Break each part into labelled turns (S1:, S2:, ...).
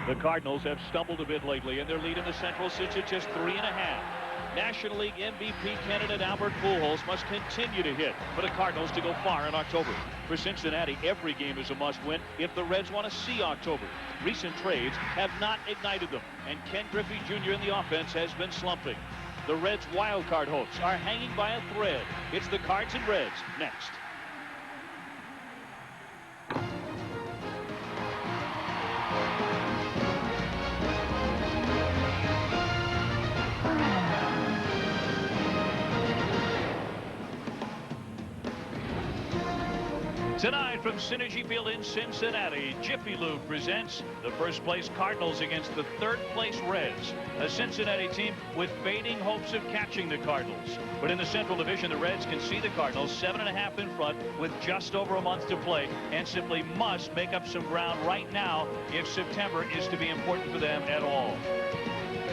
S1: The Cardinals have stumbled a bit lately, and their lead in the Central sits at just 3.5. National League MVP candidate Albert Pujols must continue to hit for the Cardinals to go far in October. For Cincinnati, every game is a must-win if the Reds want to see October. Recent trades have not ignited them, and Ken Griffey Jr. in the offense has been slumping. The Reds' wildcard hopes are hanging by a thread. It's the Cards and Reds next. Tonight from Cinergy Field in Cincinnati, Jiffy Lube presents the first-place Cardinals against the third-place Reds, a Cincinnati team with fading hopes of catching the Cardinals. But in the Central Division, the Reds can see the Cardinals 7.5 in front with just over a month to play and simply must make up some ground right now if September is to be important for them at all.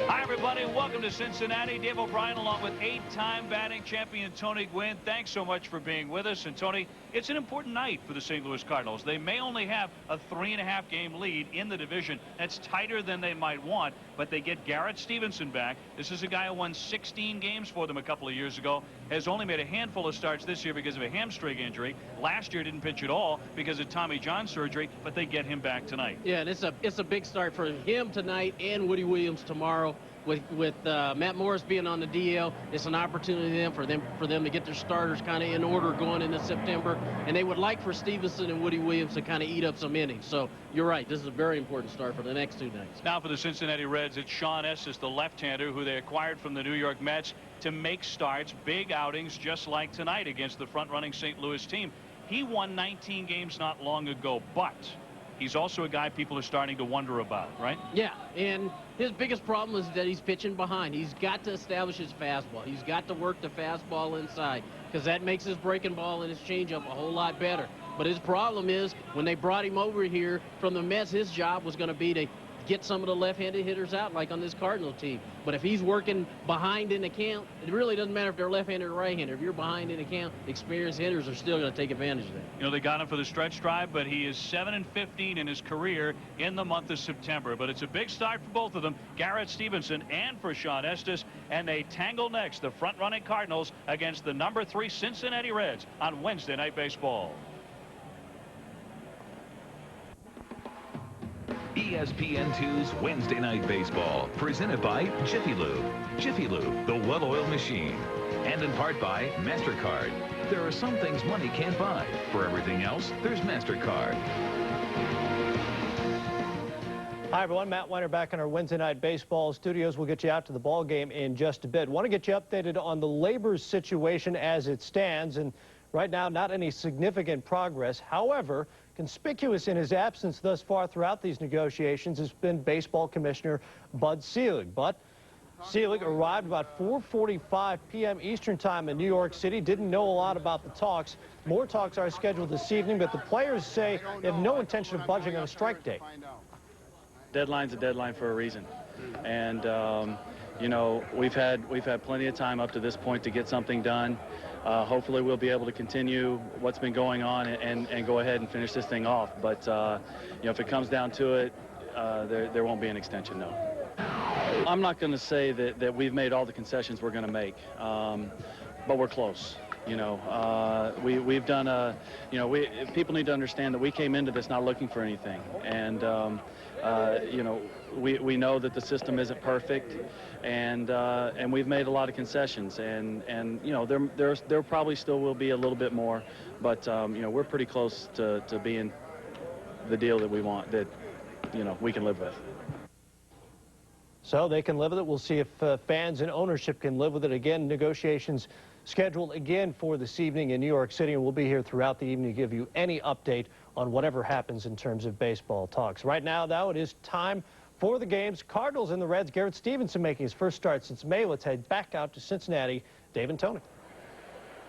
S1: Hi, everybody. Welcome to Cincinnati. Dave O'Brien along with 8-time batting champion Tony Gwynn. Thanks so much for being with us. And, Tony, it's an important night for the St. Louis Cardinals. They may only have a 3.5-game lead in the division. That's tighter than they might want, but they get Garrett Stevenson back. This is a guy who won 16 games for them a couple of years ago, has only made a handful of starts this year because of a hamstring injury. Last year didn't pitch at all because of Tommy John surgery, but they get him back tonight. Yeah, and it's a big start for him tonight and Woody Williams tomorrow. With Matt Morris being on the DL, it's an opportunity for them to get their starters kind of in order going into September. And they would like for Stevenson and Woody Williams to kind of eat up some innings. So you're right, this is a very important start for the next 2 nights. Now for the Cincinnati Reds, it's Sean Estes, the left-hander who they acquired from the New York Mets to make starts, big outings just like tonight against the front-running St. Louis team. He won 19 games not long ago, but he's also a guy people are starting to wonder about, right? Yeah, and his biggest problem is that he's pitching behind. He's got to establish his fastball. He's got to work the fastball inside because that makes his breaking ball and his changeup a whole lot better. But his problem is when they brought him over here from the Mets, his job was going to be to get some of the left-handed hitters out like on this Cardinal team. But if he's working behind in the count, it really doesn't matter if they're left-handed or right-handed. If you're behind in the count, experienced hitters are still going to take advantage of that. You know, they got him for the stretch drive, but he is 7-15 in his career in the month of September. But it's a big start for both of them, Garrett Stevenson and for Sean Estes, and they tangle next, the front-running Cardinals against the number 3 Cincinnati Reds on Wednesday Night Baseball.
S2: ESPN2's Wednesday Night Baseball, presented by Jiffy Lube. Jiffy Lube, the well-oiled machine. And in part by MasterCard. There are some things money can't buy. For everything else, there's MasterCard.
S3: Hi, everyone. Matt Weiner back in our Wednesday Night Baseball studios. We'll get you out to the ball game in just a bit. Want to get you updated on the labor situation as it stands. And right now, not any significant progress. However, conspicuous in his absence thus far throughout these negotiations has been Baseball Commissioner Bud Selig. But Selig arrived about 4:45 p.m. Eastern Time in New York City. Didn't know a lot about the talks. More talks are scheduled this evening, but the players say they have no intention of budging on a strike date.
S4: Deadline's a deadline for a reason, and you know, we've had plenty of time up to this point to get something done. Hopefully we'll be able to continue what's been going on and go ahead and finish this thing off. But you know, if it comes down to it, there won't be an extension, no. I'm not going to say that we've made all the concessions we're going to make, but we're close. You know, we've done a, you know, people need to understand that we came into this not looking for anything, and you know, we know that the system isn't perfect, and we've made a lot of concessions, and you know, there probably still will be a little bit more, but you know, we're pretty close to being the deal that we want, that, you know, we can live with.
S3: So they can live with it. We'll see if fans and ownership can live with it. Again, negotiations scheduled again for this evening in New York City, and we'll be here throughout the evening to give you any update on whatever happens in terms of baseball talks. Right now, though, it is time for the games. Cardinals and the Reds. Garrett Stevenson making his first start since May. Let's head back out to Cincinnati. Dave and Tony.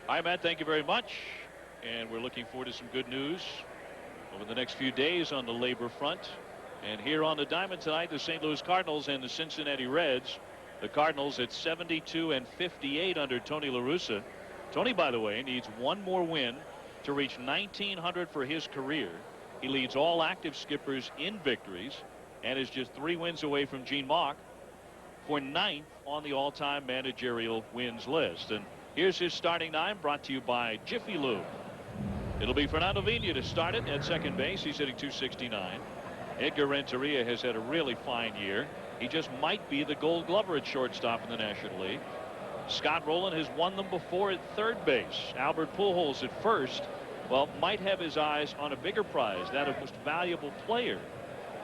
S1: Hi, Matt. Thank you very much. And we're looking forward to some good news over the next few days on the labor front. And here on the diamond tonight, the St. Louis Cardinals and the Cincinnati Reds. The Cardinals at 72-58 under Tony La Russa. Tony, by the way, needs one more win to reach 1,900 for his career. He leads all active skippers in victories. and is just 3 wins away from Gene Mauch for 9th on the all-time managerial wins list. And here's his starting 9, brought to you by Jiffy Lube. It'll be Fernando Vina to start it at second base. He's hitting .269. Edgar Renteria has had a really fine year. He just might be the Gold Glover at shortstop in the National League. Scott Rowland has won them before at third base. Albert Pujols at first, well, might have his eyes on a bigger prize, that of most valuable player.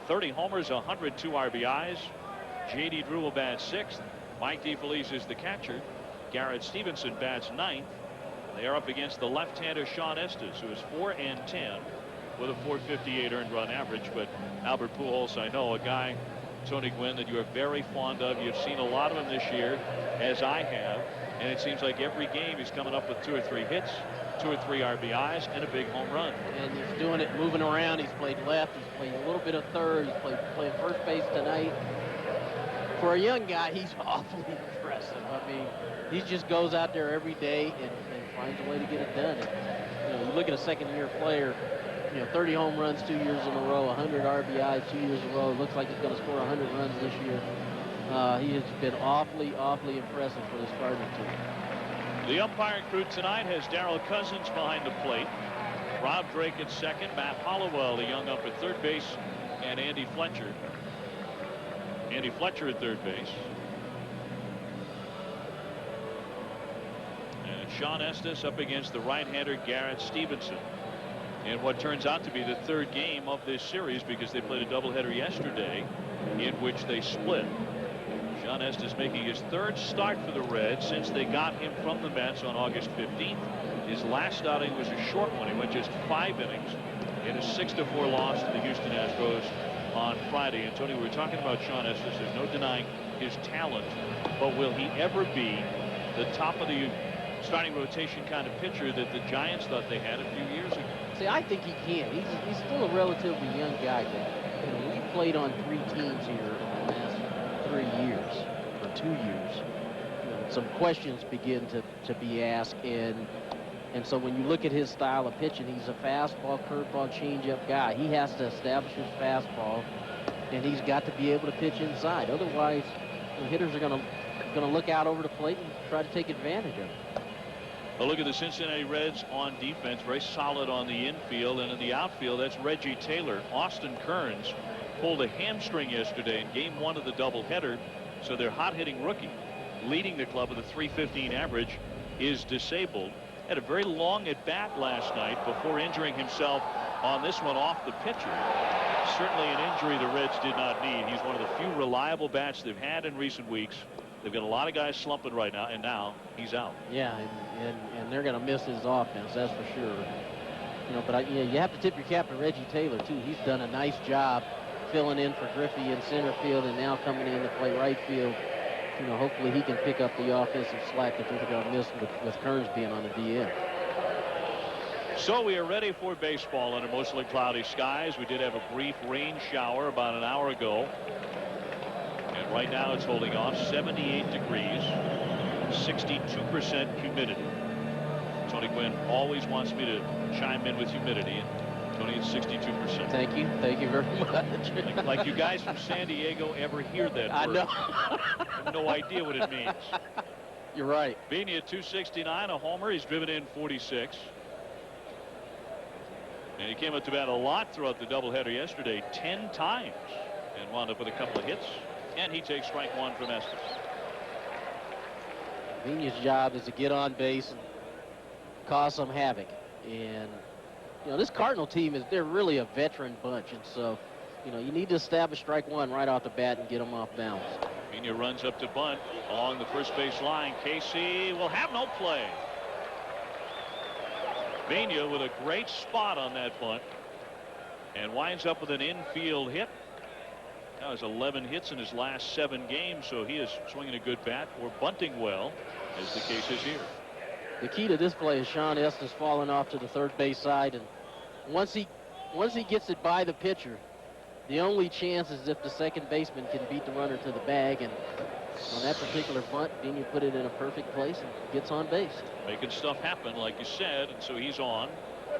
S1: 30 homers, 102 RBIs. J.D. Drew will bat 6th. Mike DeFelice is the catcher. Garrett Stevenson bats 9th. They are up against the left-hander Sean Estes, who is 4-10 with a .458 earned run average. But Albert Pujols, I know, a guy, Tony Gwynn, that you are very fond of. You've seen a lot of him this year, as I have, and it seems like every game he's coming up with 2 or 3 hits, 2 or 3 RBIs, and a big home run.
S5: And he's doing it moving around. He's played left. He's played a little bit of third. He's playing first base tonight. For a young guy, he's awfully impressive. I mean, he just goes out there every day and finds a way to get it done. And, you look at a second-year player, 30 home runs 2 years in a row, 100 RBIs 2 years in a row. It looks like he's going to score 100 runs this year. He has been awfully impressive for this Cardinals team.
S1: The umpiring crew tonight has Darrell Cousins behind the plate, Rob Drake at second, Matt Hollowell, the young up at third base, and Andy Fletcher. Andy Fletcher at third base. And Sean Estes up against the right-hander Garrett Stevenson. And what turns out to be the third game of this series, because they played a doubleheader yesterday in which they split. Sean Estes making his third start for the Reds since they got him from the Mets on August 15th. His last outing was a short one. He went just 5 innings in a 6-4 loss to the Houston Astros on Friday. And Tony, we were talking about Sean Estes. There's no denying his talent, but will he ever be the top of the starting rotation kind of pitcher that the Giants thought they had a few years ago?
S5: See, I think he can. He's still a relatively young guy, but he played on 3 teams here in the last 3 years or 2 years. Some questions begin to be asked, and so when you look at his style of pitching, he's a fastball, curveball, changeup guy. He has to establish his fastball, and he's got to be able to pitch inside. Otherwise, the hitters are going to look out over the plate and try to take advantage of it.
S1: A look at the Cincinnati Reds on defense, very solid on the infield, and in the outfield, that's Reggie Taylor. Austin Kearns pulled a hamstring yesterday in game 1 of the doubleheader, so their hot-hitting rookie, leading the club with a .315 average, is disabled. Had a very long at-bat last night before injuring himself on this one off the pitcher. Certainly an injury the Reds did not need. He's one of the few reliable bats they've had in recent weeks. They've got a lot of guys slumping right now, and now he's out.
S5: Yeah, and they're going to miss his offense, that's for sure. But you have to tip your cap to Reggie Taylor too. He's done a nice job filling in for Griffey in center field, and now coming in to play right field. Hopefully he can pick up the offensive slack that they're going to miss with Kearns being on the DL.
S1: So we are ready for baseball under mostly cloudy skies. We did have a brief rain shower about an hour ago. And right now it's holding off, 78 degrees, 62% humidity. Tony Gwynn always wants me to chime in with humidity. And Tony, it's 62%.
S5: Thank you very much.
S1: Like you guys from San Diego ever hear that word?
S5: I know.
S1: I have no idea what it means.
S5: You're right.
S1: Vina at 269, a homer. He's driven in 46. And he came up to bat a lot throughout the doubleheader yesterday, 10 times, and wound up with a couple of hits. And he takes strike 1 from Estes.
S5: Vina's job is to get on base and cause some havoc. And this Cardinal team they're really a veteran bunch, and so you need to establish strike 1 right off the bat and get them off balance.
S1: Vina runs up to bunt along the first base line. Casey will have no play. Vina with a great spot on that bunt and winds up with an infield hit. Now has 11 hits in his last 7 games, so he is swinging a good bat or bunting well, as the case is here.
S5: The key to this play is Sean Estes falling off to the third base side, and once he gets it by the pitcher, the only chance is if the second baseman can beat the runner to the bag, and on that particular bunt, Vina put it in a perfect place and gets on base.
S1: Making stuff happen, like you said, and so he's on.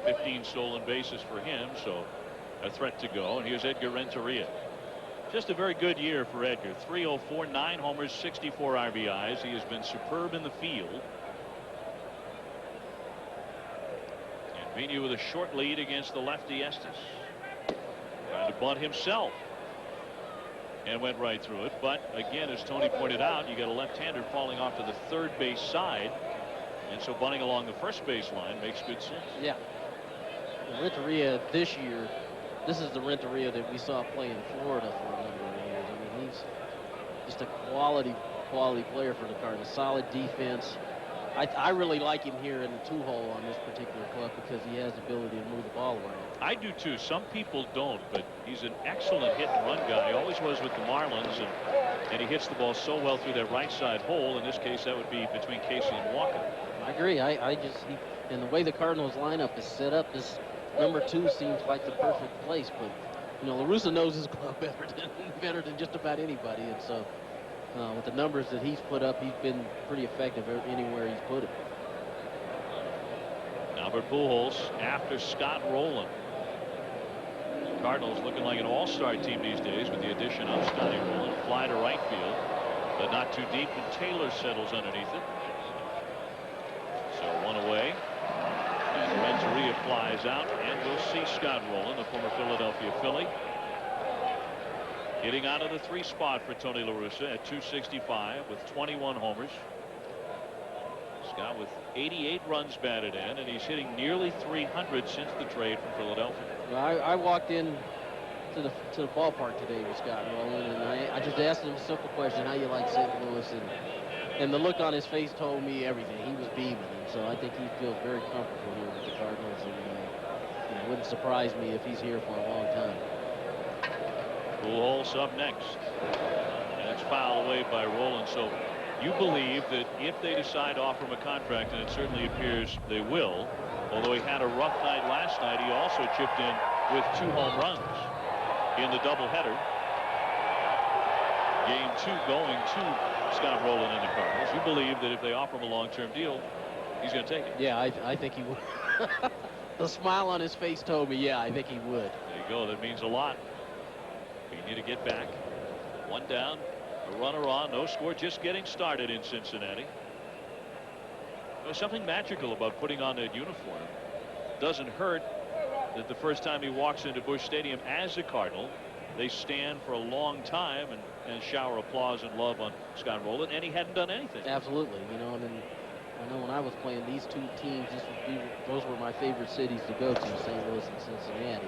S1: 15 stolen bases for him, so a threat to go. And here's Edgar Renteria. Just a very good year for Edgar. 304, 9 homers, 64 RBIs. He has been superb in the field. And Vina with a short lead against the lefty Estes. Trying to bunt himself. And went right through it. But again, as Tony pointed out, you got a left-hander falling off to the third base side. And so bunting along the first base line makes good sense.
S5: Yeah. Renteria this year, this is the Renteria that we saw play in Florida for a number of years. I mean, he's just a quality player for the Cardinals. Solid defense. I really like him here in the 2-hole on this particular club because he has the ability to move the ball around.
S1: I do too. Some people don't, but he's an excellent hit and run guy. He always was with the Marlins, and he hits the ball so well through that right side hole. In this case, that would be between Casey and Walker.
S5: I agree. And the way the Cardinals lineup is set up, this number 2 seems like the perfect place. But you know, La Russa knows his club better than just about anybody, and so. With the numbers that he's put up, he's been pretty effective anywhere he's put it.
S1: Albert Pujols after Scott Rowland. The Cardinals looking like an all-star team these days with the addition of Scotty Rowland. Fly to right field, but not too deep, and Taylor settles underneath it. So 1 away. And Renteria flies out, and we'll see Scott Rowland, the former Philadelphia Philly, hitting out of the 3 spot for Tony La Russa at 265 with 21 homers. Scott with 88 runs batted in, and he's hitting nearly 300 since the trade from Philadelphia.
S5: Well, I walked in to the ballpark today with Scott Rowland, and I just asked him a simple question: how you like St. Louis? And the look on his face told me everything. He was beaming, and so I think he feels very comfortable here with the Cardinals, and it wouldn't surprise me if he's here for a long time.
S1: Pujols up next, and it's fouled away by Rowland. So you believe that if they decide to offer him a contract, and it certainly appears they will, although he had a rough night last night, he also chipped in with 2 home runs in the doubleheader. Game 2 going to Scott Rowland and the Cardinals. You believe that if they offer him a long-term deal, he's going to take it?
S5: Yeah, I think he would. The smile on his face told me, yeah, I think he would.
S1: There you go. That means a lot. You need to get back. 1 down, a runner on, no score, just getting started in Cincinnati. There's something magical about putting on that uniform. Doesn't hurt that the first time he walks into Busch Stadium as a Cardinal, they stand for a long time and shower applause and love on Scott Rowland, and he hadn't done anything.
S5: Absolutely. You know, I know when I was playing these 2 teams, those were my favorite cities to go to, St. Louis and Cincinnati.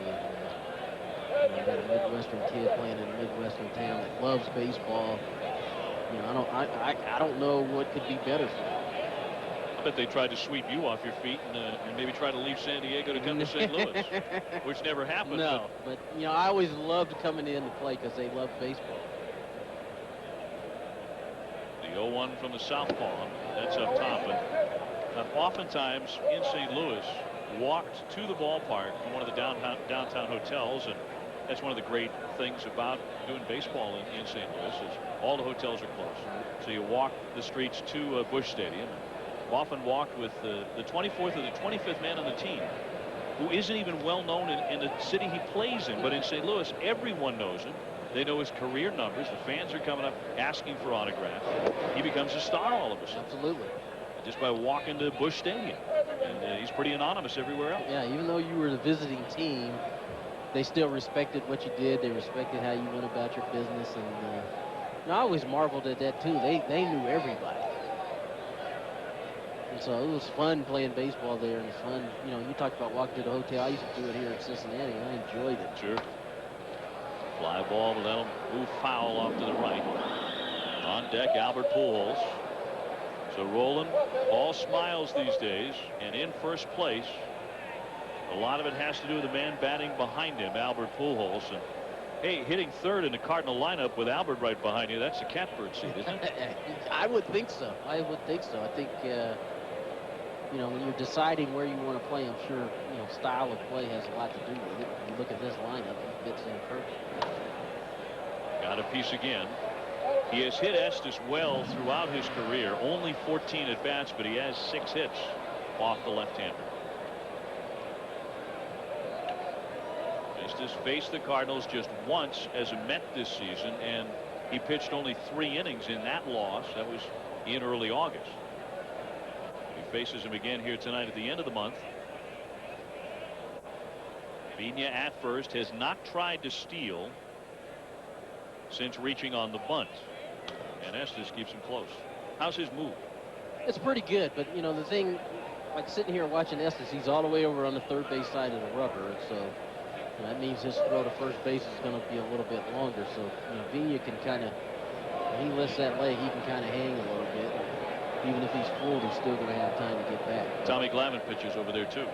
S5: You got a Midwestern kid playing in a Midwestern town that loves baseball. You know, I don't know what could be better for him.
S1: I bet they tried to sweep you off your feet and maybe try to leave San Diego to come to St. Louis, which never happened.
S5: No, but you know, I always loved coming in to play because they love baseball.
S1: The 0-1 from the southpaw, that's up top, and oftentimes in St. Louis, walked to the ballpark from one of the downtown hotels, and that's one of the great things about doing baseball in St. Louis is all the hotels are close. So you walk the streets to Busch Stadium. I've often walked with the 24th or the 25th man on the team who isn't even well known in the city he plays in. But in St. Louis, everyone knows him. They know his career numbers. The fans are coming up asking for autographs. He becomes a star all of a sudden.
S5: Absolutely.
S1: Just by walking to Busch Stadium. And he's pretty anonymous everywhere else.
S5: Yeah, even though you were the visiting team, they still respected what you did. They respected how you went about your business. And I always marveled at that, too. They knew everybody. And so it was fun playing baseball there, and it's fun. You know, you talked about walking to the hotel. I used to do it here in Cincinnati. I enjoyed it.
S1: Sure. Fly ball, but that'll move foul off to the right. On deck, Albert Pujols. So Rowland, all smiles these days, and in first place. A lot of it has to do with the man batting behind him, Albert Pujols. And hey, hitting third in the Cardinal lineup with Albert right behind you, that's a catbird seat, isn't it?
S5: I would think so. I think, you know, when you're deciding where you want to play, I'm sure, you know, style of play has a lot to do with it. When you look at this lineup, it fits in perfect.
S1: Got a piece again. He has hit Estes well throughout his career. Only 14 at bats, but he has 6 hits off the left-hander. Estes faced the Cardinals just once as a Met this season, and he pitched only 3 innings in that loss. That was in early August. He faces him again here tonight at the end of the month. Vigna at first, has not tried to steal since reaching on the bunt, and Estes keeps him close. How's his move?
S5: It's pretty good, but you know the thing, like sitting here watching Estes, he's all the way over on the third base side of the rubber, and so that means his throw to first base is going to be a little bit longer. So you know, Vigna can kind of, when he lifts that leg, he can kind of hang a little bit. Even if he's full, he's still going to have time to get back.
S1: Tommy Glavine pitches over there too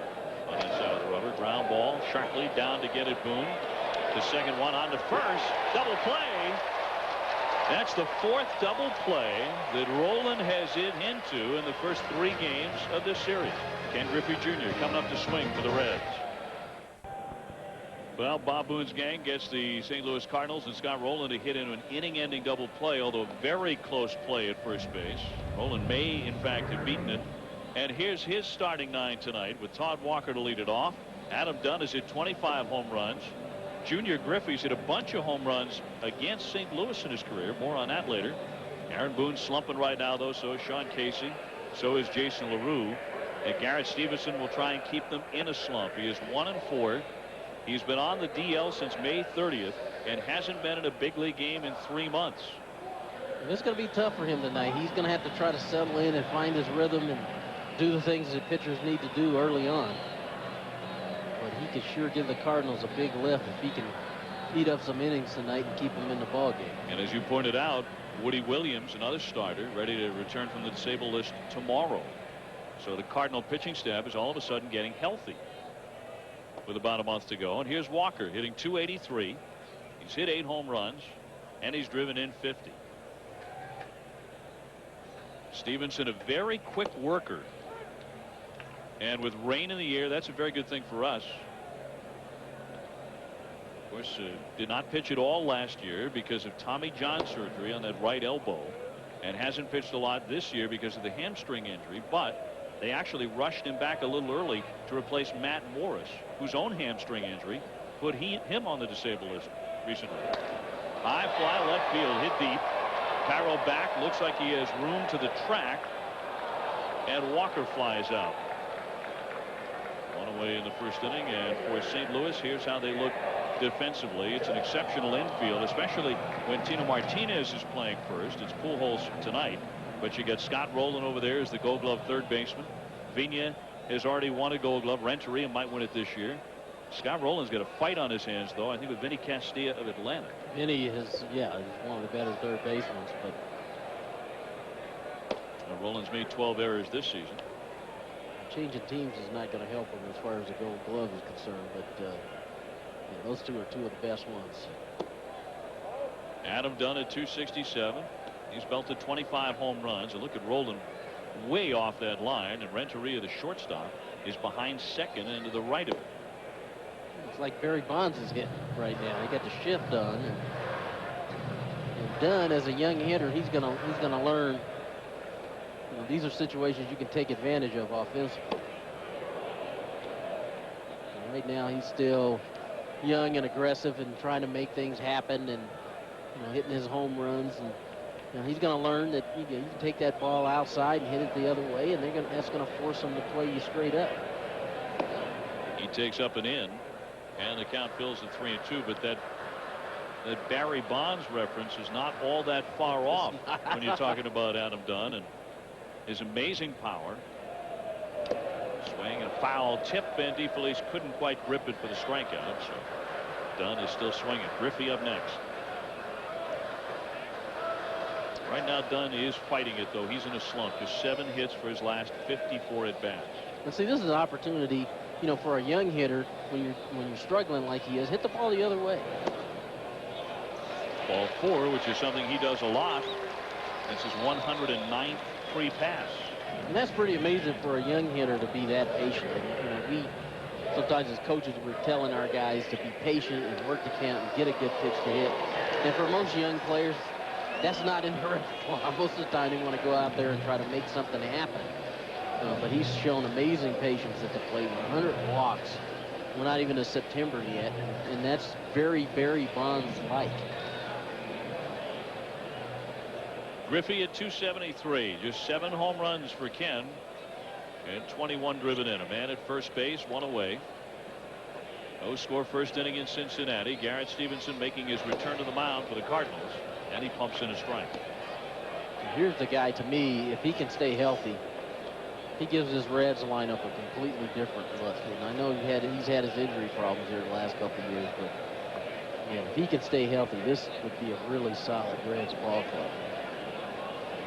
S1: on that side of the rubber. Ground ball sharply down to get it. Boone the second one on to first. Double play. That's the 4th double play that Rolen has hit into in the first 3 games of this series. Ken Griffey Jr. coming up to swing for the Reds. Well, Bob Boone's gang gets the St. Louis Cardinals and Scott Rolen to hit into an inning-ending double play, although very close play at first base. Rolen may, in fact, have beaten it. And here's his starting 9 tonight with Todd Walker to lead it off. Adam Dunn has hit 25 home runs. Junior Griffey's hit a bunch of home runs against St. Louis in his career. More on that later. Aaron Boone's slumping right now, though. So is Sean Casey. So is Jason LaRue. And Garrett Stevenson will try and keep them in a slump. He is 1-4. He's been on the DL since May 30th and hasn't been in a big league game in 3 months.
S5: It's going to be tough for him tonight. He's going to have to try to settle in and find his rhythm and do the things that pitchers need to do early on. But he could sure give the Cardinals a big lift if he can eat up some innings tonight and keep them in the ball game.
S1: And as you pointed out, Woody Williams, another starter, ready to return from the disabled list tomorrow. So the Cardinal pitching staff is all of a sudden getting healthy with about a month to go. And here's Walker hitting .283. He's hit 8 home runs and he's driven in 50. Stevenson, a very quick worker. And with rain in the air, that's a very good thing for us. Of course, did not pitch at all last year because of Tommy John surgery on that right elbow, and hasn't pitched a lot this year because of the hamstring injury. But they actually rushed him back a little early to replace Matt Morris, whose own hamstring injury put him on the disabled list recently. High fly left field, hit deep. Cairo back, looks like he has room to the track, and Walker flies out. One away in the first inning, and for St. Louis, here's how they look defensively. It's an exceptional infield, especially when Tino Martinez is playing first. It's Pujols tonight, but you got Scott Rolen over there as the Gold Glove third baseman. Vigna has already won a Gold Glove. Renteria might win it this year. Scott Rolen's got a fight on his hands, though, I think, with Vinny Castilla of Atlanta.
S5: Vinny is, yeah, he's one of the better third basemen, but
S1: Rolen's made 12 errors this season.
S5: Changing teams is not going to help him as far as the Gold Glove is concerned, but yeah, those two are 2 of the best ones.
S1: Adam Dunn at .267. He's belted 25 home runs, and look at Rolen way off that line, and Renteria, the shortstop, is behind second and to the right of it.
S5: It's like Barry Bonds is hitting right now. He got the shift done, and Dunn, as a young hitter, he's gonna learn. You know, these are situations you can take advantage of offensively. And right now, he's still young and aggressive and trying to make things happen, and hitting his home runs. And he's going to learn that you can take that ball outside and hit it the other way, and that's going to force him to play you straight up.
S1: He takes up and in, and the count fills at 3-2. But that Barry Bonds reference is not all that far off when you're talking about Adam Dunn and his amazing power. Swing and a foul tip, and DeFelice couldn't quite grip it for the strikeout. So Dunn is still swinging. Griffey up next. Right now, Dunn is fighting it, though. He's in a slump. Just 7 hits for his last 54 at bats.
S5: And see, this is an opportunity, for a young hitter when you're struggling like he is. Hit the ball the other way.
S1: Ball 4, which is something he does a lot. This is 109th free pass.
S5: And that's pretty amazing for a young hitter to be that patient. And, we sometimes as coaches we're telling our guys to be patient and work the count and get a good pitch to hit. And for most young players, that's not in their repertoire. Most of the time they want to go out there and try to make something happen. But he's shown amazing patience at the plate. 100 walks We're not even to September yet, and that's very Barry Bonds-like.
S1: Griffey at 273, just 7 home runs for Ken, and 21 driven in. A man at first base, 1 away. No score first inning in Cincinnati. Garrett Stevenson making his return to the mound for the Cardinals, and he pumps in a strike.
S5: Here's the guy, to me, if he can stay healthy, he gives his Reds lineup a completely different look. And I know he's had his injury problems here the last couple of years, but yeah, if he can stay healthy, this would be a really solid Reds ball club.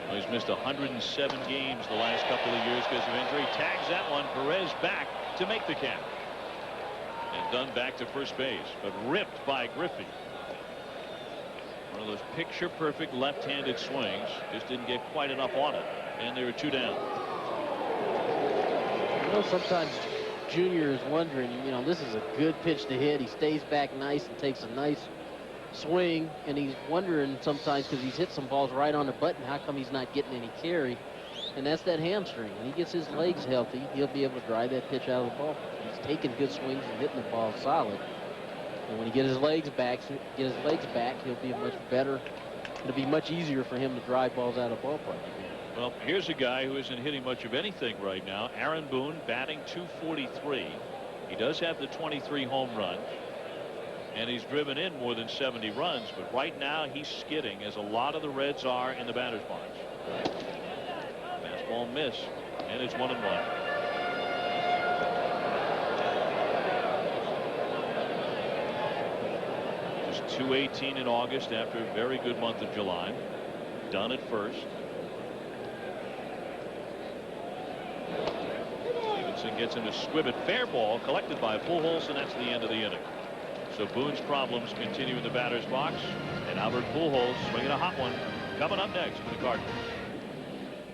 S1: Well, he's missed 107 games the last couple of years because of injury. Tags that one. Perez back to make the catch. And Dunn back to first base, but ripped by Griffey. One of those picture-perfect left-handed swings. Just didn't get quite enough on it. And they were 2 down.
S5: You know, sometimes Junior is wondering, you know, this is a good pitch to hit. He stays back nice and takes a nice swing, and he's wondering sometimes, because he's hit some balls right on the button, how come he's not getting any carry? And that's that hamstring. When he gets his legs healthy, he'll be able to drive that pitch out of the ball. He's taking good swings and hitting the ball solid. And when he gets his legs back, he'll be much better. It'll be much easier for him to drive balls out of the ballpark again.
S1: Well, here's a guy who isn't hitting much of anything right now. Aaron Boone batting .243. He does have the 23 home runs, and he's driven in more than 70 runs. But right now he's skidding, as a lot of the Reds are in the batter's box. Fastball miss, and it's 1-1. Just .218 in August after a very good month of July. Done at first. Stevenson gets into Squibbit. Fair ball collected by Pujols, and that's the end of the inning. So Boone's problems continue in the batter's box, and Albert Pujols swinging a hot one coming up next for the Cardinals.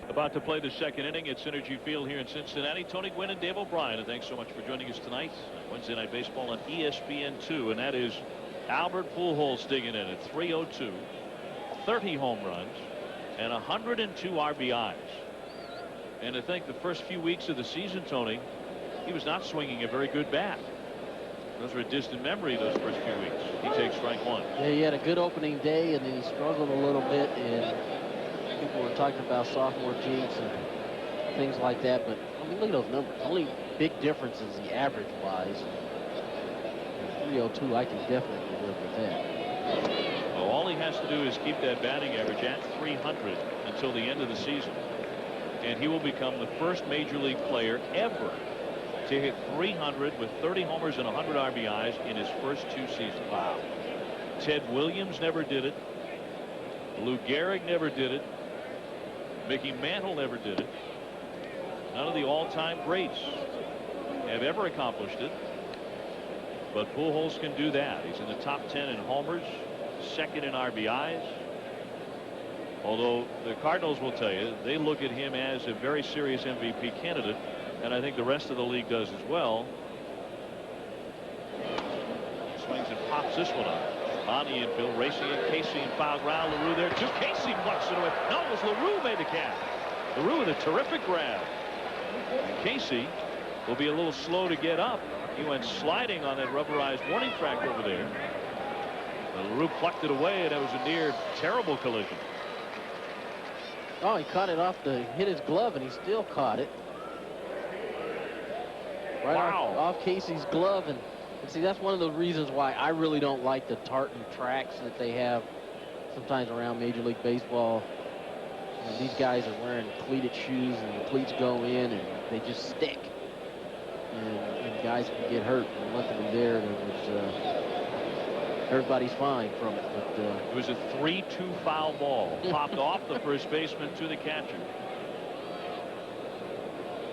S1: About to play the second inning at Cinergy Field here in Cincinnati. Tony Gwynn and Dave O'Brien, and thanks so much for joining us tonight on Wednesday Night Baseball on ESPN2. And that is Albert Pujols digging in at 302, 30 home runs, and 102 RBIs. And I think the first few weeks of the season, Tony, he was not swinging a very good bat. Those are a distant memory, those first few weeks. He takes strike 1.
S5: Yeah, he had a good opening day, and then he struggled a little bit, and people were talking about sophomore jinx and things like that. But I mean, look at those numbers. Only big difference is the average-wise. 302, I can definitely live with that.
S1: Well, all he has to do is keep that batting average at 300 until the end of the season, and he will become the first major league player ever to hit 300 with 30 homers and 100 RBIs in his first 2 seasons. Wow. Ted Williams never did it. Lou Gehrig never did it. Mickey Mantle never did it. None of the all-time greats have ever accomplished it. But Pujols can do that. He's in the top 10 in homers, second in RBIs. Although the Cardinals will tell you, they look at him as a very serious MVP candidate, and I think the rest of the league does as well. Swings and pops this one up. Bonnie and Bill racing in. Casey and foul ground. LaRue there too. Casey blocks it away. No, it was LaRue made the catch. LaRue with a terrific grab. And Casey will be a little slow to get up. He went sliding on that rubberized warning track over there. LaRue plucked it away, and it was a near terrible collision.
S5: Oh, he caught it hit his glove, and he still caught it. Right off Casey's glove. And see, that's one of the reasons why I really don't like the tartan tracks that they have sometimes around Major League Baseball. You know, these guys are wearing cleated shoes, and the cleats go in, and they just stick. And guys can get hurt. And luckily there was, everybody's fine from it. But
S1: it was a 3-2 foul ball. Popped off the first baseman to the catcher.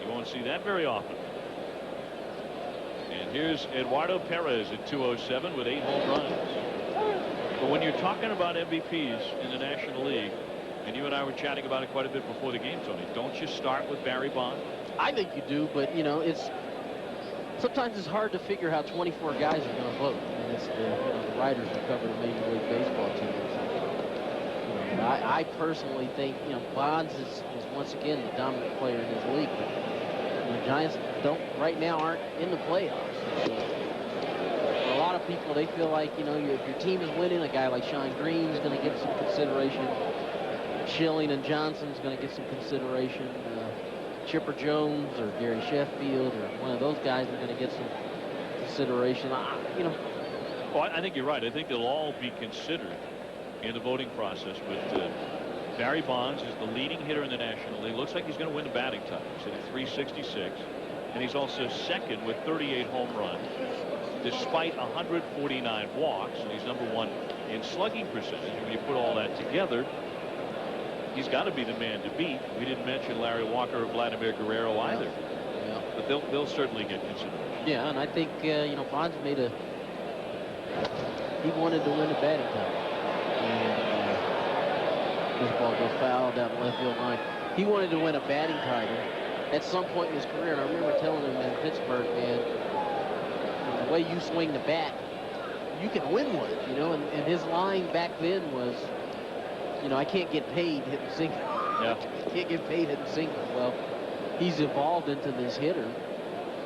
S1: You won't see that very often. And here's Eduardo Perez at 207 with 8 home runs. But when you're talking about MVPs in the National League, and you and I were chatting about it quite a bit before the game, Tony, don't you start with Barry Bonds?
S5: I think you do, but you know, sometimes it's hard to figure how 24 guys are going to vote. And it's the writers who cover the Major League Baseball team. I personally think Bonds is once again the dominant player in his league. But the Giants aren't in the playoffs. So lot of people, they feel like, you know, if your team is winning, a guy like Sean Green is going to get some consideration. Schilling and Johnson's going to get some consideration. Chipper Jones or Gary Sheffield or one of those guys are going to get some consideration. You know.
S1: Well, I think you're right. I think they'll all be considered in the voting process. But Barry Bonds is the leading hitter in the National League. Looks like he's going to win the batting title. He's hitting 366. And he's also second with 38 home runs, despite 149 walks. And he's #1 in slugging percentage. And when you put all that together, he's got to be the man to beat. We didn't mention Larry Walker or Vladimir Guerrero either.
S5: Yeah.
S1: But they'll certainly get consideration.
S5: Yeah, and I think, you know, Bonds made a... He wanted to win the batting title. And this ball goes foul down the left field line. He wanted to win a batting title at some point in his career. And I remember telling him in Pittsburgh, man, the way you swing the bat, you can win one, you know. And his line back then was, you know, I can't get paid hitting single.
S1: Yeah.
S5: I can't get paid hitting single. Well, he's evolved into this hitter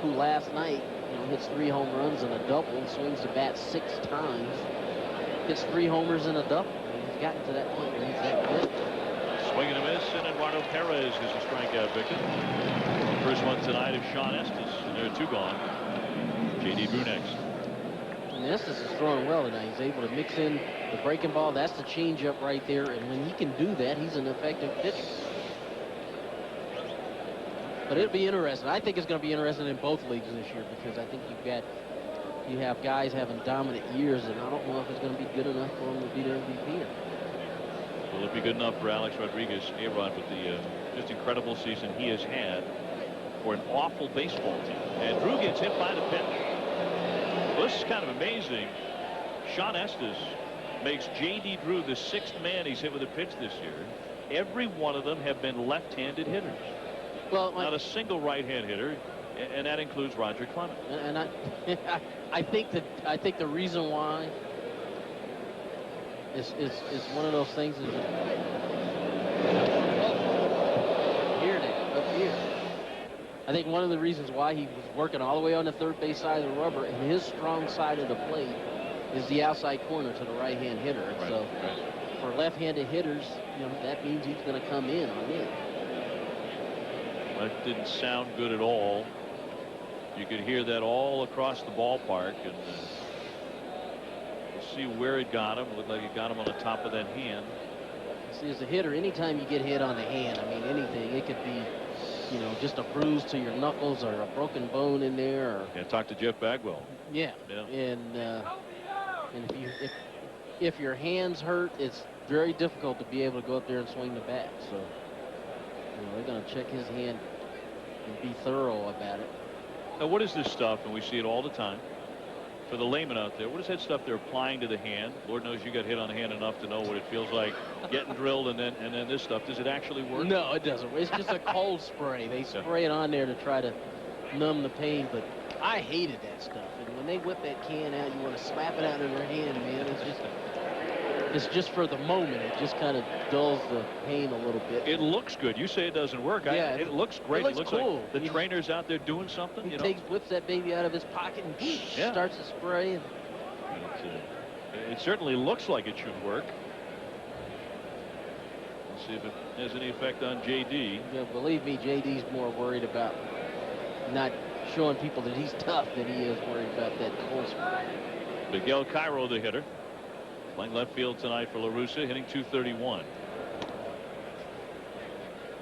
S5: who last night, you know, hits 3 home runs and a double, swings the bat 6 times, hits 3 homers and a double. He's gotten to that point where he's that good.
S1: Swing and a miss, and Eduardo Perez is a strikeout victim. First one tonight is Sean Estes, and there are 2 gone. J.D. Drew next.
S5: And Estes is throwing well tonight. He's able to mix in the breaking ball. That's the changeup right there. And when he can do that, he's an effective pitcher. But it'll be interesting. I think it's going to be interesting in both leagues this year because I think you have guys having dominant years, and I don't know if it's going to be good enough for them to be the MVP.
S1: Will it be good enough for Alex Rodriguez, A-Rod, with the just incredible season he has had for an awful baseball team? And Drew gets hit by the pitch. Well, this is kind of amazing. Sean Estes makes J.D. Drew the 6th man he's hit with a pitch this year. Every one of them have been left-handed hitters.
S5: Well,
S1: not a single right-hand hitter, and that includes Roger Clemens.
S5: And I think the reason why is one of those things is here it is, up here. I think one of the reasons why he was working all the way on the third base side of the rubber, and his strong side of the plate is the outside corner to the right-hand hitter. And so for left-handed hitters, you know, that means he's going to come in on it.
S1: That didn't sound good at all. You could hear that all across the ballpark, and we'll see where it got him. It looked like it got him on the top of that hand.
S5: See, as a hitter, anytime you get hit on the hand, I mean, anything, it could be, you know, just a bruise to your knuckles or a broken bone in there. Or,
S1: yeah, talk to Jeff Bagwell.
S5: Yeah. And if your hands hurt, it's very difficult to be able to go up there and swing the bat. So, you know, they're going to check his hand and be thorough about it.
S1: Now, what is this stuff? And we see it all the time. For the layman out there, what is that stuff they're applying to the hand? Lord knows you got hit on the hand enough to know what it feels like getting drilled, and then this stuff. Does it actually work?
S5: No, it doesn't. It's just a cold spray. They spray it on there to try to numb the pain, but I hated that stuff. And when they whip that can out, you want to slap it out in their hand, man. It's just for the moment. It just kind of dulls the pain a little bit.
S1: It looks good. You say it doesn't work.
S5: Yeah,
S1: it looks great.
S5: It looks cool.
S1: Like the trainer's out there doing something.
S5: He
S1: you know?
S5: whips that baby out of his pocket and starts to spray. And
S1: it certainly looks like it should work. Let's see if it has any effect on J.D.
S5: Yeah, believe me, J.D.'s more worried about not showing people that he's tough than he is worried about that cold spray.
S1: Miguel Cairo, the hitter, playing left field tonight for La Russa, hitting .231.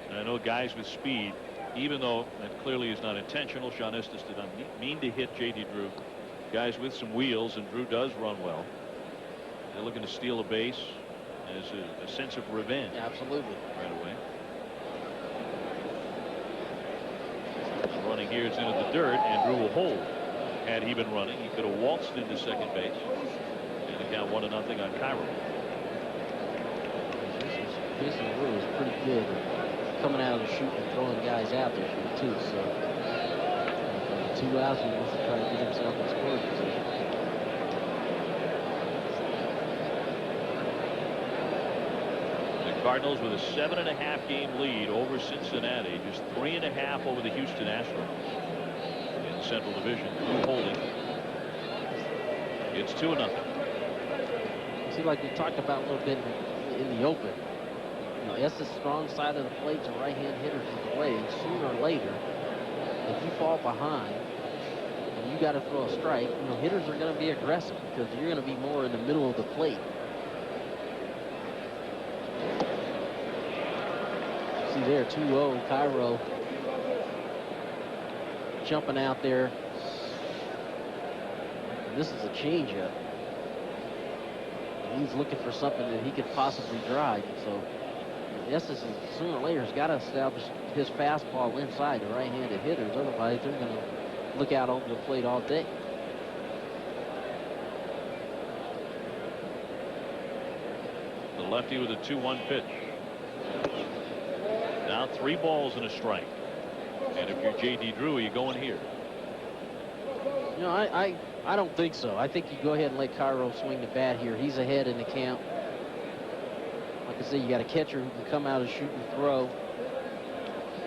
S1: And I know guys with speed, even though that clearly is not intentional, Sean Estes did not mean to hit J.D. Drew. Guys with some wheels, and Drew does run well. They're looking to steal a base as a sense of revenge.
S5: Absolutely.
S1: Right away. Running here, it's into the dirt, and Drew will hold. Had he been running, he could have waltzed into second base. And the count 1-0 on Cairo.
S5: Jason Drew is pretty good at coming out of the chute and throwing guys out there too. So 2 outs, he wants to try to get himself in scoring position.
S1: The Cardinals with a 7.5 game lead over Cincinnati, just 3.5 over the Houston Astros in the Central Division. Holding It's 2-0.
S5: See, like we talked about a little bit in the open. You know, Estes' strong side of the plate's a right-hand hitter's way, and sooner or later, if you fall behind and you got to throw a strike, you know, hitters are going to be aggressive because you're going to be more in the middle of the plate. See there, 2-0, Cairo jumping out there. And this is a changeup. He's looking for something that he could possibly drive. So Estes sooner or later has got to establish his fastball inside the right-handed hitters. Otherwise, they're going to look out over the plate all day.
S1: The lefty with a 2-1 pitch. Now 3 balls and a strike. And if you're J.D. Drew, are you going here?
S5: You know, I don't think so. I think you go ahead and let Cairo swing the bat here. He's ahead in the count. Like I said, you got a catcher who can come out and shoot and throw.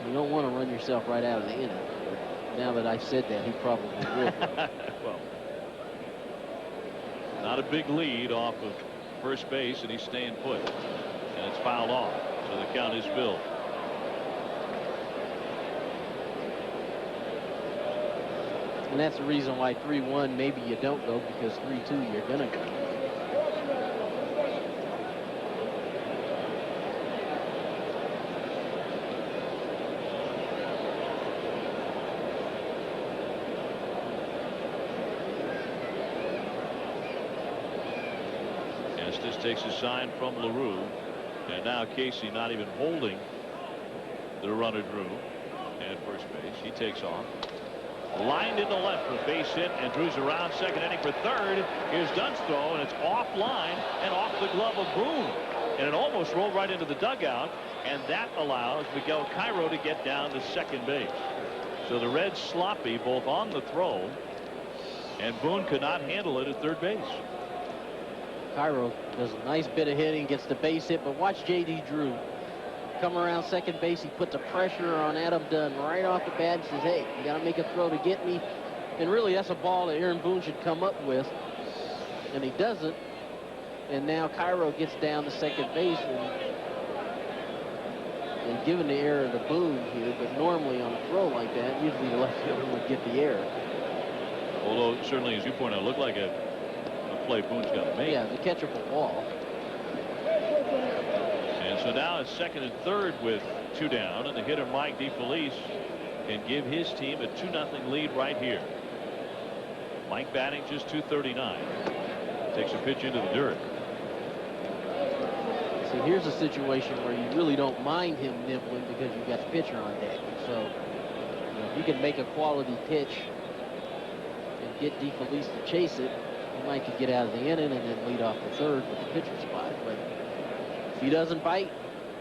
S5: You don't want to run yourself right out of the inning. But now that I've said that, he probably will.
S1: Well, not a big lead off of first base, and he's staying put. And it's fouled off, so the count is filled.
S5: And that's the reason why 3-1 maybe you don't go, because 3-2 you're going to go.
S1: Estes takes a sign from LaRue, and now Casey not even holding the runner Drew at first base. He takes off. Lined into left for base hit, and Drew's around second inning for third. Here's Dunn's throw, and it's offline and off the glove of Boone. And it almost rolled right into the dugout, and that allows Miguel Cairo to get down to second base. So the Reds sloppy both on the throw, and Boone could not handle it at third base.
S5: Cairo does a nice bit of hitting, gets the base hit, but watch J.D. Drew come around second base. He puts the pressure on Adam Dunn right off the bat and says, hey, you got to make a throw to get me. And really, that's a ball that Aaron Boone should come up with. And he doesn't. And now Cairo gets down to second base and given the error to Boone here. But normally on a throw like that, usually the left fielder would get the error.
S1: Although, certainly, as you point out, it looked like a play Boone's got to make.
S5: Yeah, the catchable ball.
S1: So now it's second and third with 2 down, and the hitter Mike DeFelice can give his team a 2-0 lead right here. Mike batting just .239. Takes a pitch into the dirt.
S5: See, here's a situation where you really don't mind him nibbling because you've got the pitcher on deck. So, you know, if you can make a quality pitch and get DeFelice to chase it, he might could get out of the inning and then lead off the third with the pitcher spot. But if he doesn't bite,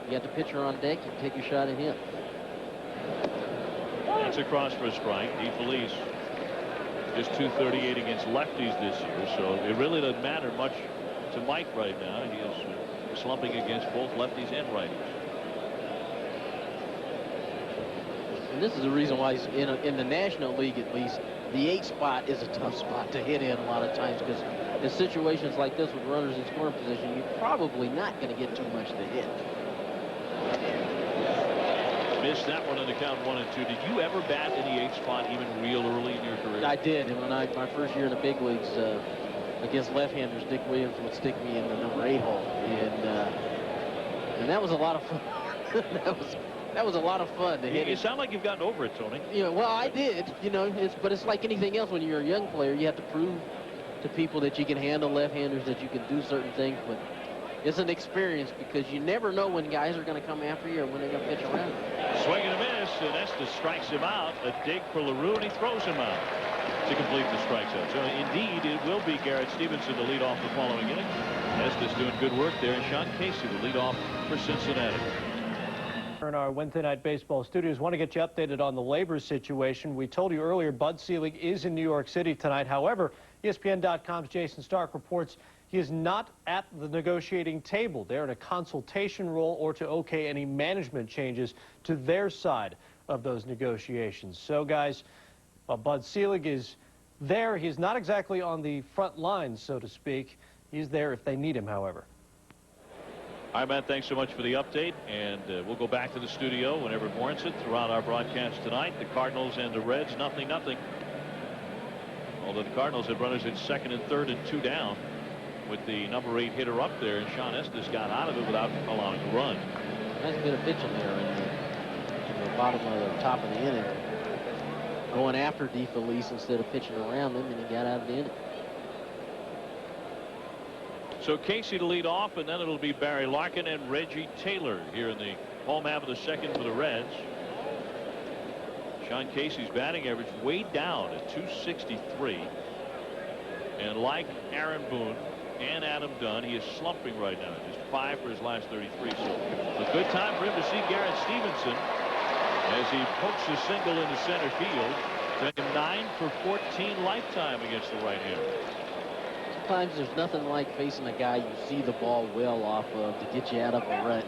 S5: you got the pitcher on deck, you take your shot at him.
S1: That's across for a strike. DeFelice just .238 against lefties this year, so it really doesn't matter much to Mike right now. He is slumping against both lefties and righties.
S5: And this is the reason why in the National League, at least, the 8 spot is a tough spot to hit in a lot of times, because in situations like this with runners in scoring position, you're probably not going to get too much to hit.
S1: Missed that one in the count 1-2. Did you ever bat in the 8 spot even real early in your career?
S5: I did, and when my first year in the big leagues against left-handers, Dick Williams would stick me in the number 8 hole, and that was a lot of fun. that was a lot of fun to hit.
S1: You sound like you've gotten over it, Tony.
S5: You know, well, I did. You know, but it's like anything else. When you're a young player, you have to prove to people that you can handle left-handers, that you can do certain things. But it's an experience, because you never know when guys are going to come after you or when they're going to pitch around.
S1: Swing and a miss, and Estes strikes him out. A dig for LaRue, and he throws him out to complete the strikeout. So indeed, it will be Garrett Stevenson to lead off the following inning. Estes doing good work there, and Sean Casey will lead off for Cincinnati.
S3: In our Wednesday night baseball studios, want to get you updated on the labor situation. We told you earlier Bud Selig is in New York City tonight. However, ESPN.com's Jason Stark reports he is not at the negotiating table. They're in a consultation role or to okay any management changes to their side of those negotiations. So, guys, Bud Selig is there. He's not exactly on the front lines, so to speak. He's there if they need him, however.
S1: All right, Matt, thanks so much for the update, and we'll go back to the studio whenever it warrants it throughout our broadcast tonight. The Cardinals and the Reds, 0-0. Although the Cardinals had runners at second and third and 2 down with the number 8 hitter up there, and Sean Estes got out of it without allowing a run.
S5: Nice bit of pitching there in the bottom of the top of the inning. Going after DeFelice instead of pitching around him, and he got out of the inning.
S1: So Casey to lead off, and then it'll be Barry Larkin and Reggie Taylor here in the home half of the second for the Reds. Sean Casey's batting average way down at 263. And like Aaron Boone and Adam Dunn, he is slumping right now. Just 5 for his last 33. So a good time for him to see Garrett Stevenson as he pokes a single into center field. Taking 9 for 14 lifetime against the right-hander.
S5: Sometimes there's nothing like facing a guy you see the ball well off of to get you out of a rut.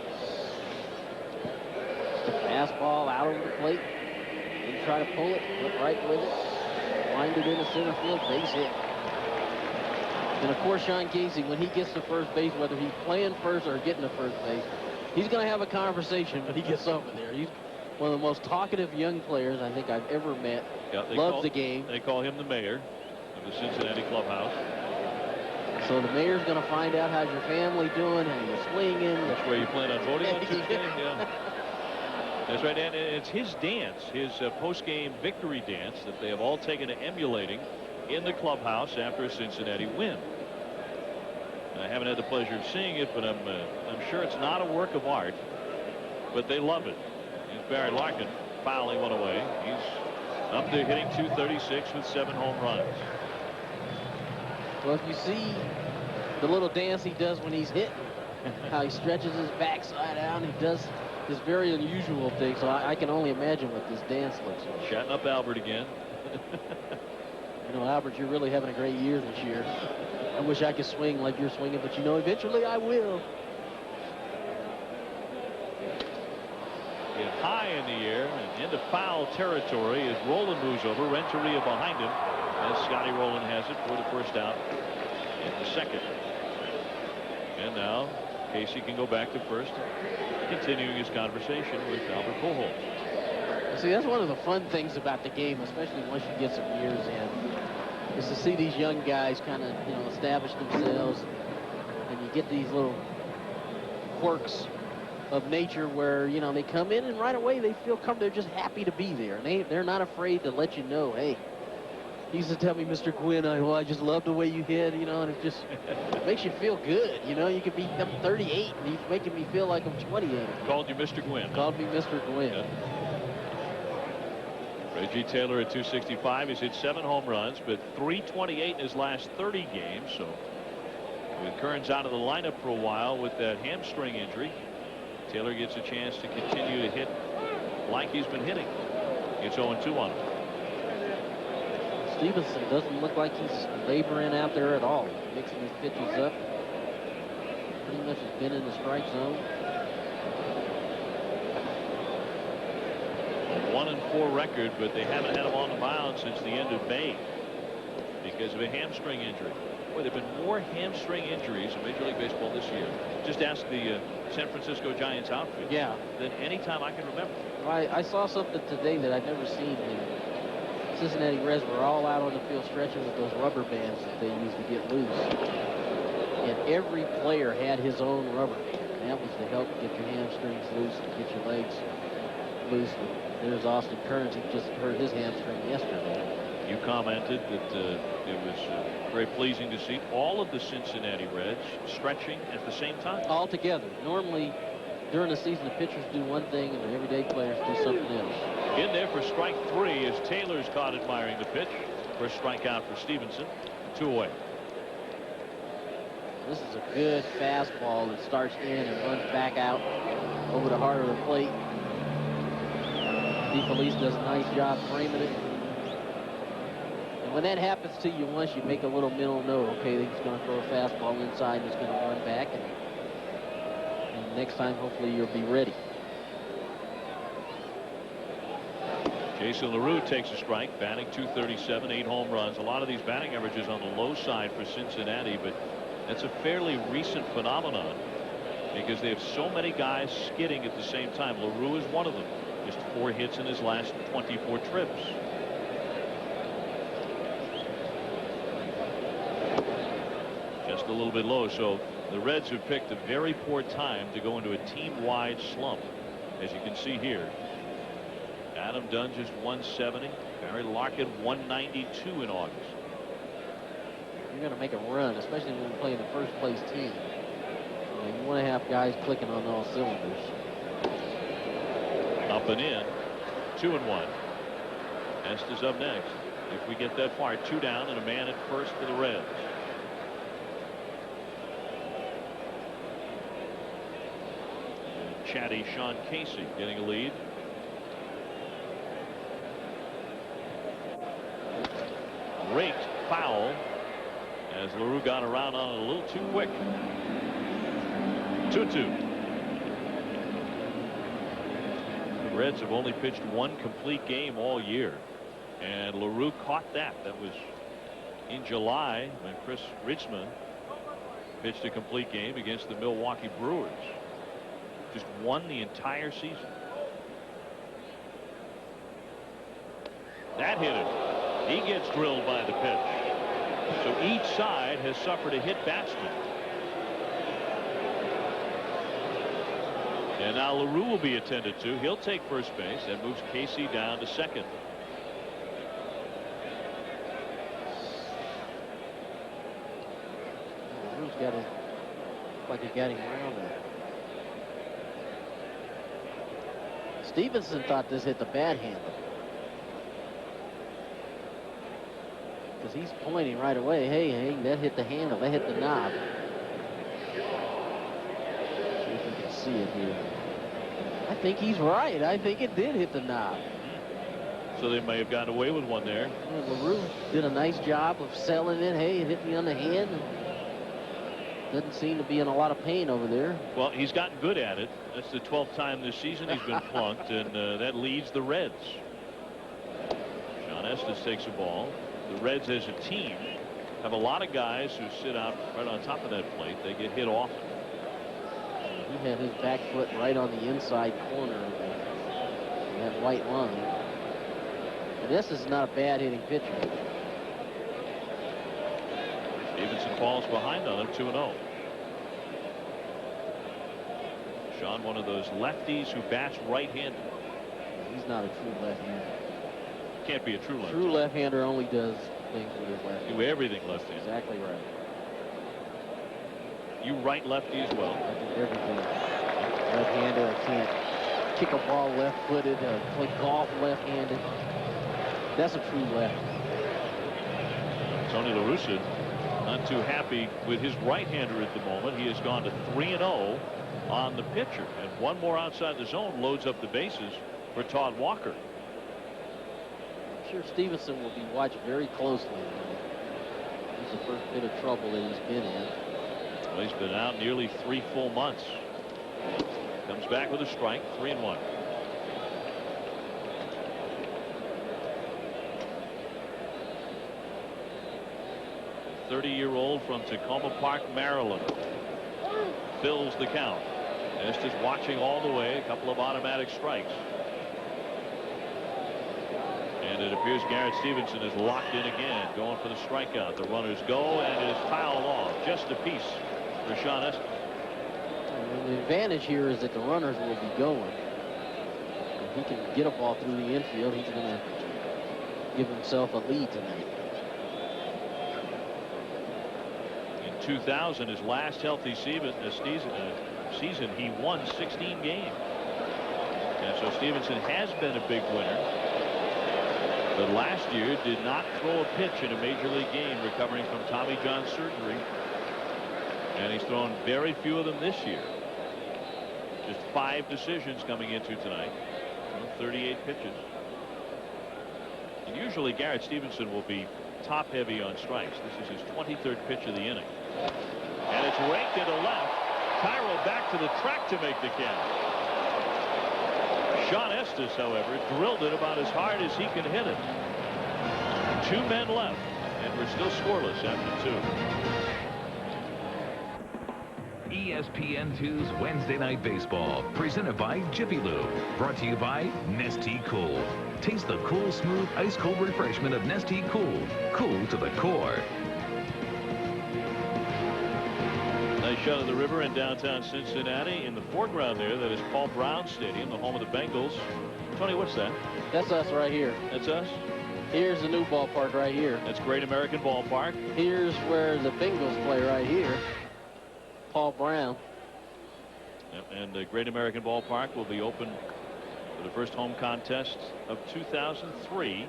S5: The fastball out over the plate. Then try to pull it, look right with it, wind it into center field, base hit. And of course, Sean Casey, when he gets to first base, whether he's playing first or getting to first base, he's going to have a conversation when he gets over there. He's one of the most talkative young players I think I've ever met.
S1: Yeah,
S5: loves the game.
S1: They call him the mayor of the Cincinnati clubhouse.
S5: So the mayor's going to find out how's your family doing, how you're swinging.
S1: That's where you plan on voting on Tuesday? Yeah. That's right, and it's his dance, his post-game victory dance that they have all taken to emulating in the clubhouse after a Cincinnati win. I haven't had the pleasure of seeing it, but I'm sure it's not a work of art, but they love it. Here's Barry Larkin fouling one away. He's up to hitting 236 with 7 home runs.
S5: Well, if you see the little dance he does when he's hitting, how he stretches his backside out, and he does this very unusual thing, so I can only imagine what this dance looks like.
S1: Shutting up Albert again.
S5: You know, Albert, you're really having a great year this year. I wish I could swing like you're swinging, but you know, eventually I will.
S1: Get high in the air and into foul territory as Rowland moves over. Renteria behind him as Scotty Rowland has it for the first out in the second. And now Casey can go back to first, continuing his conversation with Albert Pujols.
S5: See, that's one of the fun things about the game, especially once you get some years in, is to see these young guys kind of, you know, establish themselves, and you get these little quirks of nature where, you know, they come in and right away they feel comfortable. They're just happy to be there, and they're not afraid to let you know, hey. He used to tell me, Mr. Gwynn, I just love the way you hit, you know, and it just makes you feel good. You know, you could be I'm 38, and he's making me feel like I'm 28.
S1: Called you Mr. Gwynn.
S5: Called me Mr. Gwynn.
S1: Yeah. Reggie Taylor at 265. He's hit 7 home runs, but 328 in his last 30 games. So with Kearns out of the lineup for a while with that hamstring injury, Taylor gets a chance to continue to hit like he's been hitting. It's 0-2 on him.
S5: Stevenson doesn't look like he's laboring out there at all. He's mixing his pitches up. Pretty much has been in the strike zone.
S1: 1-4 record, but they haven't had him on the mound since the end of May because of a hamstring injury. Boy, there have been more hamstring injuries in Major League Baseball this year. Just ask the San Francisco Giants outfield.
S5: Yeah.
S1: Than any time I can remember.
S5: I saw something today that I'd never seen. The Cincinnati Reds were all out on the field stretching with those rubber bands that they use to get loose. And every player had his own rubber band. And that was to help get your hamstrings loose and get your legs loose. And there's Austin Kearns. He just hurt his hamstring yesterday.
S1: You commented that it was very pleasing to see all of the Cincinnati Reds stretching at the same time.
S5: All together. Normally, during the season, the pitchers do one thing and the everyday players do something else.
S1: In there for strike 3 as Taylor's caught admiring the pitch. First strikeout for Stevenson. 2 away.
S5: This is a good fastball that starts in and runs back out over the heart of the plate. DeFelice does a nice job framing it. And when that happens to you once, you make a little mental note. Okay, he's going to throw a fastball inside and he's going to run back. And next time, hopefully, you'll be ready.
S1: Jason LaRue takes a strike, batting .237, 8 home runs. A lot of these batting averages on the low side for Cincinnati, but that's a fairly recent phenomenon because they have so many guys skidding at the same time. LaRue is one of them. Just 4 hits in his last 24 trips. Just a little bit low. So the Reds have picked a very poor time to go into a team-wide slump, as you can see here. Adam Dunn just 170. Barry Larkin 192 in August.
S5: You're going to make a run, especially when you're playing the first place team. You want to have guys clicking on all cylinders.
S1: Up and in. 2-1. Estes up next. If we get that far, 2 down and a man at first for the Reds. And chatty Sean Casey getting a lead. Raked foul as LaRue got around on it a little too quick. 2-2. The Reds have only pitched 1 complete game all year, and LaRue caught that. That was in July when Chris Richmond pitched a complete game against the Milwaukee Brewers. Just won the entire season. That hit it. He gets drilled by the pitch. So each side has suffered a hit batsman. And now LaRue will be attended to. He'll take first base. That moves Casey down to second.
S5: LaRue's got it like he got him around there. Stevenson thought this hit the bad handle. Because he's pointing right away. Hey, that hit the handle. That hit the knob. See if you can see it here. I think he's right. I think it did hit the knob.
S1: So they may have gotten away with one there.
S5: LaRue did a nice job of selling it. Hey, it hit me on the hand. Doesn't seem to be in a lot of pain over there.
S1: Well, he's gotten good at it. That's the 12th time this season he's been plunked, and that leads the Reds. Sean Estes takes a ball. The Reds as a team have a lot of guys who sit out right on top of that plate. They get hit often.
S5: He had his back foot right on the inside corner of that white line. And this is not a bad hitting pitcher.
S1: Stevenson falls behind on him, 2-0. Sean, one of those lefties who bats right-handed.
S5: He's not a true left-hander.
S1: Can't be a true lefty.
S5: True left-hander only does things with his left hand.
S1: Do everything left-handed.
S5: Exactly right.
S1: You right lefty as well.
S5: I do everything. Left-hander, I can't kick a ball left-footed, play golf left-handed. That's a true left.
S1: Tony La Russa not too happy with his right-hander at the moment. He has gone to 3-0 on the pitcher, and one more outside the zone loads up the bases for Todd Walker.
S5: I'm sure Stevenson will be watched very closely. He's the first bit of trouble that he's been in.
S1: Well, he's been out nearly 3 full months. Comes back with a strike, 3-1. The 30-year-old from Tacoma Park, Maryland, fills the count. Estes watching all the way. A couple of automatic strikes. And it appears Garrett Stevenson is locked in again, going for the strikeout. The runners go, and it is fouled off. Just a piece for Sean Estes.
S5: And the advantage here is that the runners will be going. If he can get a ball through the infield, he's going to give himself a lead tonight.
S1: In 2000, his last healthy season, he won 16 games. And so Stevenson has been a big winner. But last year did not throw a pitch in a major league game, recovering from Tommy John surgery. And he's thrown very few of them this year. Just 5 decisions coming into tonight. 38 pitches. And usually Garrett Stevenson will be top heavy on strikes. This is his 23rd pitch of the inning. And it's raked into left. Cairo back to the track to make the catch. Sean Estes, however, drilled it about as hard as he can hit it. 2 men left, and we're still scoreless after 2.
S2: ESPN2's Wednesday Night Baseball, presented by Jiffy Lube, brought to you by Nestea Cool. Taste the cool, smooth, ice-cold refreshment of Nestea Cool. Cool to the core.
S1: Nice shot of the river in downtown Cincinnati. In the foreground there, that is Paul Brown Stadium, the home of the Bengals. Tony, what's that?
S5: That's us right here.
S1: That's us?
S5: Here's the new ballpark right here.
S1: That's Great American Ballpark.
S5: Here's where the Bengals play right here. Paul Brown.
S1: Yep, and the Great American Ballpark will be open for the first home contest of 2003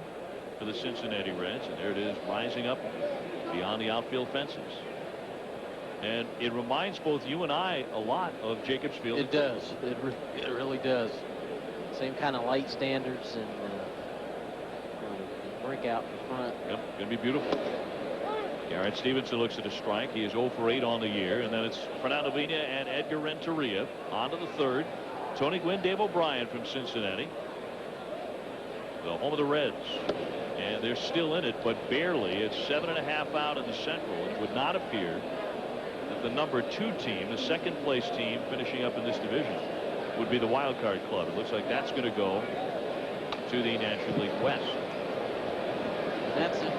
S1: for the Cincinnati Reds. And there it is, rising up beyond the outfield fences. And it reminds both you and I a lot of Jacobs Field.
S5: It does. It really does. Same kind of light standards and breakout in front.
S1: Yep, going to be beautiful. Garrett Stevenson looks at a strike. He is 0 for 8 on the year. And then it's Fernando Vina and Edgar Renteria on to the third. Tony Gwynn, Dave O'Brien from Cincinnati, the home of the Reds. And they're still in it, but barely. It's 7.5 out in the Central. It would not appear that the number 2 team, the second place team finishing up in this division, would be the wild card club. It looks like that's going to go to the National League West.
S5: That's if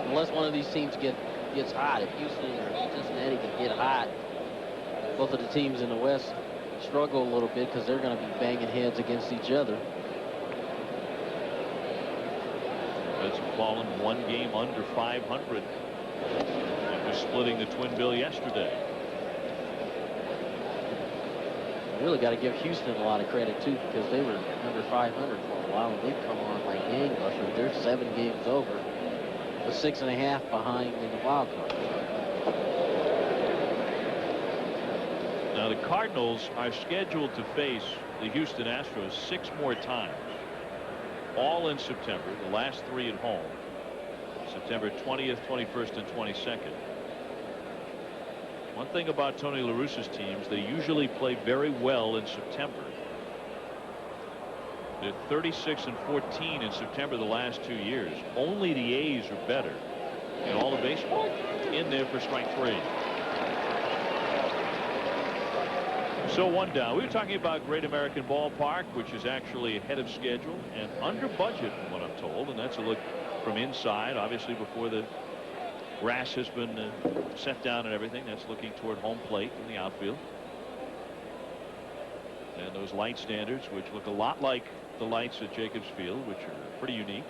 S5: unless one of these teams gets hot. If Houston or Cincinnati can get hot, both of the teams in the West struggle a little bit because they're going to be banging heads against each other.
S1: Reds have fallen 1 game under 500. After splitting the twin bill yesterday.
S5: Really got to give Houston a lot of credit too, because they were under 500 for a while and they've come on like gangbusters. They're 7 games over, with 6.5 behind in the wild card.
S1: Now the Cardinals are scheduled to face the Houston Astros 6 more times, all in September. The last 3 at home, September 20th, 21st, and 22nd. One thing about Tony La Russa's teams, they usually play very well in September. They're 36 and 14 in September the last 2 years. Only the A's are better in all of baseball. In there for strike 3. So 1 down. We were talking about Great American Ballpark, which is actually ahead of schedule and under budget from what I'm told. And that's a look from inside, obviously before the grass has been set down and everything. That's looking toward home plate in the outfield. And those light standards, which look a lot like the lights at Jacobs Field, which are pretty unique.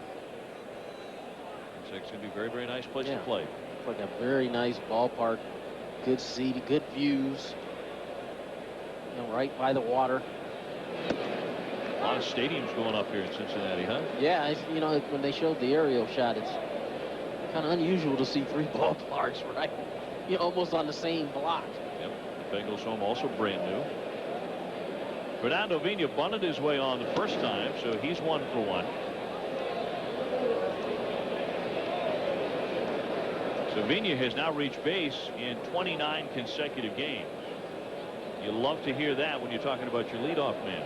S1: So it's going to be a very, very nice place to play.
S5: It's like a very nice ballpark. Good seating, good views. You know, right by the water.
S1: A lot of stadiums going up here in Cincinnati, huh?
S5: Yeah, you know, when they showed the aerial shot, it's kind of unusual to see 3 ballparks right, you know, almost on the same block.
S1: Yep. The Bengals home also brand new. Fernando Vina bunted his way on the first time, so he's 1 for 1. So Vina has now reached base in 29 consecutive games. You love to hear that when you're talking about your leadoff man.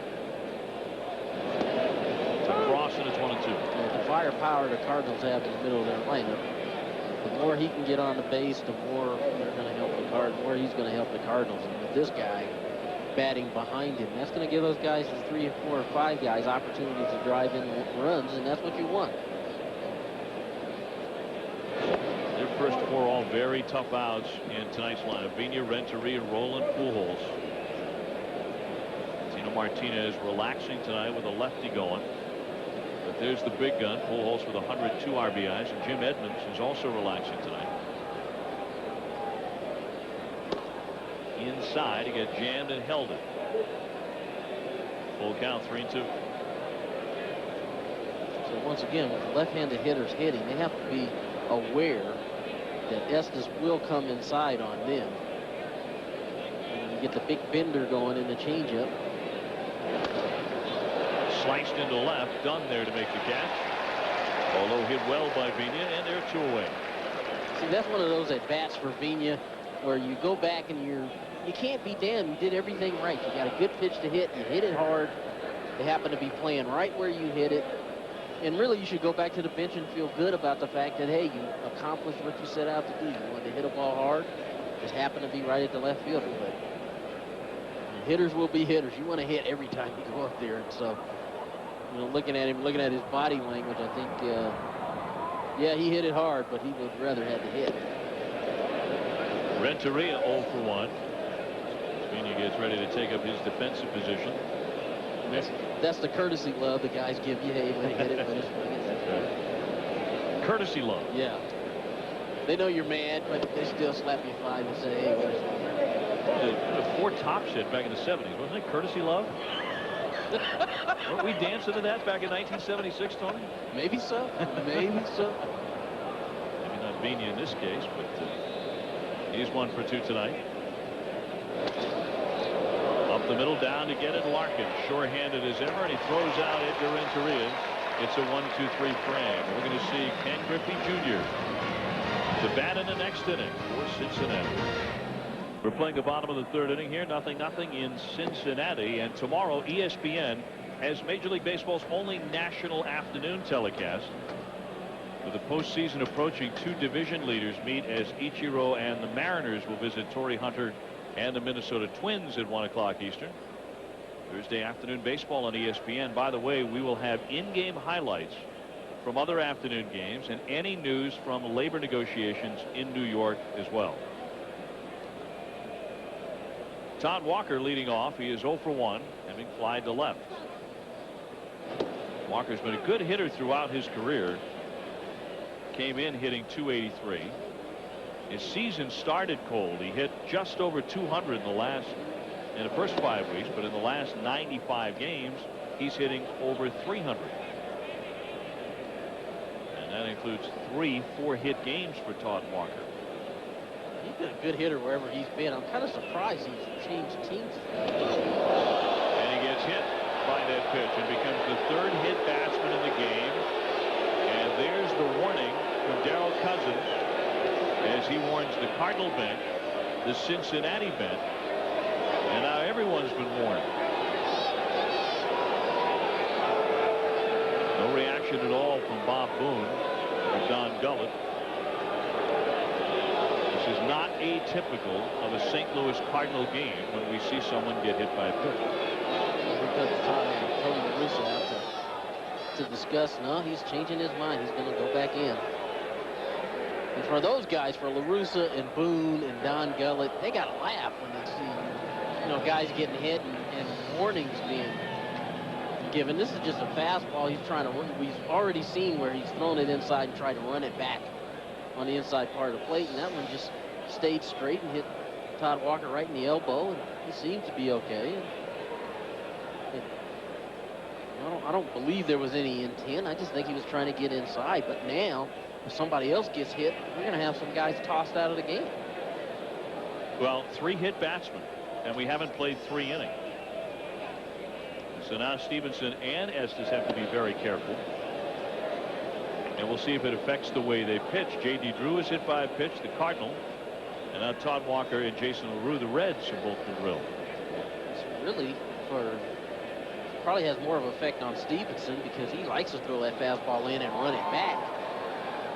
S1: To Cross, and it's 1-2.
S5: Yeah, the firepower the Cardinals have in the middle of their lineup. The more he can get on the base, the more they're going to help the Cardinals. More he's going to help the Cardinals. And with this guy batting behind him, that's going to give those guys, the 3 or 4 or 5 guys, opportunities to drive in runs, and that's what you want.
S1: Their first 4 all very tough outs in tonight's lineup. Vina, Renteria, Roland, Pujols. Tino Martinez relaxing tonight with a lefty going. But there's the big gun, Pujols with 102 RBIs, and Jim Edmonds is also relaxing tonight. Inside, he got jammed and held it. Full count, 3-2.
S5: So once again, with the left-handed hitters hitting, they have to be aware that Estes will come inside on them. And you get the big bender going in the changeup.
S1: Sliced into left, done there to make the catch. Although hit well by Vina, and they're 2 away.
S5: See, that's one of those at-bats for Vina where you go back and you can't be damned. You did everything right. You got a good pitch to hit. You hit it hard. They happen to be playing right where you hit it. And really, you should go back to the bench and feel good about the fact that, hey, you accomplished what you set out to do. You wanted to hit a ball hard. Just happened to be right at the left fielder. But hitters will be hitters. You want to hit every time you go up there. And so, you know, looking at him, looking at his body language, I think, yeah, he hit it hard, but he would rather have the hit.
S1: Renteria 0 for 1. Svenia gets ready to take up his defensive position.
S5: That's the courtesy love the guys give you. Hey, when you hit it, when it's
S1: Courtesy love.
S5: Yeah. They know you're mad, but they still slap you 5 and say, hey, when it's
S1: The 4 Tops hit back in the 70s, wasn't it? Courtesy love? Weren't we dancing to that back in 1976, Tony?
S5: Maybe so. Maybe so.
S1: Maybe not Svenia in this case, but he's 1 for 2 tonight. Up the middle, down to get it, Larkin. Sure-handed as ever, and he throws out Edgar Renteria. It's a 1-2-3 frame. We're going to see Ken Griffey Jr. to bat in the next inning for Cincinnati. We're playing the bottom of the 3rd inning here. 0-0 in Cincinnati. And tomorrow, ESPN has Major League Baseball's only national afternoon telecast. With the postseason approaching, 2 division leaders meet as Ichiro and the Mariners will visit Torrey Hunter and the Minnesota Twins at 1 o'clock Eastern. Thursday afternoon baseball on ESPN. By the way, we will have in-game highlights from other afternoon games and any news from labor negotiations in New York as well. Todd Walker leading off. He is 0 for 1, having flied to left. Walker's been a good hitter throughout his career. Came in hitting .283. His season started cold. He hit just over 200 in the first 5 weeks, but in the last 95 games, he's hitting over 300. And that includes 3 4-hit games for Todd Walker.
S5: He's been a good hitter wherever he's been. I'm kind of surprised he's changed teams.
S1: And he gets hit by that pitch and becomes the 3rd hit batsman in the game. And there's the warning from Darrell Cousins as he warns the Cardinal bench, the Cincinnati bench, and now everyone's been warned. No reaction at all from Bob Boone or Don Gullett. This is not atypical of a St. Louis Cardinal game when we see someone get hit by a pitch.
S5: Because Tony La Russa out to discuss. No, he's changing his mind. He's going to go back in. And for those guys, for La Russa and Boone and Don Gullett, they got to laugh when they see, you know, guys getting hit and warnings being given. This is just a fastball. He's trying to. We've already seen where he's thrown it inside and tried to run it back on the inside part of the plate, and that one just stayed straight and hit Todd Walker right in the elbow, and he seemed to be okay. I don't believe there was any intent. I just think he was trying to get inside. But now, if somebody else gets hit, we're going to have some guys tossed out of the game.
S1: Well, 3 hit batsmen, and we haven't played 3 innings. So now Stevenson and Estes have to be very careful. And we'll see if it affects the way they pitch. J.D. Drew is hit by a pitch, the Cardinal. And now Todd Walker and Jason LaRue, the Reds, have both been drilled.
S5: It's really probably has more of an effect on Stevenson because he likes to throw that fastball in and run it back.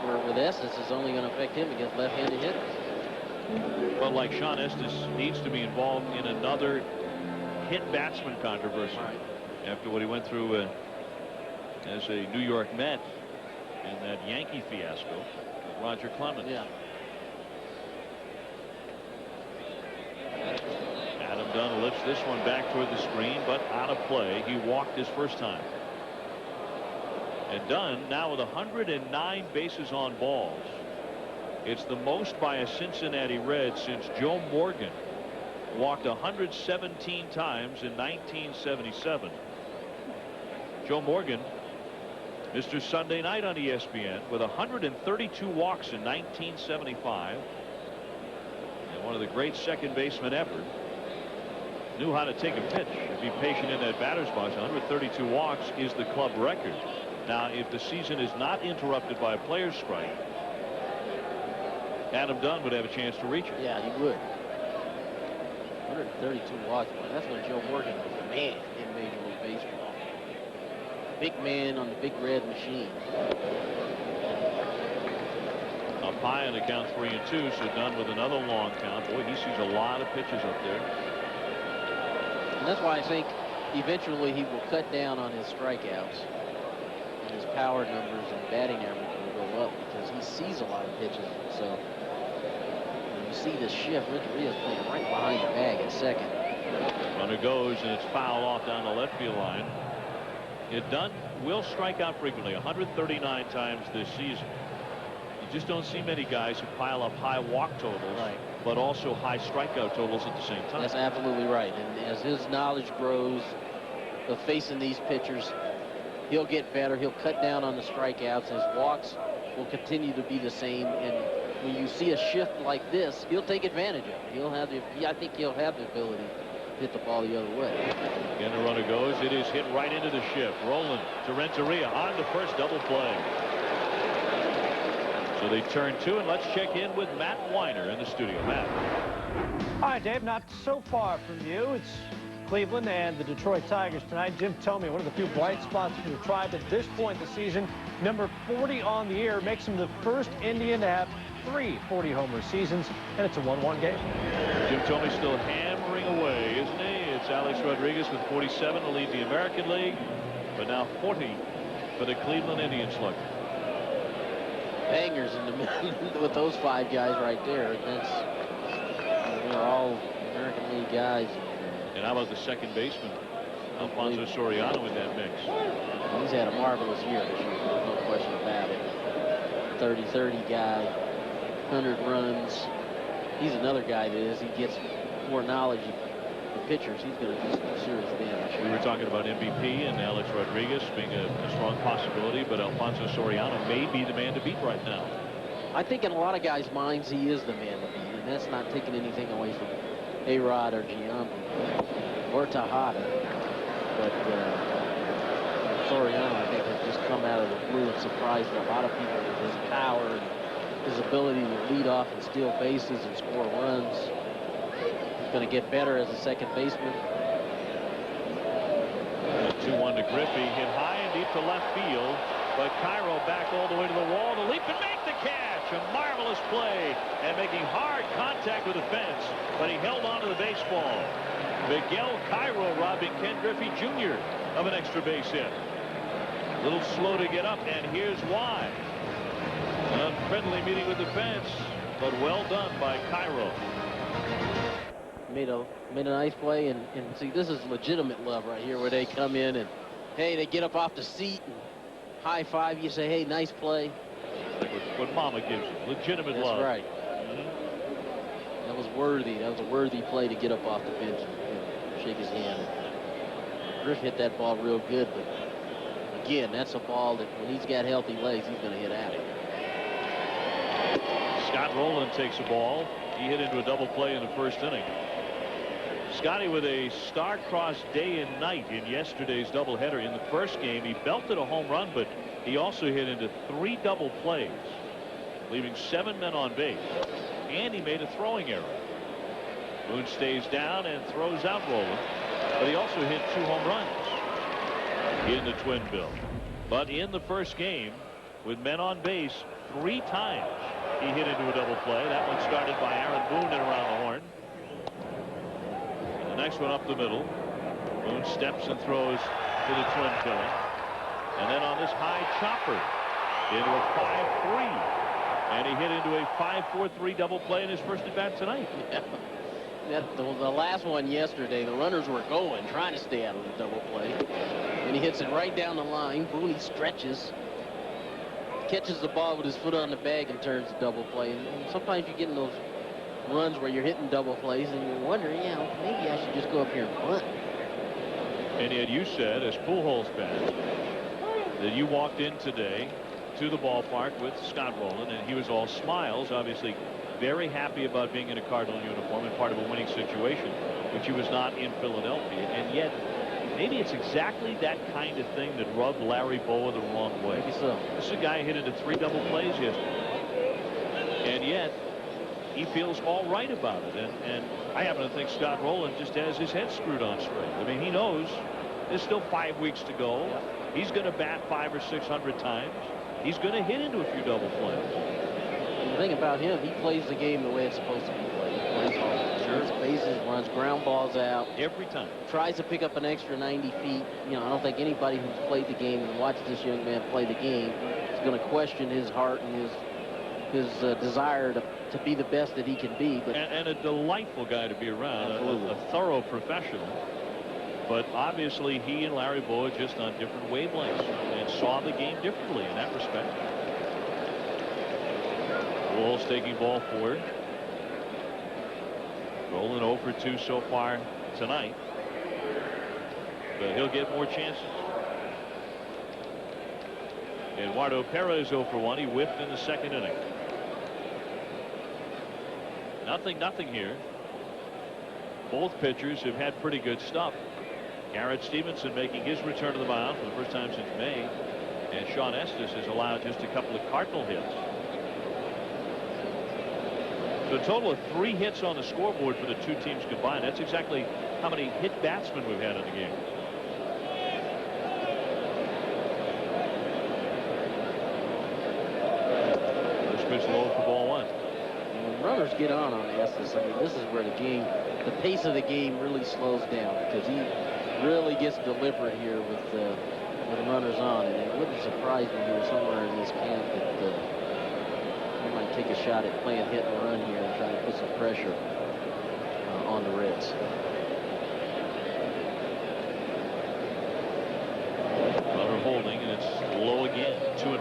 S5: Where with Estes, it's only going to affect him against left-handed hitters.
S1: Well, like Sean Estes needs to be involved in another hit batsman controversy after what he went through as a New York Met in that Yankee fiasco with Roger Clemens.
S5: Yeah.
S1: Adam Dunn lifts this one back toward the screen, but out of play. He walked his first time. And Dunn now with 109 bases on balls. It's the most by a Cincinnati Red since Joe Morgan walked 117 times in 1977. Joe Morgan, Mr. Sunday Night on ESPN, with 132 walks in 1975. And one of the great second basemen ever. Knew how to take a pitch and be patient in that batter's box. 132 walks is the club record. Now, if the season is not interrupted by a player's strike, Adam Dunn would have a chance to reach it.
S5: Yeah, he would. 132 walks. That's when Joe Morgan was the man in Major League Baseball. big man on the big red machine.
S1: Up high on the count 3-2, so done with another long count. Boy, he sees a lot of pitches up there.
S5: And that's why I think eventually he will cut down on his strikeouts. And his power numbers and batting average will go up because he sees a lot of pitches. So when you see this shift, Rich Rios playing right behind the bag at second.
S1: Runner goes, and it's foul off down the left field line. Dunn will strike out frequently, 139 times this season. You just don't see many guys who pile up high walk totals, but also high strikeout totals at the same time.
S5: That's absolutely right. And as his knowledge grows of facing these pitchers, he'll get better. He'll cut down on the strikeouts. His walks will continue to be the same. And when you see a shift like this, he'll take advantage of it. He'll have the, I think he'll have the ability to hit the ball the other way.
S1: Again, the runner goes. It is hit right into the shift. Roland to Renteria on the first double play. So they turn two, and let's check in with Matt Weiner in the studio. Matt.
S3: All right, Dave, not so far from you. It's Cleveland and the Detroit Tigers tonight. Jim told me one of the few bright spots for the Tribe at this point in the season. Number 40 on the year makes him the first Indian to have 3 40-homer seasons, and it's a 1-1 game.
S1: Jim Thome still hammering away, isn't he? It's Alex Rodriguez with 47 to lead the American League, but now 40 for the Cleveland Indians. Look.
S5: Bangers in the middle with those 5 guys right there. That's, they're all American League guys.
S1: And how about the second baseman, Alfonso Soriano, in that mix?
S5: He's had a marvelous year this year. There's no question about it. 30-30 guy, 100 runs. He's another guy that as he gets more knowledge of the pitchers, he's going to do some serious damage.
S1: We were talking about MVP and Alex Rodriguez being a strong possibility, but Alfonso Soriano may be the man to beat right now.
S5: I think in a lot of guys' minds, he is the man to beat, and that's not taking anything away from A-Rod or Giambi or Tejada. But Soriano, I think, has just come out of the blue and surprised a lot of people with his power and his ability to lead off and steal bases and score runs. He's going to get better as a second baseman.
S1: 2-1 to Griffey, hit high and deep to left field, but Cairo back all the way to the wall to leap and make the catch. A marvelous play and making hard contact with the fence, but he held on to the baseball. Miguel Cairo robbing Ken Griffey Jr. of an extra base hit. A little slow to get up, and here's why. An unfriendly meeting with the fence, but well done by Cairo.
S5: Made a nice play, and see, this is legitimate love right here, where they come in and, hey, they get up off the seat and high five you, say, hey, nice play.
S1: Like what Mama gives you, legitimate love.
S5: That's right. That was worthy. That was a worthy play to get up off the bench and shake his hand. Griff hit that ball real good, but again, that's a ball that when he's got healthy legs, he's going to hit at it.
S1: Scott Rowland takes a ball. He hit into a double play in the first inning. Scotty with a star-crossed day and night in yesterday's doubleheader. In the first game, he belted a home run, but he also hit into 3 double plays, leaving 7 men on base. And he made a throwing error. Boone stays down and throws out Rowland, but he also hit 2 home runs in the twin bill. But in the first game, with men on base 3 times, he hit into a double play. That one started by Aaron Boone and around the horn. The next one up the middle. Boone steps and throws to the twin killing. And then on this high chopper into a 5-3. And he hit into a 5-4-3 double play in his first at bat tonight.
S5: Yeah. The last one yesterday, the runners were going, trying to stay out of the double play. And he hits it right down the line. Boone stretches, catches the ball with his foot on the bag and turns the double play. And sometimes you get in those runs where you're hitting double plays and you're wondering, yeah, maybe I should just go up here and bunt.
S1: And yet you said, as Pujols fans, that you walked in today to the ballpark with Scott Rowland, and he was all smiles, obviously very happy about being in a Cardinal uniform and part of a winning situation, which he was not in Philadelphia. And yet, maybe it's exactly that kind of thing that rubbed Larry Bowa the wrong way.
S5: Maybe so.
S1: This is a guy who hit into 3 double plays yesterday. And yet, he feels all right about it. And I happen to think Scott Rowland just has his head screwed on straight. I mean, he knows there's still 5 weeks to go. He's going to bat 500 or 600 times. He's going to hit into a few double plays.
S5: The thing about him, he plays the game the way it's supposed to be played. He plays hard. Sure. Bases, runs ground balls out.
S1: Every time.
S5: Tries to pick up an extra 90 feet. You know, I don't think anybody who's played the game and watched this young man play the game is going to question his heart and his desire to be the best that he can be. But
S1: and a delightful guy to be around, a thorough professional. But obviously he and Larry Bowa just on different wavelengths and saw the game differently in that respect. Wolves taking ball forward. Rolling 0 for 2 so far tonight. But he'll get more chances. Eduardo Perez 0 for 1. He whiffed in the second inning. Nothing here. Both pitchers have had pretty good stuff. Garrett Stevenson making his return to the mound for the first time since May. And Sean Estes has allowed just a couple of Cardinal hits. So a total of 3 hits on the scoreboard for the two teams combined. That's exactly how many hit batsmen we've had in the game. First pitch low for ball 1.
S5: When runners get on Estes, I mean, this is where the pace of the game really slows down, because he really gets deliberate here with the runners on, and it wouldn't surprise me here somewhere in this camp that he might take a shot at playing hit and run here and try to put some pressure on the Reds.
S1: Runner holding, and it's low again, 2-0.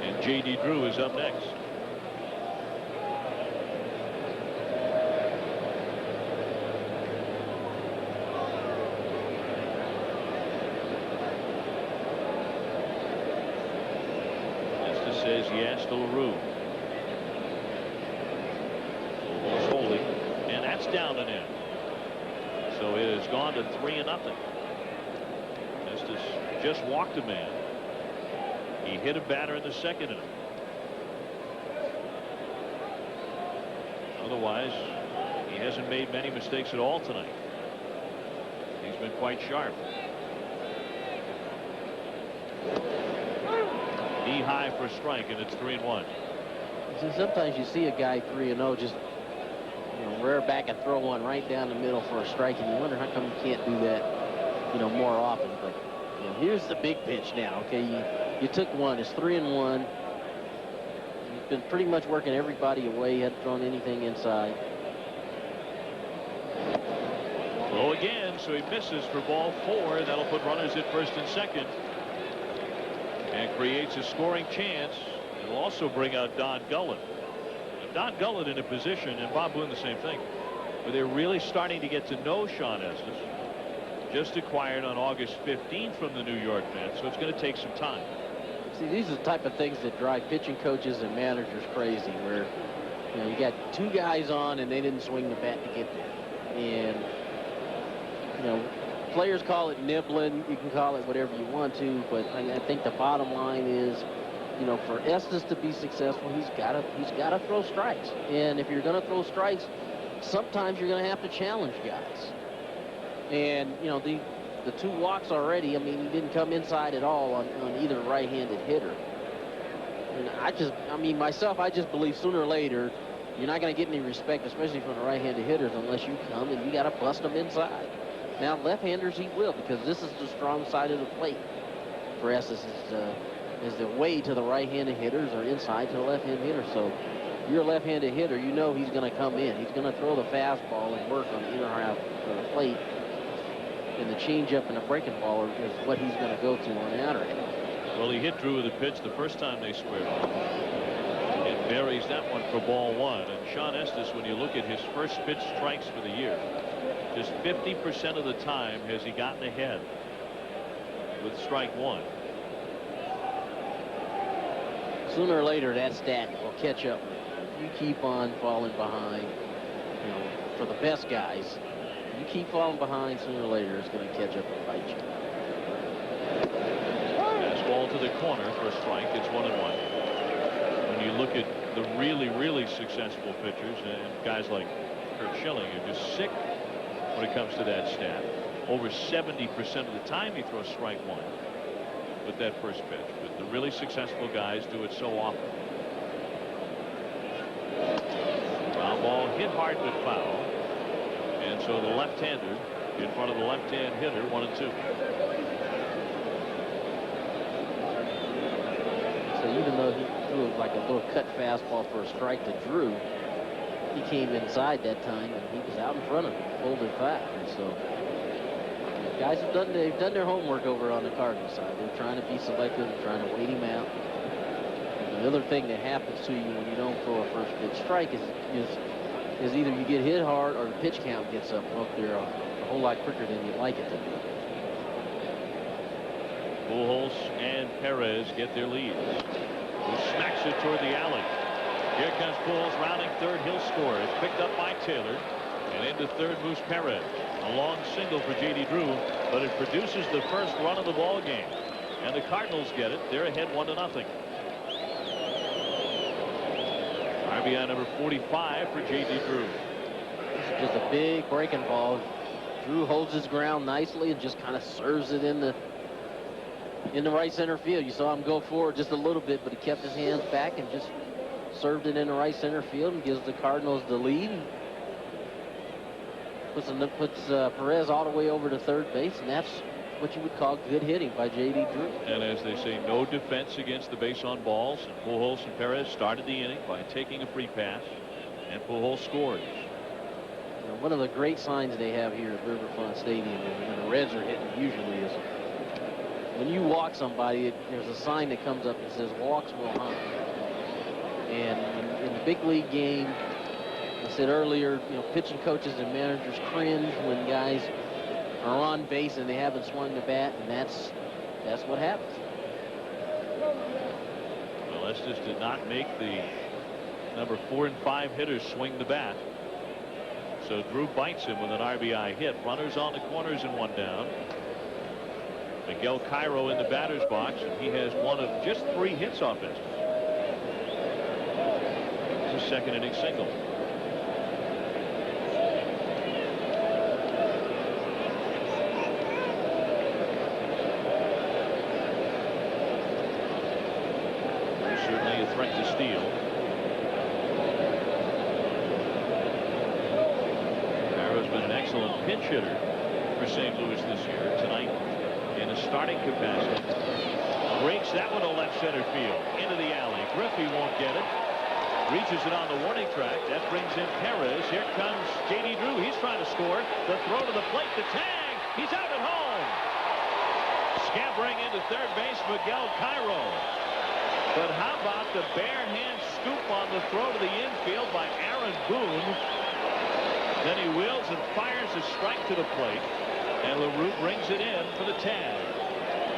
S1: And J.D. Drew is up next. Says yes to LaRue. He's holding, and that's down and in. So it has gone to 3-0. Estes just walked a man. He hit a batter in the second inning. Otherwise, he hasn't made many mistakes at all tonight. He's been quite sharp. Knee high for a strike, and it's 3-1.
S5: See, sometimes you see a guy 3-0 just, you know, rear back and throw one right down the middle for a strike, and you wonder how come you can't do that, you know, more often. But you know, here's the big pitch now. Okay, you took one. It's 3-1. You've been pretty much working everybody away. You hadn't thrown anything inside.
S1: Low again, so he misses for ball 4. That'll put runners at first and second. And creates a scoring chance. It'll also bring out Don Gullen. Don Gullen in a position, and Bob Boone the same thing, where they're really starting to get to know Sean Estes. Just acquired on August 15th from the New York Mets, so it's going to take some time.
S5: See, these are the type of things that drive pitching coaches and managers crazy, where, you know, you got 2 guys on and they didn't swing the bat to get there. And, you know, players call it nibbling. You can call it whatever you want to, but I think the bottom line is, you know, for Estes to be successful, he's got to throw strikes. And if you're going to throw strikes, sometimes you're going to have to challenge guys. And you know, the 2 walks already. I mean, he didn't come inside at all on either right-handed hitter. And I mean, myself, I just believe sooner or later you're not going to get any respect, especially from the right-handed hitters, unless you come and you got to bust them inside. Now, left-handers he will, because this is the strong side of the plate for Estes, is the way to the right-handed hitters or inside to the left-handed hitter. So if you're a left-handed hitter, you know he's going to come in. He's going to throw the fastball and work on the inner half of the plate. And the changeup and the breaking ball is what he's going to go to on the outer half.
S1: Well, he hit Drew with a pitch the first time they squared off. And buries that one for ball 1. And Sean Estes, when you look at his first pitch strikes for the year, just 50% of the time has he gotten ahead with strike 1.
S5: Sooner or later, that stat will catch up. If you keep on falling behind, you know, for the best guys, you keep falling behind, sooner or later, it's going to catch up and bite you.
S1: Fastball to the corner for a strike. It's 1-1. When you look at the really successful pitchers and guys like Kurt Schilling, are just sick when it comes to that stat. over 70% of the time he throws strike one with that first pitch. But the really successful guys do it so often. Ground ball hit hard but foul. And so the left-hander in front of the left-hand hitter, 1-2.
S5: So even though he threw like a little cut fastball for a strike to Drew, he came inside that time and he was out in front of him, folded foul. And so guys they've done their homework over on the Cardinals side. They're trying to be selective, they're trying to wait him out. And the other thing that happens to you when you don't throw a first pitch strike is either you get hit hard or the pitch count gets up there a whole lot quicker than you'd like it to be.
S1: Pujols and Perez get their leads. Who smacks it toward the alley. Here comes Pujols rounding third. He'll score. It's picked up by Taylor. And into third moves Perez. A long single for J.D. Drew, but it produces the first run of the ball game. And the Cardinals get it. They're ahead 1-0. RBI number 45 for J.D. Drew.
S5: This is just a big breaking ball. Drew holds his ground nicely and just kind of serves it in the right center field. You saw him go forward just a little bit, but he kept his hands back and just served it in the right center field and gives the Cardinals the lead. Puts Perez all the way over to third base, and that's what you would call good hitting by J.D. Drew.
S1: And as they say, no defense against the base on balls. And Pujols and Perez started the inning by taking a free pass, and Pujols scores.
S5: You know, one of the great signs they have here at Riverfront Stadium when the Reds are hitting usually is when you walk somebody, there's a sign that comes up that says walks will hunt. And in the big league game, I said earlier, you know, pitching coaches and managers cringe when guys are on base and they haven't swung the bat, and that's what happens.
S1: Well, Estes did not make the number 4 and 5 hitters swing the bat. So Drew bites him with an RBI hit. Runners on the corners and 1 down. Miguel Cairo in the batter's box, and he has one of just 3 hits offensively. It's a second inning single. Certainly a threat to steal. Cairo's been an excellent pinch hitter for St. Louis this year. Tonight in a starting capacity. Breaks that one to left center field. Into the alley. Griffey won't get it. Reaches it on the warning track. That brings in Perez. Here comes J.D. Drew. He's trying to score. The throw to the plate. The tag. He's out at home. Scampering into third base, Miguel Cairo. But how about the bare hand scoop on the throw to the infield by Aaron Boone? Then he wheels and fires a strike to the plate. And LaRue brings it in for the tag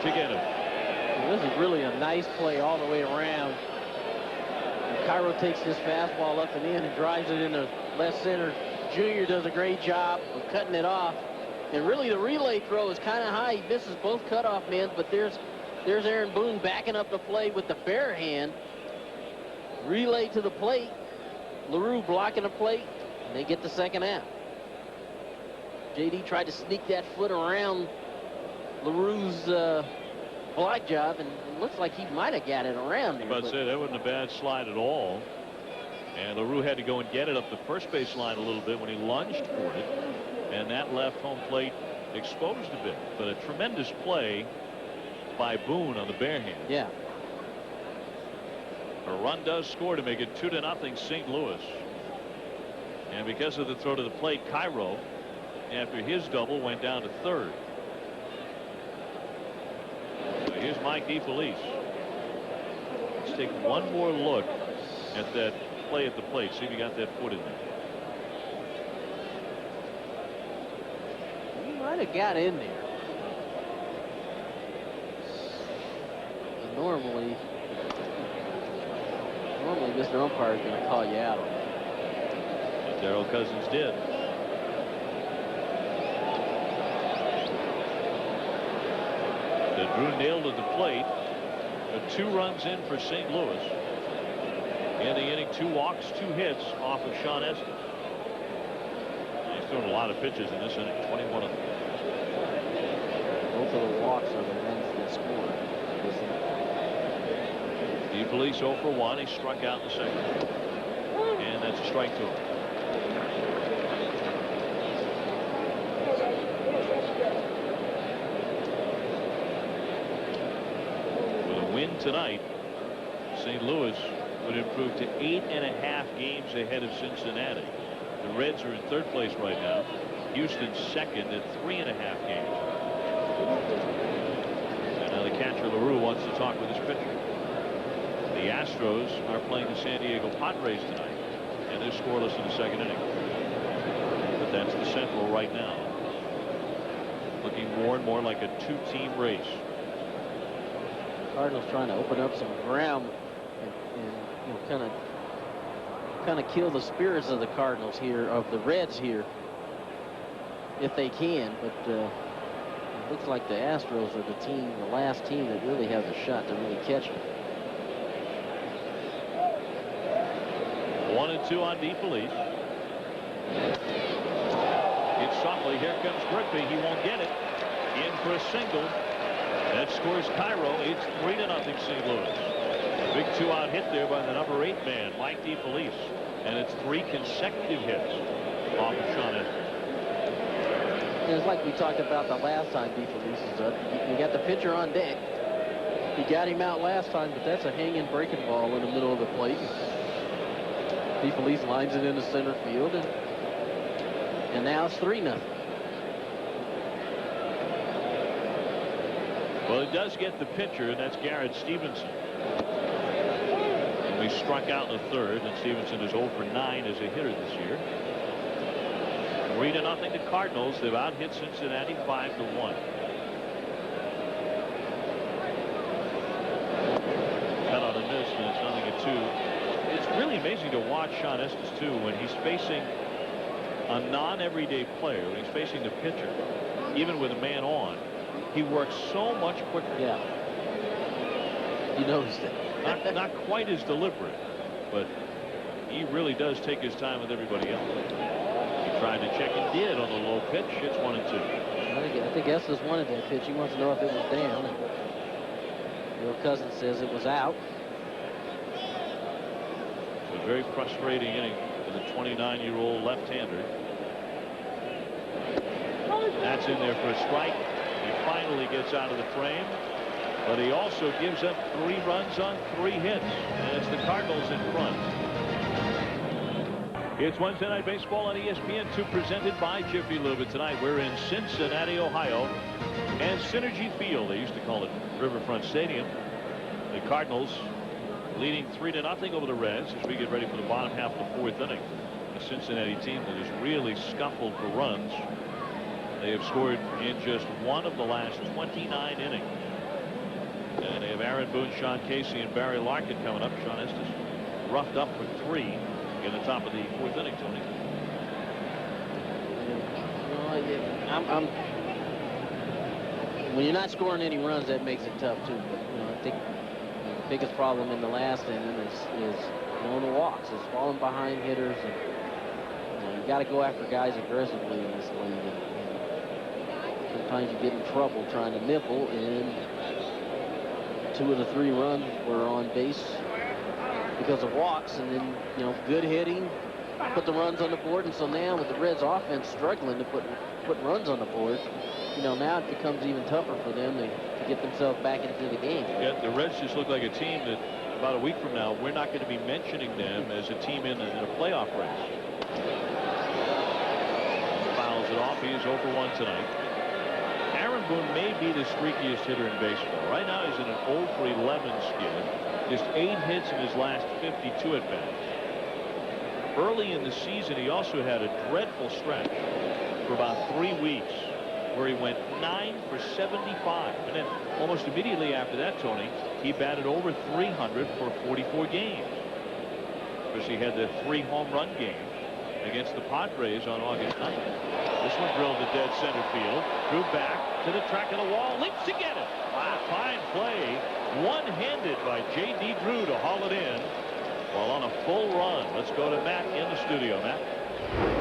S1: to get him.
S5: Well, this is really a nice play all the way around. And Cairo takes this fastball up and in and drives it into left center. Junior does a great job of cutting it off. And really the relay throw is kind of high. He misses both cutoff men, but there's Aaron Boone backing up the play with the bare hand. Relay to the plate. LaRue blocking the plate, and they get the second out. J.D. tried to sneak that foot around LaRue's block job, and it looks like he might have got it around there.
S1: But that wasn't a bad slide at all. And LaRue had to go and get it up the first base line a little bit when he lunged for it. And that left home plate exposed a bit. But a tremendous play by Boone on the bare hand.
S5: Yeah.
S1: A run does score to make it 2-0 St. Louis. And because of the throw to the plate, Cairo, after his double, went down to third. So here's Mike DeFelice. Let's take one more look at that play at the plate. See if he got that foot in there.
S5: He might have got in there. Normally Mr. Umpire is going to call you out on that.
S1: But Darrell Cousins did. Drew nailed at the plate. 2 runs in for St. Louis. In the inning, 2 walks, 2 hits off of Sean Estes. He's thrown a lot of pitches in this inning, 21 of them.
S5: of the walks are the ones that score.
S1: DeFelice 0 for 1. He struck out in the second. And that's a strike to him. With a win tonight, St. Louis would improve to 8.5 games ahead of Cincinnati. The Reds are in third place right now. Houston's second at 3.5 games. And now the catcher LaRue wants to talk with his pitcher. The Astros are playing the San Diego Padres tonight, and they're scoreless in the second inning. But that's the Central right now. Looking more and more like a two-team race.
S5: Cardinals trying to open up some ground and you know, kind of kill the spirits of the Cardinals here, of the Reds here, if they can. But it looks like the Astros are the last team that really has a shot to really catch them.
S1: 1-2 on DeFelice. It's softly. Here comes Griffey. He won't get it. In for a single. That scores Cairo. It's 3-0 St. Louis. A big 2-out hit there by the number 8 man, Mike DeFelice. And it's 3 consecutive hits off of Sean Estes.
S5: It's like we talked about the last time DeFelice is up. You got the pitcher on deck. You got him out last time, but that's a hanging breaking ball in the middle of the plate. DeFelice lines it into center field, and now it's 3-0.
S1: Well, it does get the pitcher, and that's Garrett Stevenson. And we struck out in the third, and Stevenson is 0 for 9 as a hitter this year. 3-0 to Cardinals. They've out-hit Cincinnati 5-1. Cut on a miss, and it's 0-2. It's really amazing to watch Sean Estes, too, when he's facing a non-everyday player, when he's facing the pitcher, even with a man on, he works so much quicker.
S5: Yeah. You noticed it.
S1: Not quite as deliberate, but he really does take his time with everybody else. He tried to check and did on the low pitch. It's 1-2.
S5: I think Estes wanted that pitch. He wants to know if it was down. Your cousin says it was out.
S1: A very frustrating inning for the 29-year-old left-hander. That's in there for a strike. He finally gets out of the frame, but he also gives up 3 runs on 3 hits, and it's the Cardinals in front. It's Wednesday Night Baseball on ESPN2, presented by Jiffy Lube. And tonight we're in Cincinnati, Ohio, and Cinergy Field. They used to call it Riverfront Stadium. The Cardinals leading 3-0 over the Reds as we get ready for the bottom half of the 4th inning. A Cincinnati team that has really scuffled for runs. They have scored in just one of the last 29 innings. And they have Aaron Boone, Sean Casey, and Barry Larkin coming up. Sean Estes roughed up for 3 in the top of the 4th inning, Tony.
S5: When you're not scoring any runs, that makes it tough, too. But, I think the biggest problem in the last inning is the walks. It's falling behind hitters, and you got to go after guys aggressively in this league. And sometimes you get in trouble trying to nibble, and 2 of the 3 runs were on base because of walks, and then good hitting put the runs on the board. And so now with the Reds offense struggling to put runs on the board, now it becomes even tougher for them to get themselves back into the game.
S1: Yeah, the Reds just look like a team that about a week from now we're not going to be mentioning them as a team in a playoff race. Fouls it off. He is 0 for 1 tonight. Aaron Boone may be the streakiest hitter in baseball. Right now he's in an 0 for 11 skid. Just 8 hits in his last 52 at-bats. Early in the season, he also had a dreadful stretch for about 3 weeks where he went 9 for 75. And then almost immediately after that, Tony, he batted over 300 for 44 games. Because he had the 3 home run game against the Padres on August 9th. This one drilled to dead center field. Drew back to the track of the wall. Leaps to get it. Wow, fine play. One-handed by J.D. Drew to haul it in while on a full run. Let's go to Matt in the studio. Matt.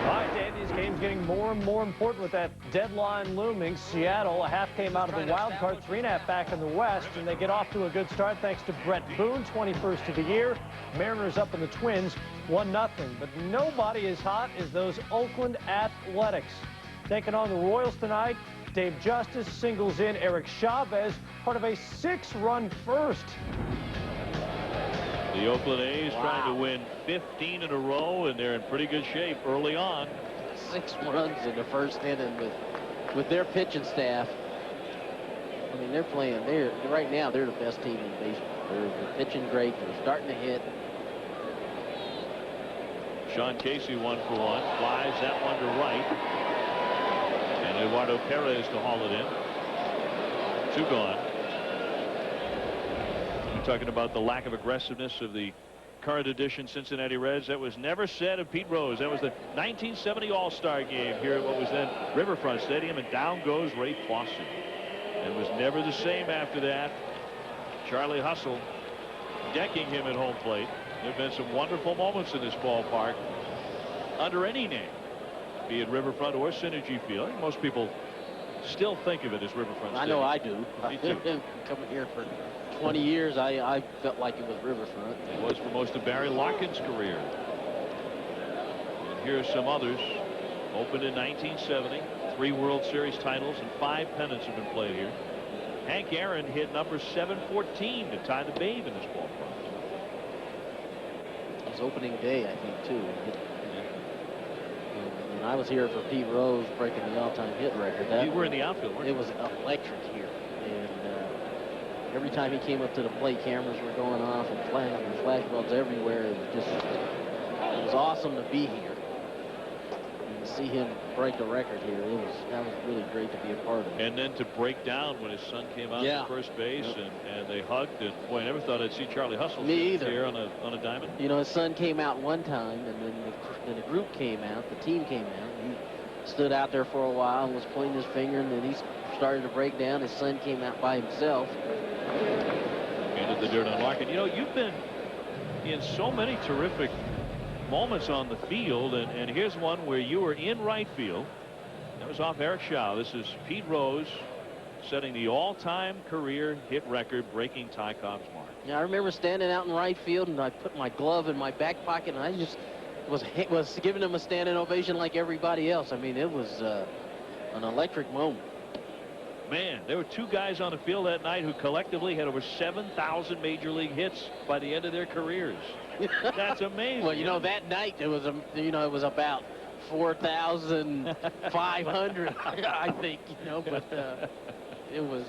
S3: All right, Dave, these games getting more and more important with that deadline looming. Seattle, a half came out of the wild card, 3.5 back in the West, and they get off to a good start thanks to Brett Boone, 21st of the year. Mariners up in the Twins, 1-0. But nobody as hot as those Oakland Athletics. Taking on the Royals tonight, Dave Justice singles in Eric Chavez, part of a 6-run first.
S1: The Oakland A's trying to win 15 in a row, and they're in pretty good shape early on.
S5: 6 runs in the first inning with their pitching staff. I mean, they're playing. Right now, they're the best team in baseball. They're pitching great. They're starting to hit.
S1: Sean Casey 1 for 1. Flies that one to right. And Eduardo Perez to haul it in. 2 gone. Talking about the lack of aggressiveness of the current edition Cincinnati Reds. That was never said of Pete Rose. That was the 1970 All-Star game here at what was then Riverfront Stadium, and down goes Ray Foster. It was never the same after that. Charlie Hustle decking him at home plate. There have been some wonderful moments in this ballpark under any name, be it Riverfront or Cinergy Field. Most people still think of it as Riverfront Stadium.
S5: I know I do.
S1: Me too.
S5: Coming here for 20 years, I felt like it was Riverfront.
S1: It was for most of Barry Larkin's career. And here's some others. Opened in 1970. 3 World Series titles and 5 pennants have been played here. Hank Aaron hit number 714 to tie the Babe in this ballpark.
S5: It was opening day, I think, too. And I was here for Pete Rose breaking the all-time hit record.
S1: You were in the outfield, weren't you?
S5: It was electric here. And every time he came up to the plate, cameras were going off and flash bulbs everywhere. It was awesome to be here. And to see him break a record here, that was really great to be a part of.
S1: And then to break down when his son came out to first base, and they hugged, and boy, I never thought I'd see Charlie Hustle here on a diamond.
S5: You know, his son came out one time, and then the group came out, the team came out. He stood out there for a while and was pointing his finger, and then he started to break down. His son came out by himself.
S1: Into the dirt on Larkin. You know, you've been in so many terrific moments on the field, and here's one where you were in right field. That was off Eric Shaw. This is Pete Rose setting the all-time career hit record, breaking Ty Cobb's mark.
S5: Yeah, I remember standing out in right field, and I put my glove in my back pocket, and I just was giving him a standing ovation like everybody else. I mean, it was an electric moment.
S1: Man, there were 2 guys on the field that night who collectively had over 7,000 major league hits by the end of their careers. That's amazing.
S5: Well, you know, that night it was it was about 4,500, I think, you know, but it was,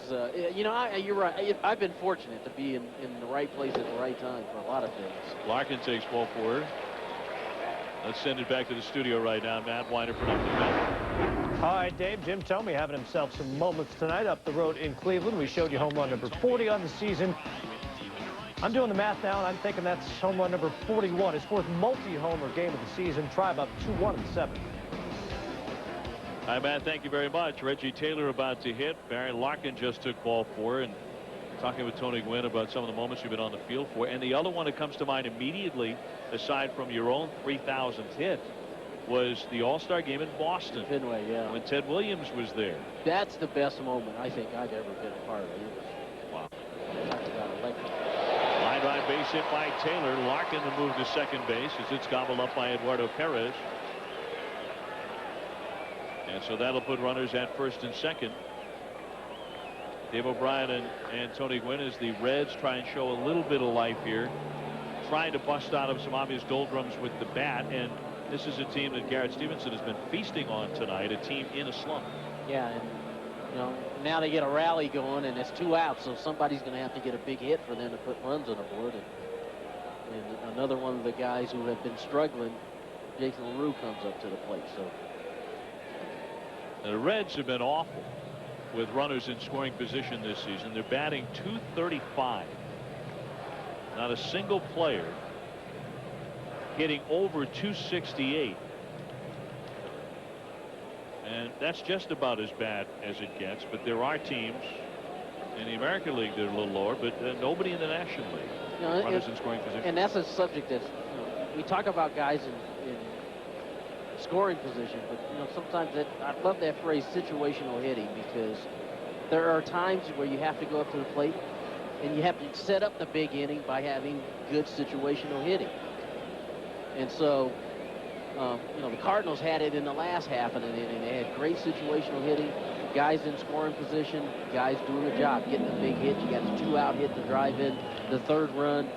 S5: you know, you're right. I've been fortunate to be in the right place at the right time for a lot of things.
S1: Larkin takes ball forward. Let's send it back to the studio right now. Matt Weiner, productive man.
S3: All right, Dave, Jim Thome having himself some moments tonight up the road in Cleveland. We showed you home run number 40 on the season. I'm doing the math now, and I'm thinking that's home run number 41. His 4th multi-homer game of the season. Tribe up 2-1 in the 7th.
S1: Hi, Matt. Thank you very much. Reggie Taylor about to hit. Barry Larkin just took ball 4, and talking with Tony Gwynn about some of the moments you've been on the field for. And the other one that comes to mind immediately, aside from your own 3,000th hit, was the All-Star game in Boston.
S5: Fenway, yeah.
S1: When Ted Williams was there.
S5: That's the best moment I think I've ever been a part of.
S1: Wow.
S5: Talk about electric.
S1: Line drive base hit by Taylor. Larkin to move to second base as it's gobbled up by Eduardo Perez. And so that'll put runners at first and second. Dave O'Brien and Tony Gwynn, as the Reds try and show a little bit of life here, trying to bust out of some obvious doldrums with the bat. And this is a team that Garrett Stevenson has been feasting on tonight, a team in a slump.
S5: Yeah, and you know, now they get a rally going, and it's 2 outs, so somebody's going to have to get a big hit for them to put runs on the board. And another one of the guys who have been struggling, Jason LaRue, comes up to the plate. So
S1: the Reds have been awful with runners in scoring position this season. They're batting .235. Not a single player hitting over .268. And that's just about as bad as it gets. But there are teams in the American League that are a little lower, but nobody in the National League.
S5: You know,
S1: runners in scoring position.
S5: And that's a subject that we talk about guys in scoring position. But, you know, sometimes I love that phrase, situational hitting, because there are times where you have to go up to the plate and you have to set up the big inning by having good situational hitting. And so, you know, the Cardinals had it in the last half of the inning. They had great situational hitting, guys in scoring position, guys doing the job, getting the big hit. You got a 2-out hit to drive in the 3rd run.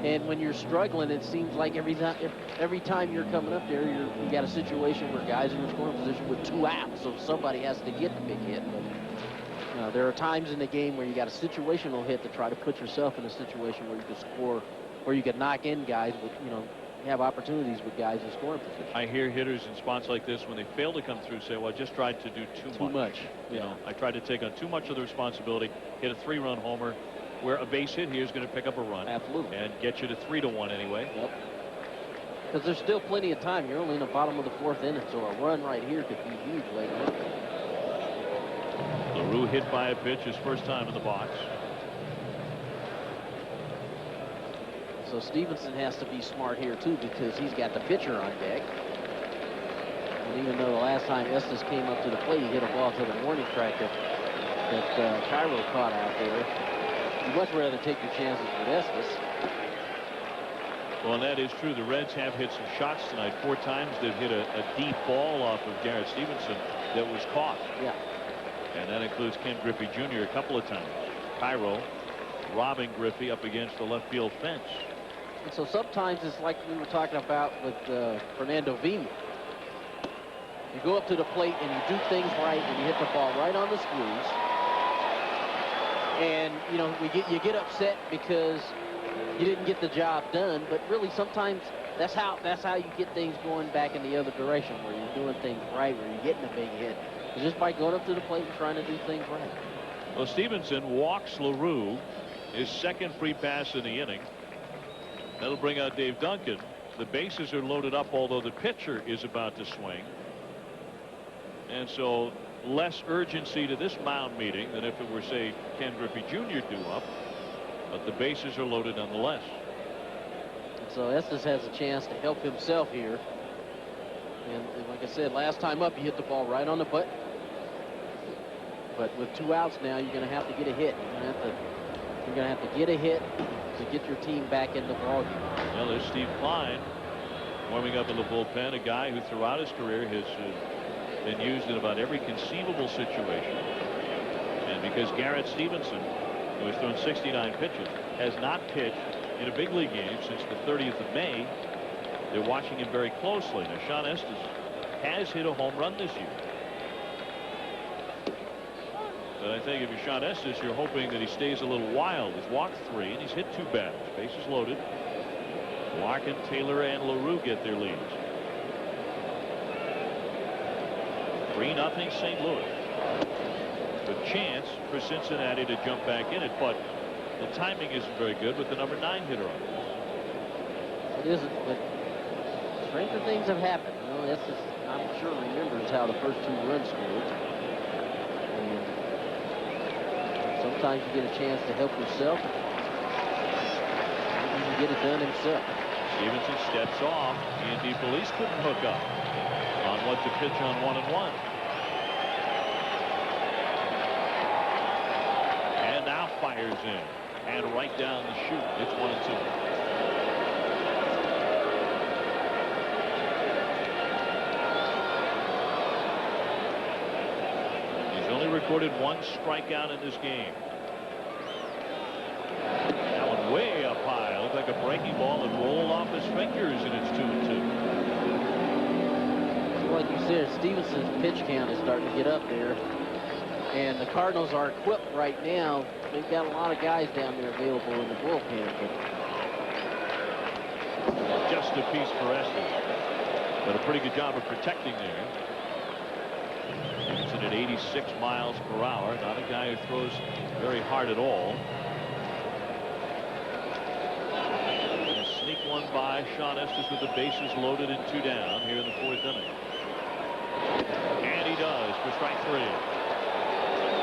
S5: And when you're struggling, it seems like every time you're coming up there, you got a situation where guys are in scoring position with 2 outs, so somebody has to get the big hit. But there are times in the game where you got a situational hit to try to put yourself in a situation where you can score, or you can knock in guys with, you know, have opportunities with guys in scoring position.
S1: I hear hitters in spots like this, when they fail to come through, say, well, I just tried to do too much. You know, I tried to take on too much of the responsibility, hit a 3-run homer, where a base hit here is going to pick up a run.
S5: Absolutely.
S1: And get you to 3-1 anyway.
S5: Yep. Because there's still plenty of time. You're only in the bottom of the 4th inning, so a run right here could be huge later on.
S1: LaRue hit by a pitch, his first time in the box.
S5: So Stevenson has to be smart here too, because he's got the pitcher on deck. And even though the last time Estes came up to the plate, he hit a ball to the warning track that Cairo caught out there. You'd much rather take your chances with Estes.
S1: Well, and that is true. The Reds have hit some shots tonight. 4 times they've hit a deep ball off of Garrett Stevenson that was caught.
S5: Yeah.
S1: And that includes Ken Griffey Jr. a couple of times. Cairo robbing Griffey up against the left field fence.
S5: And so sometimes it's like we were talking about with Fernando Vina. You go up to the plate and you do things right and you hit the ball right on the screws. And, you know, you get upset because you didn't get the job done, but really sometimes that's how you get things going back in the other direction, where you're doing things right, where you're getting a big hit. It's just by going up to the plate and trying to do things right.
S1: Well, Stevenson walks LaRue, his 2nd free pass in the inning. That'll bring out Dave Duncan. The bases are loaded up, although the pitcher is about to swing. And so less urgency to this mound meeting than if it were, say, Ken Griffey Jr. due up. But the bases are loaded nonetheless.
S5: So Estes has a chance to help himself here. And like I said, last time up, he hit the ball right on the button. But with 2 outs now, you're going to have to get a hit. You're going to have to get a hit to get your team back in the ballgame.
S1: Well, there's Steve Klein warming up in the bullpen, a guy who throughout his career has been used in about every conceivable situation. And because Garrett Stevenson, who has thrown 69 pitches, has not pitched in a big league game since the 30th of May, they're watching him very closely. Now, Sean Estes has hit a home run this year. But I think if you're Sean Estes, you're hoping that he stays a little wild. He's walked 3 and he's hit 2 batters. Bases loaded. Larkin, Taylor, and LaRue get their leads. 3-0 St. Louis. Good chance for Cincinnati to jump back in it, but the timing isn't very good with the number 9 hitter on.
S5: It isn't, but stranger things have happened. You know, Estes, I'm sure, remembers how the first 2 runs scored. Sometimes you get a chance to help yourself. Maybe you can get it done himself.
S1: Stevenson steps off. E&D Police couldn't hook up on what to pitch on 1-1. And now fires in. And right down the chute. It's 1-2. Recorded 1 strikeout in this game. That one way up high. Looked like a breaking ball that rolled off his fingers, and it's 2-2.
S5: So like you said, Stevenson's pitch count is starting to get up there. And the Cardinals are equipped right now. They've got a lot of guys down there available in the bullpen. But
S1: just a piece for Estes. But a pretty good job of protecting there. At 86 miles per hour, not a guy who throws very hard at all. And sneak one by Sean Estes with the bases loaded and 2 down here in the 4th inning. And he does for strike 3.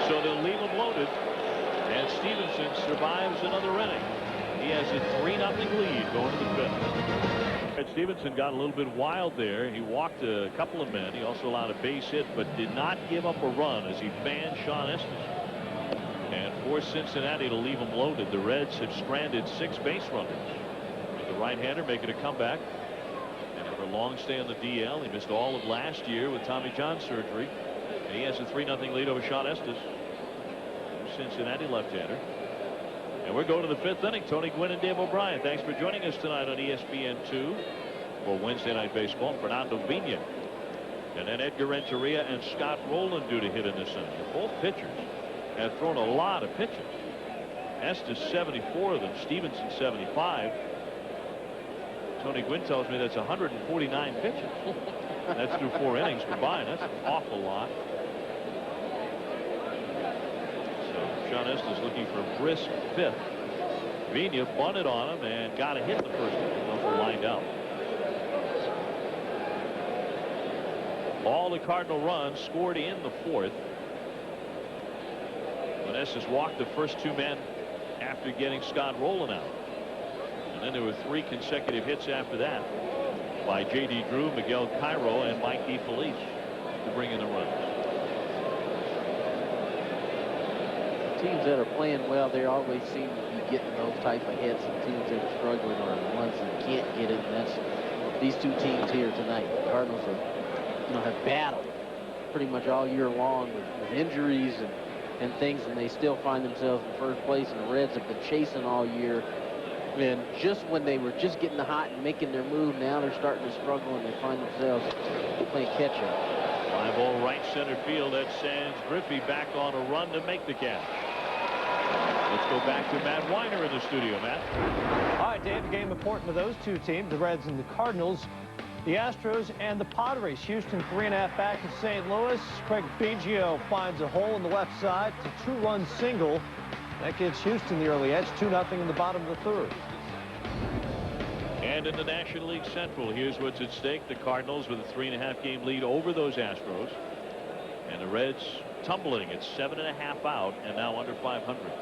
S1: So they'll leave him loaded, and Stevenson survives another inning. He has a 3-0 lead going to the 5th. Ed Stevenson got a little bit wild there. He walked a couple of men. He also allowed a base hit, but did not give up a run as he fanned Sean Estes and forced Cincinnati to leave him loaded. The Reds have stranded 6 base runners. With the right-hander making a comeback and have a long stay on the DL. He missed all of last year with Tommy John surgery. And he has a 3-0 lead over Sean Estes, Cincinnati left-hander. And we're going to the 5th inning. Tony Gwynn and Dave O'Brien, thanks for joining us tonight on ESPN2 for Wednesday Night Baseball. Fernando Vina and then Edgar Renteria and Scott Rowland due to hit in this inning. Both pitchers have thrown a lot of pitches. Estes 74 of them, Stevenson 75. Tony Gwynn tells me that's 149 pitches. That's through 4 innings combined. That's an awful lot. Sean Estes looking for a brisk 5th. Vina bunted on him and got a hit in the 1st inning. Also lined out. All the Cardinal runs scored in the 4th. When Estes walked the first 2 men after getting Scott Rowland out. And then there were 3 consecutive hits after that by J.D. Drew, Miguel Cairo, and Mike DeFelice to bring in the runs.
S5: Teams that are playing well, they always seem to be getting those type of hits, and teams that are struggling are the ones that can't get it. And that's these 2 teams here tonight. The Cardinals are, have battled pretty much all year long with injuries and things, and they still find themselves in first place. And the Reds have been chasing all year. And just when they were just getting hot and making their move, now they're starting to struggle, and they find themselves playing catch-up.
S1: Fly ball right center field. That sends Griffey back on a run to make the catch. Let's go back to Matt Weiner in the studio. Matt.
S3: All right, Dave, a game important to those 2 teams, the Reds and the Cardinals. The Astros and the Padres. Houston 3.5 back in St. Louis. Craig Biggio finds a hole in the left side. It's a 2-run single. That gives Houston the early edge, 2-0 in the bottom of the 3rd.
S1: And in the National League Central, here's what's at stake. The Cardinals with a 3.5 game lead over those Astros. And the Reds tumbling at 7.5 out and now under 500.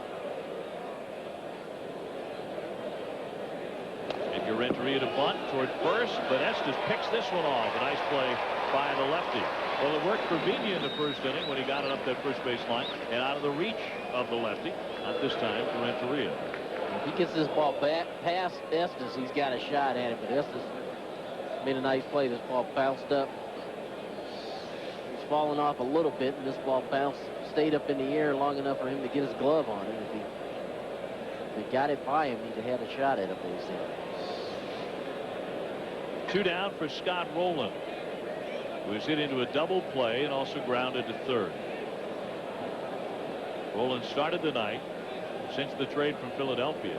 S1: Edgar Renteria to bunt toward first, but Estes picks this one off. A nice play by the lefty. Well, it worked for Vina in the 1st inning when he got it up that first base line and out of the reach of the lefty. Not this time for Renteria.
S5: If he gets this ball back past Estes, he's got a shot at it, but Estes made a nice play. This ball bounced up. It's falling off a little bit, and this ball stayed up in the air long enough for him to get his glove on it. If he got it by him, he'd have had a shot at a base hit.
S1: 2 down for Scott Rowland, who was hit into a double play and also grounded to 3rd. Rowland started the night since the trade from Philadelphia,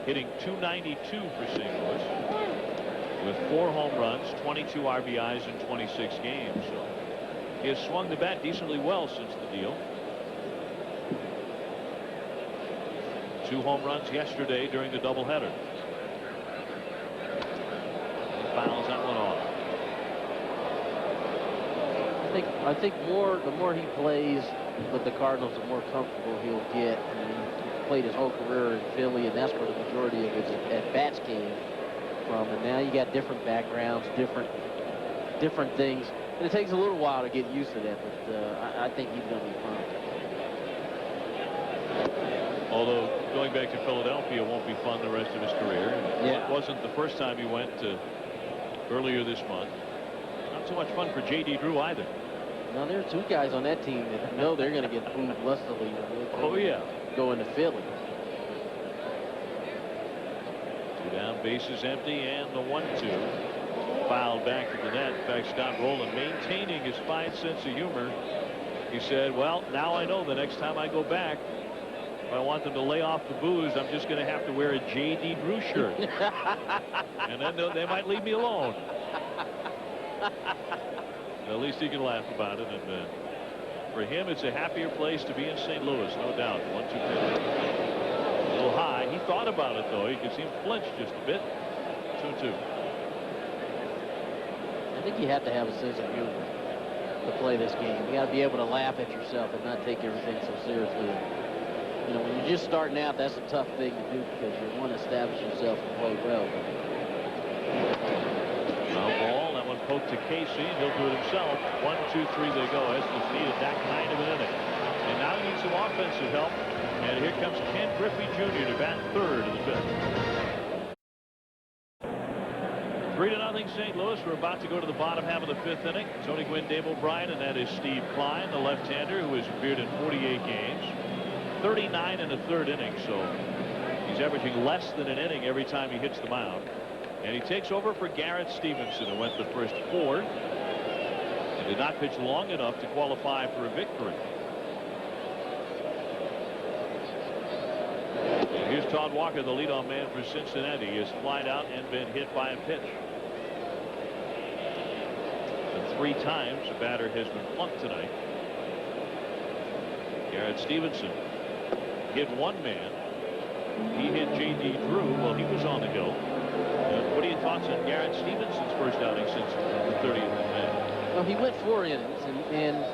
S1: hitting .292 for St. Louis with 4 home runs, 22 RBIs in 26 games. So he has swung the bat decently well since the deal. 2 home runs yesterday during the doubleheader. Fouls that one off.
S5: I think the more he plays with the Cardinals, the more comfortable he'll get. I mean, he played his whole career in Philly, and that's where the majority of his at-bats came from. And now you got different backgrounds, different things. And it takes a little while to get used to that, but I think he's going to be fine.
S1: Although going back to Philadelphia won't be fun the rest of his career.
S5: Yeah.
S1: It wasn't the first time he went earlier this month. Not so much fun for J.D. Drew either.
S5: Now, there are 2 guys on that team that know they're going to get booed lustily when they go into Philly.
S1: 2 down, bases empty, and the 1-2 fouled back to the net. In fact, Scott Rowland maintaining his fine sense of humor. He said, well, now I know the next time I go back, if I want them to lay off the booze, I'm just going to have to wear a J.D. Drew shirt. And then they might leave me alone. At least he can laugh about it. And for him, it's a happier place to be in St. Louis, no doubt. 1-2 pitch. A little high. He thought about it, though. You can see him flinch just a bit. 2-2.
S5: I think you have to have a sense of humor to play this game. You got to be able to laugh at yourself and not take everything so seriously. You know, when you're just starting out, that's a tough thing to do because you want to establish yourself and play well.
S1: Foul ball. That one poked to Casey, and he'll do it himself. 1, 2, 3 they go. Estes needed that kind of an inning. And now he needs some offensive help. And here comes Ken Griffey Jr. to bat third in the 5th. 3-0 St. Louis. We're about to go to the bottom half of the 5th inning. Tony Gwynn, Dave O'Brien, and that is Steve Klein, the left-hander, who has appeared in 48 games. 39 in the 3rd inning, so he's averaging less than an inning every time he hits the mound. And he takes over for Garrett Stevenson, who went the first 4 and did not pitch long enough to qualify for a victory. And here's Todd Walker, the leadoff man for Cincinnati. He has flied out and been hit by a pitch. And 3 times the batter has been plunked tonight. Garrett Stevenson hit one man. He hit J.D. Drew while he was on the go. What are your thoughts on Garrett Stevenson's first outing since the 30th of May?
S5: Well, he went 4 innings, and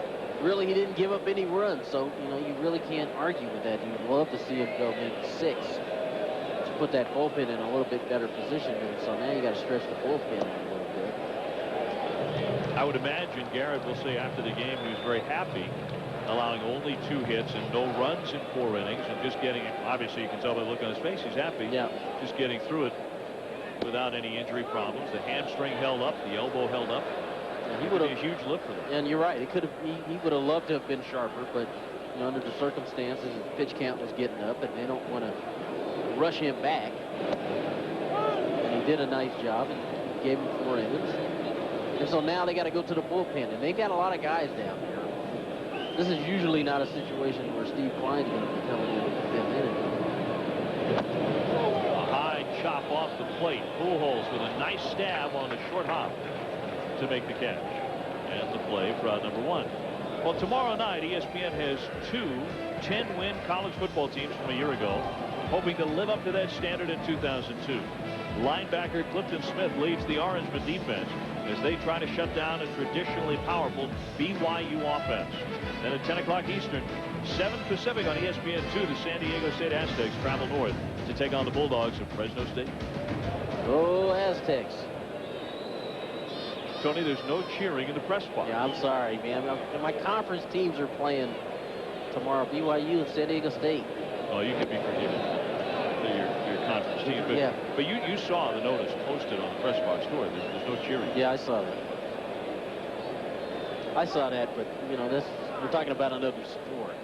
S5: really he didn't give up any runs, so you know you really can't argue with that. You would love to see him go maybe 6 to put that bullpen in a little bit better position. And so now you got to stretch the bullpen a little bit.
S1: I would imagine Garrett will say after the game he was very happy, allowing only 2 hits and no runs in 4 innings, and just getting, obviously you can tell by the look on his face he's happy.
S5: Yeah.
S1: Just getting through it without any injury problems. The hamstring held up, the elbow held up.
S5: Yeah,
S1: he would have a huge lift for them.
S5: And you're right. It could have. He would have loved to have been sharper, but you know, under the circumstances, his pitch count was getting up, and they don't want to rush him back. And he did a nice job and gave him 4 innings. And so now they got to go to the bullpen, and they've got a lot of guys down there. This is usually not a situation where Steve Klein's going to be coming in with the 5th inning.
S1: A high chop off the plate. Pujols with a nice stab on the short hop to make the catch. And the play for out number 1. Well, tomorrow night, ESPN has 2 10-win college football teams from a year ago, hoping to live up to that standard in 2002. Linebacker Clifton Smith leads the Orangemen defense as they try to shut down a traditionally powerful BYU offense. Then at 10 o'clock Eastern, 7 Pacific on ESPN2, the San Diego State Aztecs travel north to take on the Bulldogs of Fresno State.
S5: Go Aztecs.
S1: Tony, there's no cheering in the press box.
S5: Yeah, I'm sorry, man. My conference teams are playing tomorrow, BYU and San Diego State.
S1: Oh, you can be forgiven. Your conference team. But,
S5: yeah.
S1: But you saw the notice posted on the press box door. There's no cheering.
S5: Yeah, I saw that. I saw that, but, you know, we're talking about another sport.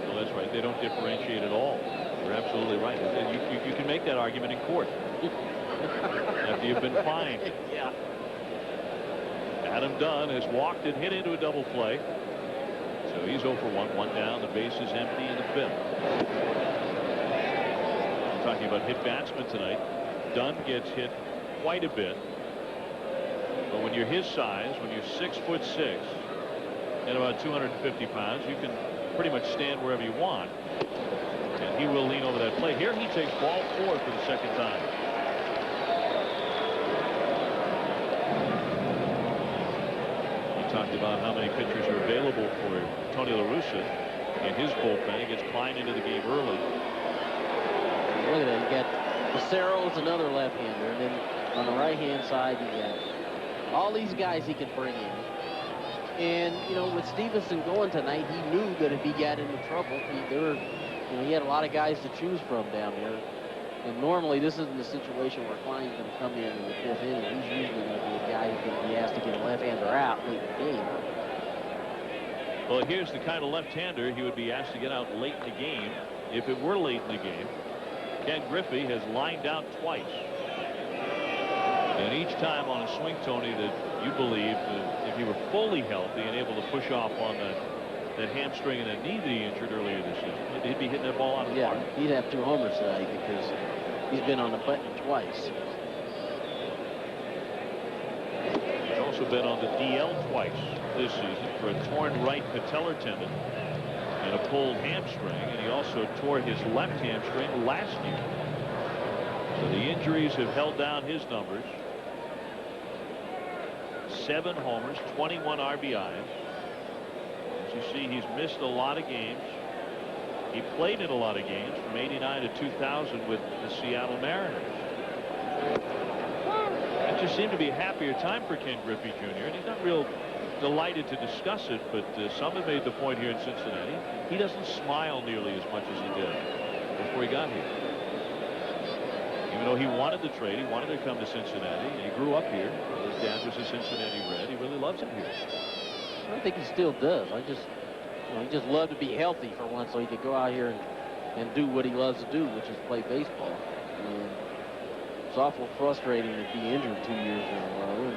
S1: Well, that's right. They don't differentiate at all. You're absolutely right. You can make that argument in court after you've been fined.
S5: Yeah.
S1: Adam Dunn has walked and hit into a double play. So he's 0 for 1. 1 down. The base is empty in the 5th. I'm talking about hit batsmen tonight. Dunn gets hit quite a bit. But when you're his size, when you're 6'6" and about 250 pounds, you can pretty much stand wherever you want. And he will lean over that plate. Here he takes ball 4 for the 2nd time. Talked about how many pitchers are available for Tony La Russa in his bullpen. He gets Klein into the game early.
S5: Look at that. You got Macero's another left-hander, and then on the right-hand side you got all these guys he can bring in. And you know, with Stevenson going tonight, he knew that if he got into trouble, he had a lot of guys to choose from down there. And normally this isn't a situation where Klein's going to come in the 5th inning. He's usually going to be a guy who's going to be asked to get a left-hander out late in the game.
S1: Well, here's the kind of left-hander he would be asked to get out late in the game if it were late in the game. Ken Griffey has lined out twice. And each time on a swing, Tony, that you believe that if he were fully healthy and able to push off on that hamstring and that knee that he injured earlier this season, he'd be hitting that ball out of the park.
S5: Yeah, he'd have 2 homers tonight because he's been on the button twice.
S1: He's also been on the DL twice this season for a torn right patellar tendon and a pulled hamstring, and he also tore his left hamstring last year. So the injuries have held down his numbers. 7 homers, 21 RBIs. As you see, he's missed a lot of games. He played in a lot of games from '89 to 2000 with the Seattle Mariners. It just seemed to be a happier time for Ken Griffey Jr. and he's not real delighted to discuss it, but some have made the point here in Cincinnati. He doesn't smile nearly as much as he did before he got here. Even though he wanted the trade, he wanted to come to Cincinnati. He grew up here. His dad was a Cincinnati Red. He really loves it here.
S5: I think he still does. He just loved to be healthy for once, so he could go out here and do what he loves to do, which is play baseball. And it's awful frustrating to be injured 2 years in a row.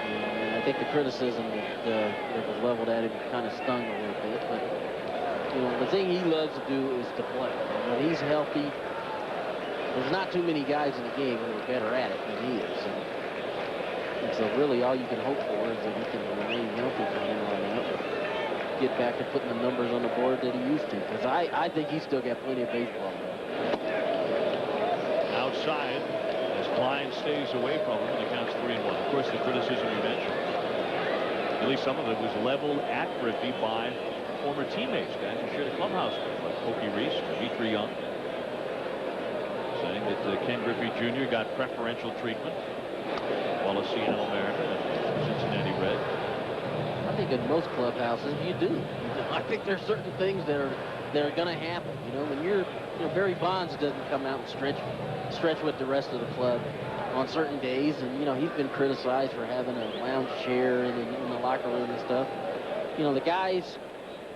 S5: And I think the criticism that was leveled at him kind of stung a little bit. But the thing he loves to do is to play. And when he's healthy, there's not too many guys in the game who are better at it than he is. And so really all you can hope for is that he can remain healthy for him on that. Get back to putting the numbers on the board that he used to. Because I think he's still got plenty of baseball left.
S1: Outside, as Klein stays away from him, and he counts 3-1. Of course, the criticism you mentioned, at least some of it, was leveled at Griffey by former teammates, guys who shared a clubhouse with, like Pokey Reese, Dimitri Young, saying that Ken Griffey Jr. got preferential treatment while a Seattle Mariner and Cincinnati Red.
S5: I think in most clubhouses you do. I think there's certain things that are going to happen. When Barry Bonds doesn't come out and stretch with the rest of the club on certain days, and he's been criticized for having a lounge chair in the locker room and stuff. The guys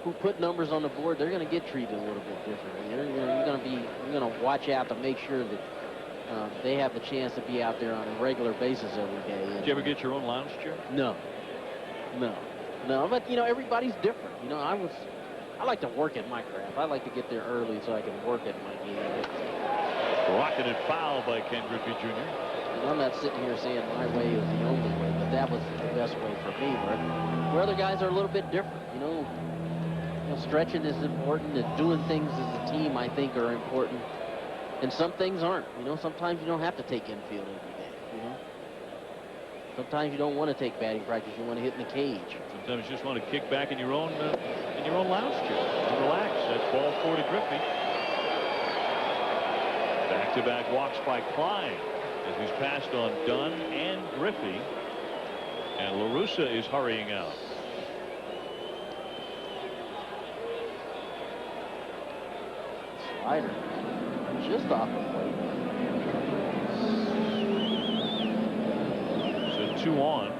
S5: who put numbers on the board, they're going to get treated a little bit differently. You're going to watch out to make sure that they have the chance to be out there on a regular basis every day.
S1: Did you ever get your own lounge chair?
S5: No. But everybody's different. I like to work at my craft. I like to get there early so I can work at my game.
S1: Rocketed foul by Ken Griffey Jr.
S5: And I'm not sitting here saying my way is the only way, but that was the best way for me. Where other guys are a little bit different. Stretching is important, and doing things as a team, I think, are important. And some things aren't. Sometimes you don't have to take infield every day. Sometimes you don't want to take batting practice. You want to hit in the cage.
S1: Sometimes you just want to kick back in your own lounge chair and relax. That's ball 4 to Griffey. Back-to-back walks by Klein as he's passed on Dunn and Griffey. And La Russa is hurrying out.
S5: Slider just off the plate.
S1: So 2 on,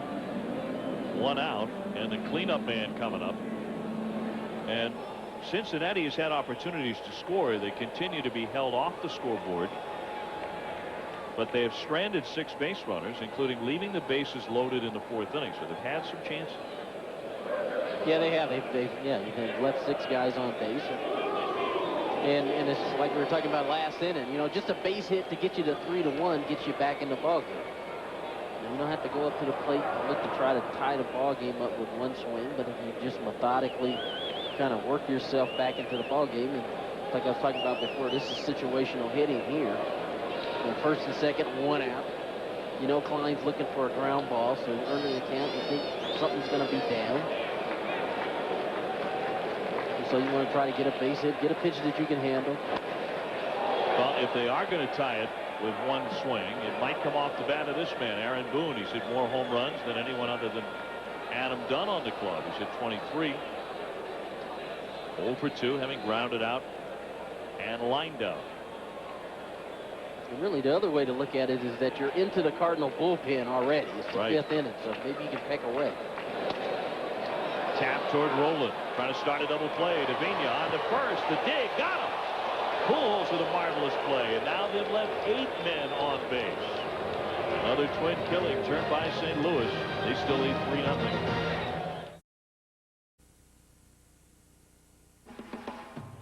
S1: 1 out, and the cleanup man coming up. And Cincinnati has had opportunities to score. They continue to be held off the scoreboard. But they have stranded 6 base runners, including leaving the bases loaded in the 4th inning. So they've had some chances.
S5: Yeah, they have. They've left 6 guys on base. And it's like we were talking about last inning. Just a base hit to get you to 3-1 gets you back in the ball game. You don't have to go up to the plate and look to try to tie the ball game up with 1 swing. But if you just methodically kind of work yourself back into the ball game, and like I was talking about before, this is situational hitting here. First and second, 1 out. Klein's looking for a ground ball, so early in the count, you think something's going to be down. So you want to try to get a base hit, get a pitch that you can handle.
S1: Well, if they are going to tie it with 1 swing, it might come off the bat of this man, Aaron Boone. He's hit more home runs than anyone other than Adam Dunn on the club. He's hit 23. 0 for 2, having grounded out and lined out.
S5: And really, the other way to look at it is that you're into the Cardinal bullpen already. It's the 5th inning, so maybe you can peck away.
S1: Tap toward Rowland, trying to start a double play. Davina on the first, the dig, got him. Pujols with a marvelous play, and now they've left 8 men on base. Another twin killing turned by St. Louis. They still lead 3-0.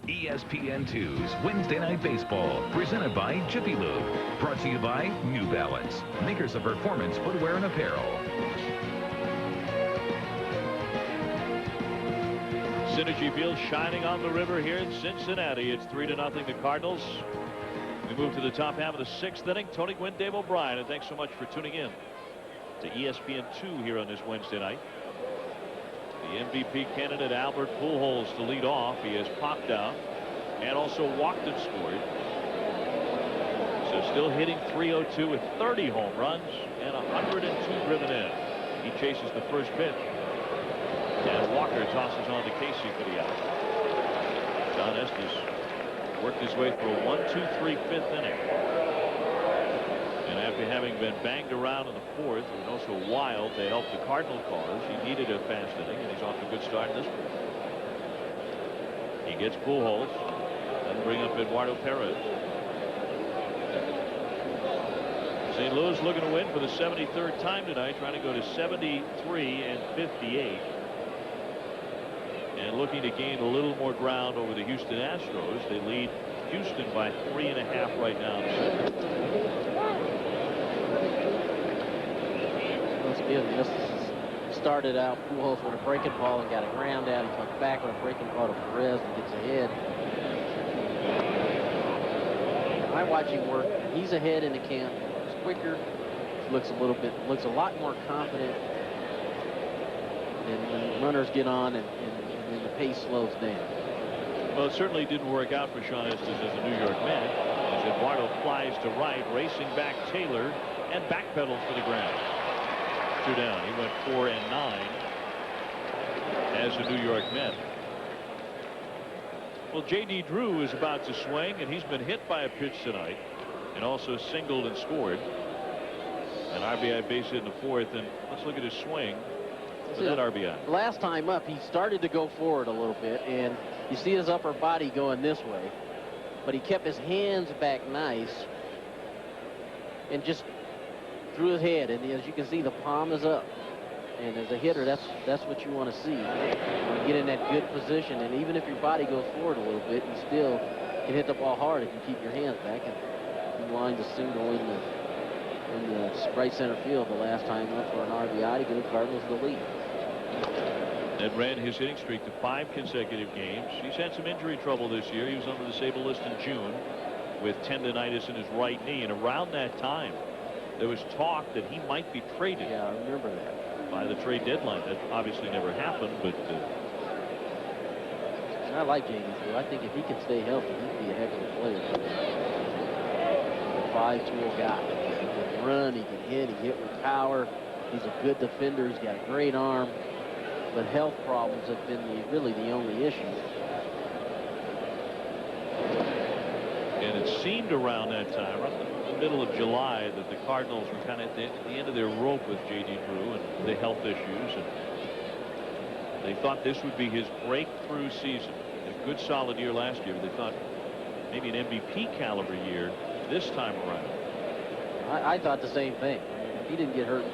S2: ESPN2's Wednesday Night Baseball, presented by Jiffy Lube. Brought to you by New Balance, makers of performance footwear and apparel.
S1: Cinergy Field shining on the river here in Cincinnati. It's 3-0 the Cardinals. We move to the top half of the 6th inning. Tony Gwynn, Dave O'Brien, and thanks so much for tuning in to ESPN2 here on this Wednesday night. The MVP candidate Albert Pujols to lead off. He has popped out and also walked and scored. So still hitting .302 with 30 home runs and 102 driven in. He chases the first pitch. And Walker tosses on to Casey for the out. John Estes worked his way through a 1-2-3 fifth inning. And after having been banged around in the fourth and also wild to help the Cardinal cause, he needed a fast inning, and he's off to a good start in this one. He gets Pujols and bring up Eduardo Perez. St. Louis looking to win for the 73rd time tonight, trying to go to 73 and 58. And looking to gain a little more ground over the Houston Astros. They lead Houston by 3.5 right now.
S5: Once again, this started out Pujols with a breaking ball and got a ground out. He comes back with a breaking ball to Perez and gets ahead. I watch him work. He's ahead in the camp. He's quicker. Looks a lot more confident. And when runners get on and the pace slows down.
S1: Well, it certainly didn't work out for Sean Estes as a New York Met, as Eduardo flies to right, racing back Taylor, and backpedals for the ground. 2 down. He went 4 and 9 as a New York Met. Well, J.D. Drew is about to swing, and he's been hit by a pitch tonight, and also singled and scored. An RBI base hit in the fourth, and let's look at his swing. That RBI.
S5: Last time up, he started to go forward a little bit, and you see his upper body going this way, but he kept his hands back nice and just threw his head, and as you can see, the palm is up. And as a hitter, that's what you want to see. You get in that good position, and even if your body goes forward a little bit, you still can hit the ball hard if you keep your hands back. And he lined a single in the right center field the last time up for an RBI to give the Cardinals the lead.
S1: That ran his hitting streak to 5 consecutive games. He's had some injury trouble this year. He was on the disabled list in June with tendonitis in his right knee, and around that time there was talk that he might be traded.
S5: Yeah, I remember that.
S1: By the trade deadline. That obviously never happened, but
S5: I like J.D. Drew. I think if he can stay healthy, he'd be a heck of a player. He's a 5-tool guy. He can run, he can hit with power. He's a good defender. He's got a great arm. But health problems have been really the only issue.
S1: And it seemed around that time, around the middle of July, that the Cardinals were kind of at the end of their rope with J.D. Drew and the health issues. And they thought this would be his breakthrough season. A good solid year last year. But they thought maybe an MVP caliber year this time around.
S5: I thought the same thing. If he didn't get hurt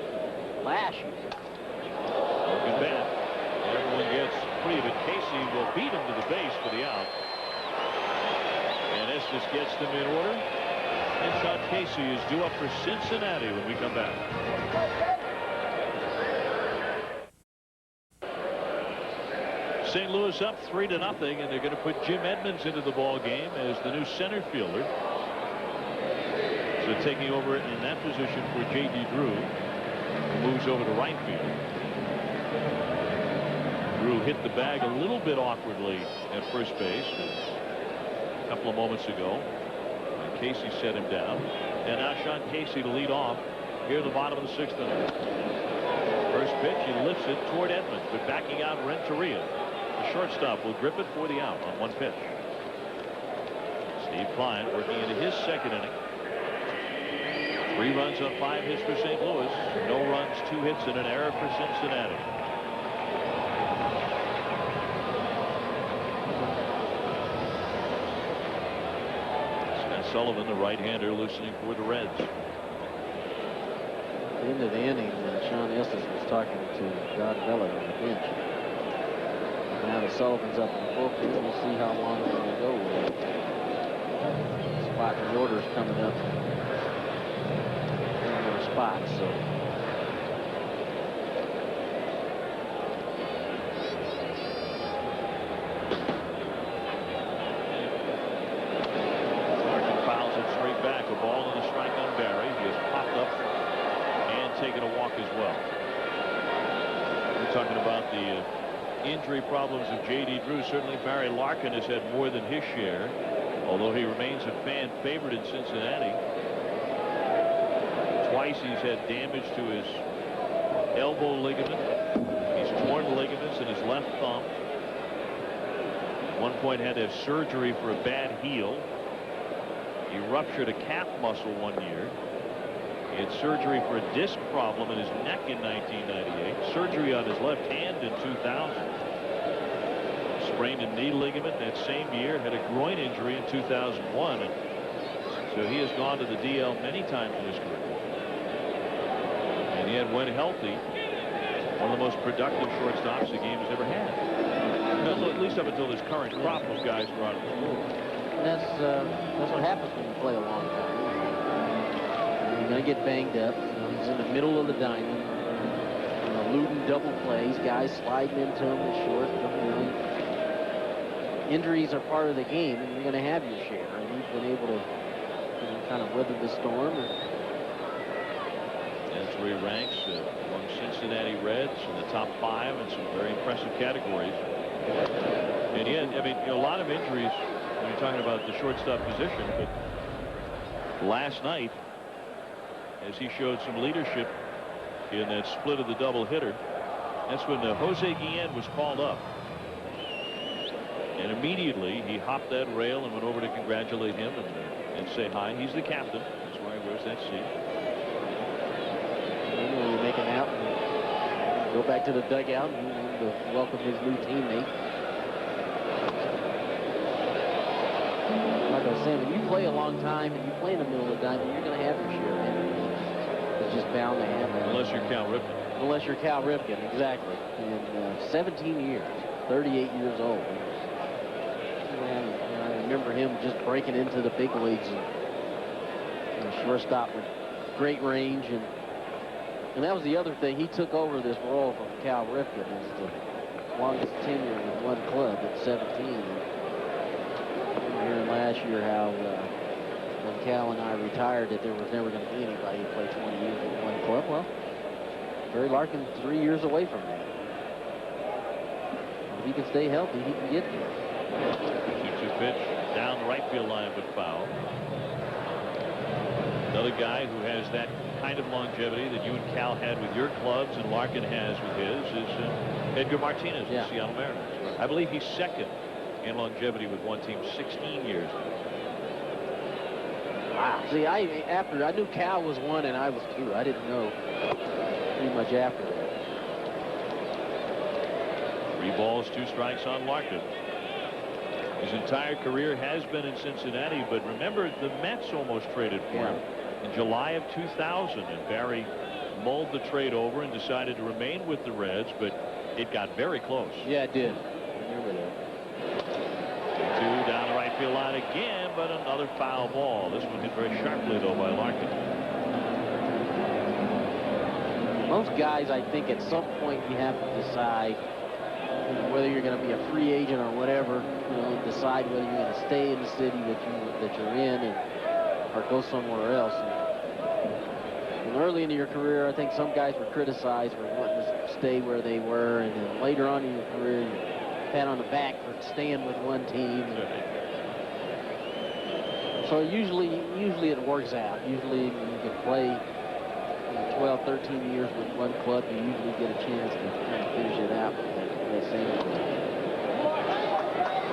S5: last year.
S1: Good bat. Everyone gets free of it. Casey will beat him to the base for the out. And Estes gets them in order. And Sean Casey is due up for Cincinnati when we come back. St. Louis up 3-0, and they're going to put Jim Edmonds into the ball game as the new center fielder. So taking over in that position for J.D. Drew, who moves over to right field. Drew hit the bag a little bit awkwardly at first base a couple of moments ago. And Casey set him down. And now Sean Casey to lead off here at the bottom of the 6th inning. First pitch, he lifts it toward Edmonds, but backing out Renteria. The shortstop will grip it for the out on 1 pitch. Steve Klein working into his 2nd inning. 3 runs on 5 hits for St. Louis. No runs, 2 hits, and an error for Cincinnati. Scott Sullivan, the right-hander, loosening for the Reds.
S5: At the end of the inning, Sean Estes was talking to Don Bellett on the bench. Now that Sullivan's up in the bullpen, we'll see how long they're going to go with it. Spot the orders coming up. Spots, so
S1: Larkin fouls it straight back. A ball and a strike on Barry. He has popped up and taken a walk as well. We're talking about the injury problems of J.D. Drew. Certainly Barry Larkin has had more than his share, although he remains a fan favorite in Cincinnati. Twice he's had damage to his elbow ligament. He's torn ligaments in his left thumb. At one point had to have surgery for a bad heel. He ruptured a calf muscle one year. He had surgery for a disc problem in his neck in 1998. Surgery on his left hand in 2000. Sprained a knee ligament that same year. Had a groin injury in 2001. And so he has gone to the DL many times in his career. And he had, when healthy, one of the most productive shortstops the game has ever had. At least up until this current crop of guys who are out of the school.
S5: That's what happens when you play a long time. You're going to get banged up. He's in the middle of the diamond. Eluding double plays. Guys sliding into him at short. Injuries are part of the game, and you're going to have your share. And he's been able to kind of weather the storm.
S1: That's where he ranks among Cincinnati Reds in the top 5 in some very impressive categories. And yet, I mean, a lot of injuries when you're talking about the shortstop position. But last night, as he showed some leadership in that split of the double hitter, that's when Jose Guillen was called up. And immediately he hopped that rail and went over to congratulate him and say hi. He's the captain. That's why he wears that seat.
S5: You make him out and go back to the dugout and welcome his new teammate. Like I was saying, when you play a long time and you play in the middle of the diamond, you're going to have your share of injuries. It's just bound to happen.
S1: Unless you're Cal Ripken.
S5: Unless you're Cal Ripken, exactly. In 17 years, 38 years old. I remember him just breaking into the big leagues and shortstop with great range, and that was the other thing. He took over this role from Cal Ripken as the longest tenure with one club at 17. And hearing last year how when Cal and I retired that there was never going to be anybody who played 20 years with one club. Well, Barry Larkin 3 years away from that. If he can stay healthy, he can get there.
S1: 2-2 pitch down the right field line, but foul. Another guy who has that kind of longevity that you and Cal had with your clubs and Larkin has with his is Edgar Martinez, the Seattle Mariners. I believe he's second in longevity with one team, 16 years.
S5: Wow. See, I knew Cal was 1 and I was 2. I didn't know pretty much after that.
S1: 3 balls, 2 strikes on Larkin. His entire career has been in Cincinnati, but remember, the Mets almost traded for him in July of 2000, and Barry mulled the trade over and decided to remain with the Reds, but it got very close.
S5: Yeah, it did. I remember that.
S1: 2 down the right field line again, but another foul ball. This one hit very sharply, though, by Larkin.
S5: Most guys, I think, at some point you have to decide whether you're going to be a free agent or whatever, decide whether you're going to stay in the city that you're in or go somewhere else. And early in your career, I think some guys were criticized for wanting to stay where they were, and then later on in your career, you're pat on the back for staying with one team. So usually it works out. Usually you can play 12, 13 years with one club, you usually get a chance to kind of finish it out.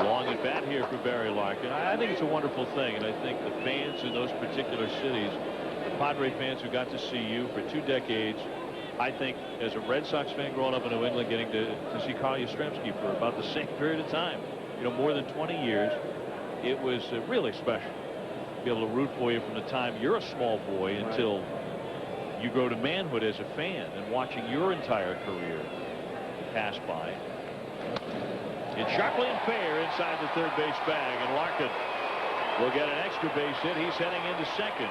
S1: Long at bat here for Barry Larkin. I think it's a wonderful thing, and I think the fans in those particular cities, the Padre fans who got to see you for 2 decades, I think as a Red Sox fan growing up in New England, getting to see Carl Yastrzemski for about the same period of time, more than 20 years, it was really special to be able to root for you from the time you're a small boy until you grow to manhood as a fan, and watching your entire career pass by. It's sharply and fair inside the third base bag, and Larkin will get an extra base hit. He's heading into second.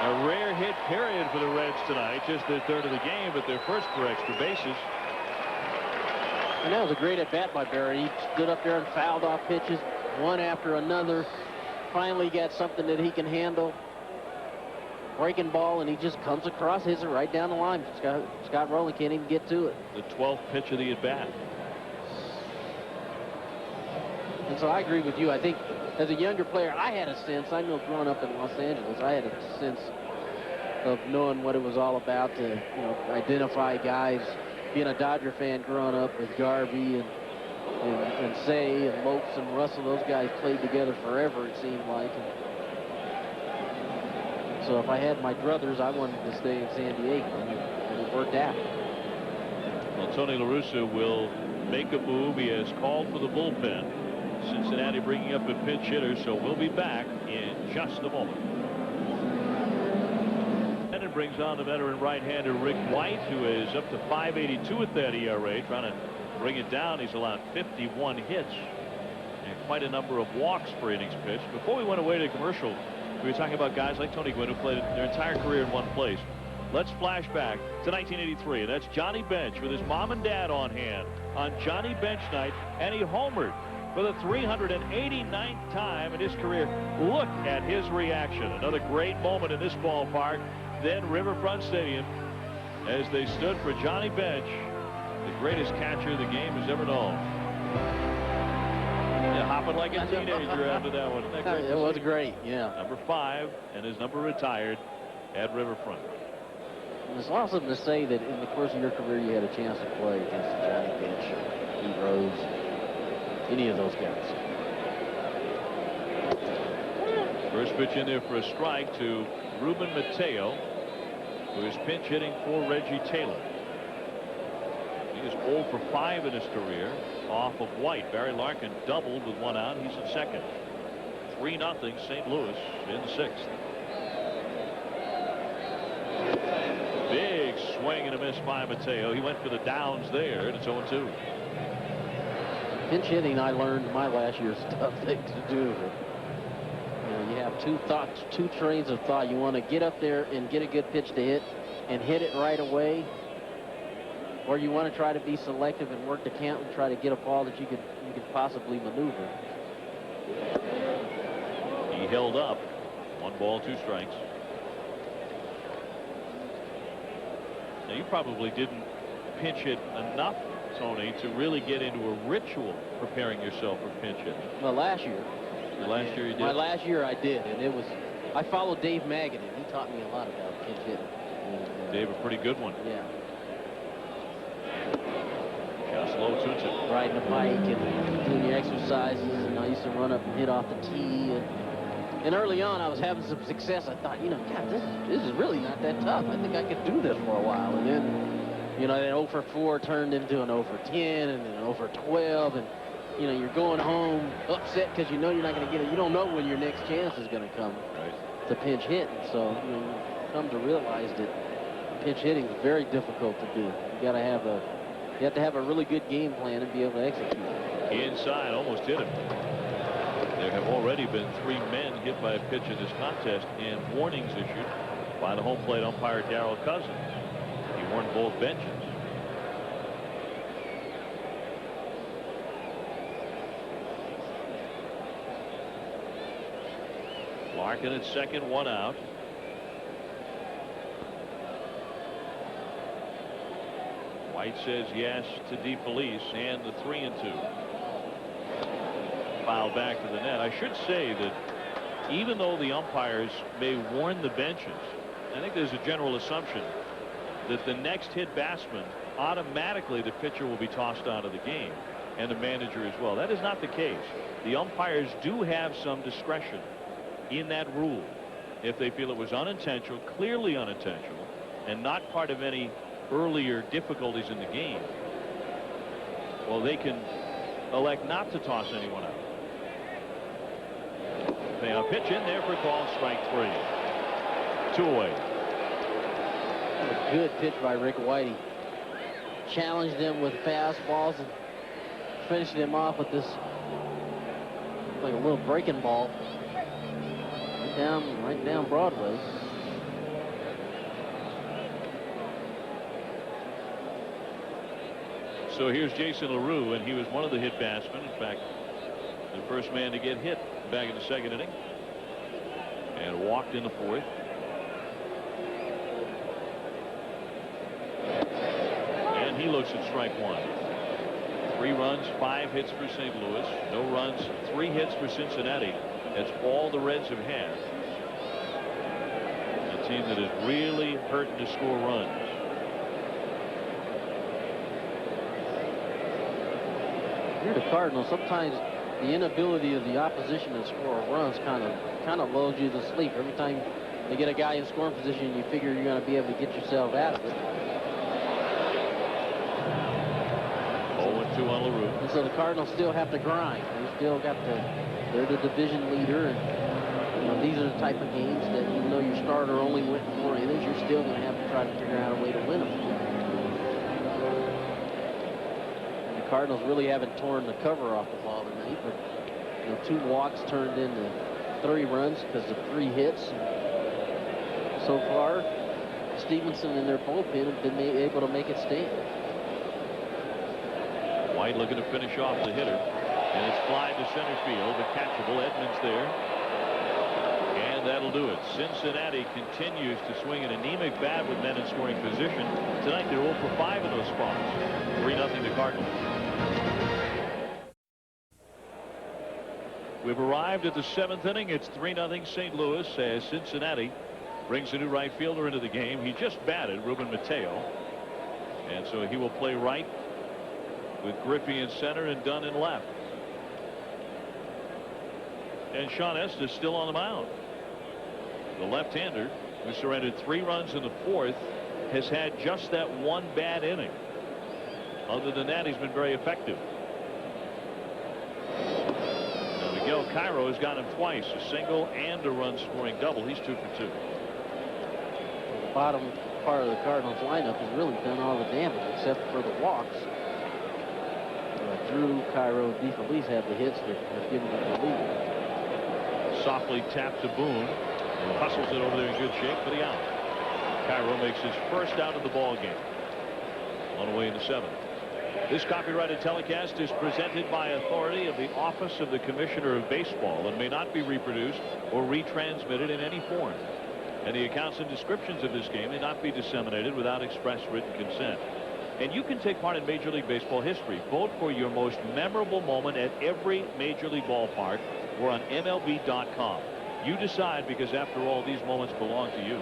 S1: A rare hit period for the Reds tonight, just their third of the game, but their first for extra bases.
S5: And that was a great at-bat by Barry. He stood up there and fouled off pitches one after another. Finally got something that he can handle. breaking ball, and he just comes across, hits it right down the line. Scott Rowland can't even get to it.
S1: The 12th pitch of the at-bat.
S5: And so I agree with you. I think as a younger player, I had a sense, I know growing up in Los Angeles, I had a sense of knowing what it was all about to, you know, identify guys. Being a Dodger fan growing up with Garvey and Say and Lopes and Russell, those guys played together forever, it seemed like. And so if I had my druthers, I wanted to stay in San Diego, and it worked out.
S1: Well, Tony La Russa will make a move. He has called for the bullpen. Cincinnati bringing up a pinch hitter, so we'll be back in just a moment. And it brings on the veteran right-hander Rick White, who is up to .582 at that ERA, trying to bring it down. He's allowed 51 hits and quite a number of walks per innings pitched. Before we went away to commercial, we were talking about guys like Tony Gwynn who played their entire career in one place. Let's flash back to 1983, and that's Johnny Bench with his mom and dad on hand on Johnny Bench night, and he homered for the 389th time in his career. Look at his reaction. Another great moment in this ballpark, then Riverfront Stadium, as they stood for Johnny Bench, the greatest catcher the game has ever known. Yeah, hopping like a teenager after that one.
S5: It was great, yeah.
S1: Number 5 and his number retired at Riverfront.
S5: It's awesome to say that in the course of your career you had a chance to play against Johnny Bench or Pete Rose, any of those guys.
S1: First pitch in there for a strike to Ruben Mateo, who is pinch hitting for Reggie Taylor. He is 0 for 5 in his career off of White. Barry Larkin doubled with 1 out. He's in second. 3-0 St. Louis in the 6th. Big swing and a miss by Mateo. He went for the downs there, and it's 0-2.
S5: Pinch hitting, I learned my last year's tough thing to do. You know, you have two trains of thought. You want to get up there and get a good pitch to hit and hit it right away, or you want to try to be selective and work the count and try to get a ball that you could possibly maneuver.
S1: He held up. 1 ball, 2 strikes. Now, you probably didn't pinch hit enough, Tony, to really get into a ritual preparing yourself for pinch hitting.
S5: Well, last year.
S1: Last year you did?
S5: My last year I did, and I followed Dave Magadan. He taught me a lot about pinch hitting.
S1: Dave, a pretty good one.
S5: Yeah.
S1: Just low to it.
S5: Riding a bike and doing your exercises, and I used to run up and hit off the tee. And early on, I was having some success. I thought, you know, God, this is really not that tough. I think I could do this for a while. And then, you know, that 0 for 4 turned into an 0 for 10 and then 0 for 12. And, you know, you're going home upset because you know you're not going to get it. You don't know when your next chance is going to come to pinch hit. And so, you know, you come to realize that pinch hitting is very difficult to do. You have to have a really good game plan and be able to execute it.
S1: Inside, almost hit him. There have already been 3 men hit by a pitch in this contest, and warnings issued by the home plate umpire Darrell Cousins. He warned both benches. Larkin at second, 1 out. White says yes to DeFelice, and the 3-2. Foul back to the net. I should say that even though the umpires may warn the benches, I think there's a general assumption that the next hit batsman, automatically the pitcher will be tossed out of the game, and the manager as well. That is not the case. The umpires do have some discretion in that rule. If they feel it was unintentional, clearly unintentional, and not part of any earlier difficulties in the game, well, they can elect not to toss anyone out. They pitch in there for a call, strike 3. 2 away.
S5: A good pitch by Rick Whitey. Challenged him with fastballs and finished him off with this, like a little breaking ball. Right down Broadway.
S1: So here's Jason LaRue, and he was one of the hit batsmen. In fact, the first man to get hit back in the 2nd inning, and walked in the 4th. he looks at strike one. 3 runs, 5 hits for St. Louis. No runs, 3 hits for Cincinnati. That's all the Reds have had. A team that is really hurting to score runs.
S5: Here, the Cardinals, sometimes the inability of the opposition to score runs kind of lulls you to sleep. Every time they get a guy in scoring position, you figure you're going to be able to get yourself out of it.
S1: 0-2 on LaRue.
S5: And so the Cardinals still have to grind. They still got they're the division leader, and you know, these are the type of games that even though your starter only went 4 innings, you're still going to have to try to figure out a way to win them. And the Cardinals really haven't torn the cover off the ball tonight, but you know, 2 walks turned into 3 runs because of 3 hits. And so far, Stevenson and their bullpen have been able to make it stand.
S1: White looking to finish off the hitter, and it's fly to center field, but catchable. Edmonds there, and that'll do it. Cincinnati continues to swing an anemic bat with men in scoring position. Tonight they're 0 for 5 in those spots. 3-0 to Cardinals. We've arrived at the 7th inning. It's 3-0 St. Louis as Cincinnati brings a new right fielder into the game. He just batted, Ruben Mateo, and so he will play right with Griffey in center and Dunn in left. And Sean Estes still on the mound. The left-hander, who surrendered 3 runs in the 4th, has had just that 1 bad inning. Other than that, he's been very effective. Now Miguel Cairo has got him twice, a single and a run-scoring double. He's 2 for 2.
S5: The bottom part of the Cardinals lineup has really done all the damage except for the walks. Drew, Cairo, DeFelice have the hits that have given them the lead.
S1: Softly tapped to Boone, and hustles it over there in good shape for the out. Cairo makes his first out of the ball game. On the way in the 7th. This copyrighted telecast is presented by authority of the Office of the Commissioner of Baseball and may not be reproduced or retransmitted in any form. And the accounts and descriptions of this game may not be disseminated without express written consent. And you can take part in Major League Baseball history. Vote for your most memorable moment at every Major League ballpark or on MLB.com. You decide, because after all, these moments belong to you.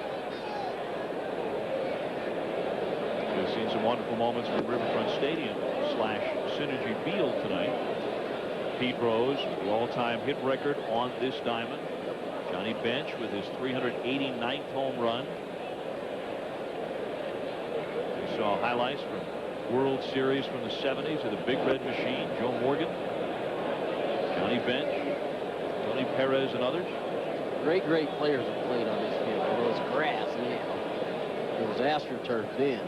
S1: We've seen some wonderful moments from Riverfront Stadium / Cinergy Field tonight. Pete Rose, the all-time hit record on this diamond. Johnny Bench with his 389th home run. We saw highlights from World Series from the 70s of the Big Red Machine, Joe Morgan, Johnny Bench, Tony Perez, and others.
S5: Great players have played on this field. Although it's grass now, it was AstroTurf then.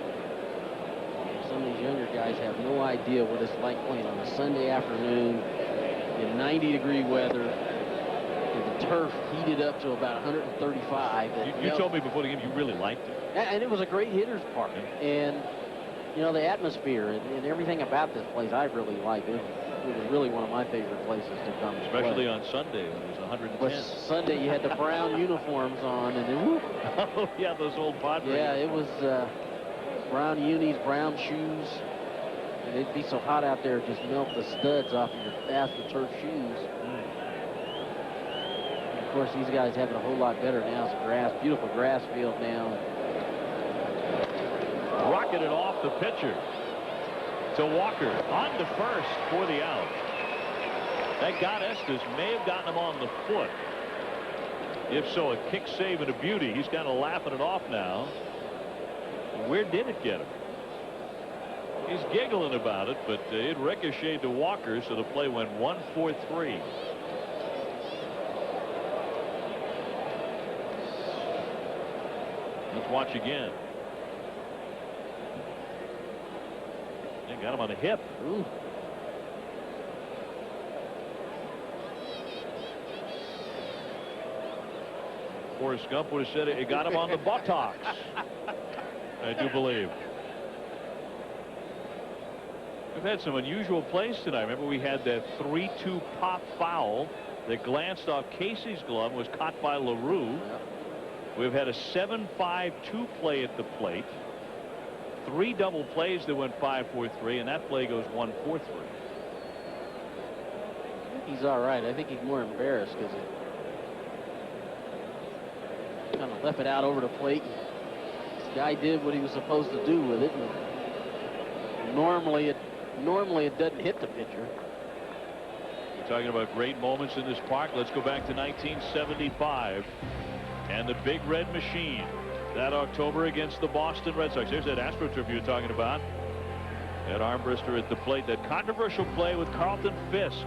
S5: Some of these younger guys have no idea what it's like playing on a Sunday afternoon in 90-degree weather. The turf heated up to about 135.
S1: You told me before the game you really liked it.
S5: And it was a great hitter's park. And, you know, the atmosphere and everything about this place I really liked. It was really one of my favorite places to come.
S1: Especially on Sunday when it was 110.
S5: But Sunday you had the brown uniforms on. And then, whoop.
S1: Oh, yeah, those old Padres.
S5: Yeah, it was brown unis, brown shoes. And it'd be so hot out there, just melt the studs off of your AstroTurf shoes. Of course, these guys have it a whole lot better now. It's grass, beautiful grass field now.
S1: Rocketed off the pitcher to Walker on to first for the out. That got Estes, may have gotten him on the foot. If so, a kick save and a beauty. He's kind of laughing it off now. Where did it get him? He's giggling about it, but it ricocheted to Walker, so the play went 1-4-3. Let's watch again. They got him on the hip.
S5: Ooh.
S1: Forrest Gump would have said it got him on the buttocks. I do believe. We've had some unusual plays tonight. Remember, we had that 3-2 pop foul that glanced off Casey's glove and was caught by LaRue. We've had a 7-5-2 play at the plate. 3 double plays that went 5-4-3, and that play goes 1-4-3.
S5: He's all right. I think he's more embarrassed because he kind of left it out over the plate. This guy did what he was supposed to do with it. And normally it doesn't hit the pitcher.
S1: We're talking about great moments in this park. Let's go back to 1975 and the Big Red Machine that October against the Boston Red Sox. There's that AstroTurf you were talking about. That Armbruster at the plate. That controversial play with Carlton Fisk,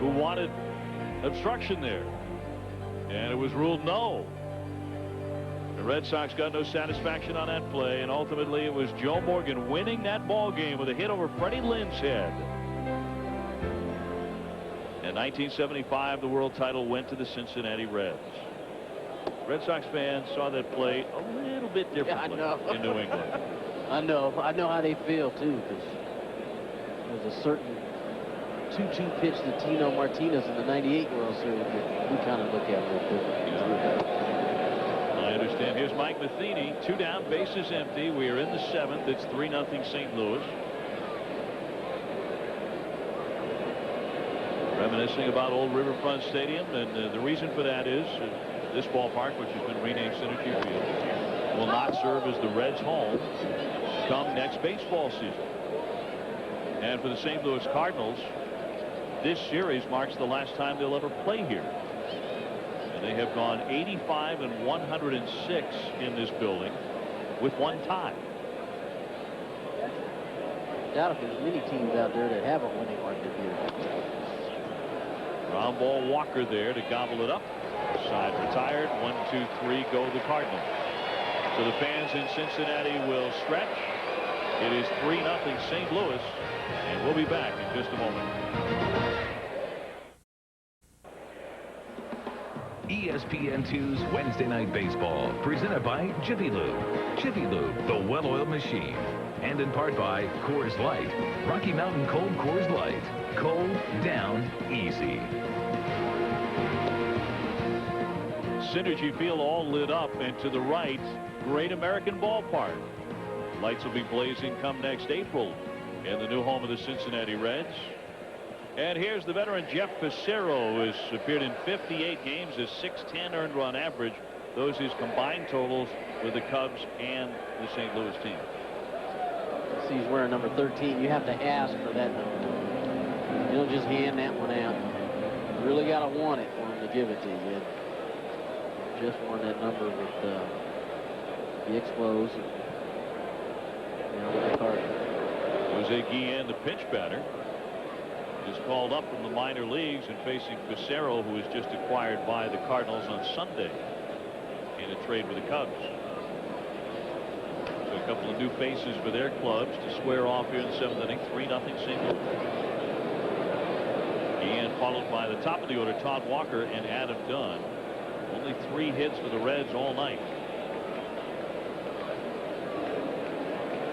S1: who wanted obstruction there, and it was ruled no. The Red Sox got no satisfaction on that play, and ultimately it was Joe Morgan winning that ball game with a hit over Freddie Lynn's head. In 1975, the world title went to the Cincinnati Reds. Red Sox fans saw that play a little bit differently in New England.
S5: I know how they feel too, because there's a certain 2-2 pitch to Tino Martinez in the '98 World Series that we kind of look at a little differently.
S1: I understand. Here's Mike Matheny, 2 down, bases empty. We are in the 7th. It's 3-0 St. Louis. Reminiscing about old Riverfront Stadium, and the reason for that is this ballpark, which has been renamed Cinergy Field, will not serve as the Reds' home come next baseball season. And for the St. Louis Cardinals, this series marks the last time they'll ever play here. And they have gone 85-106 in this building with 1 tie.
S5: I doubt if there's many teams out there that have a winning record here.
S1: Ground ball, Walker there to gobble it up. Side retired. 1, 2, 3 go the Cardinals. So the fans in Cincinnati will stretch. It is 3-0 St. Louis, and we'll be back in just a moment.
S2: ESPN2's Wednesday Night Baseball, presented by Jiffy Lube. Jiffy Lube, the well-oiled machine. And in part by Coors Light. Rocky Mountain Cold Coors Light. Cold, down, easy.
S1: Cinergy Field all lit up, and to the right, Great American Ballpark. Lights will be blazing come next April in the new home of the Cincinnati Reds. And here's the veteran Jeff Fassero, who has appeared in 58 games, a .610 earned run average. Those his combined totals with the Cubs and the St. Louis team.
S5: See, he's wearing number 13. You have to ask for that number. You don't just hand that one out. You really got to want it for him to give it to you. Just won that number with the Explos. With the Cardinals.
S1: Jose Guillen, the pinch batter, is called up from the minor leagues and facing Fassero, who was just acquired by the Cardinals on Sunday in a trade with the Cubs. So a couple of new faces for their clubs to square off here in the 7th inning. 3-0 St. Louis. Guillen followed by the top of the order, Todd Walker and Adam Dunn. Only 3 hits for the Reds all night.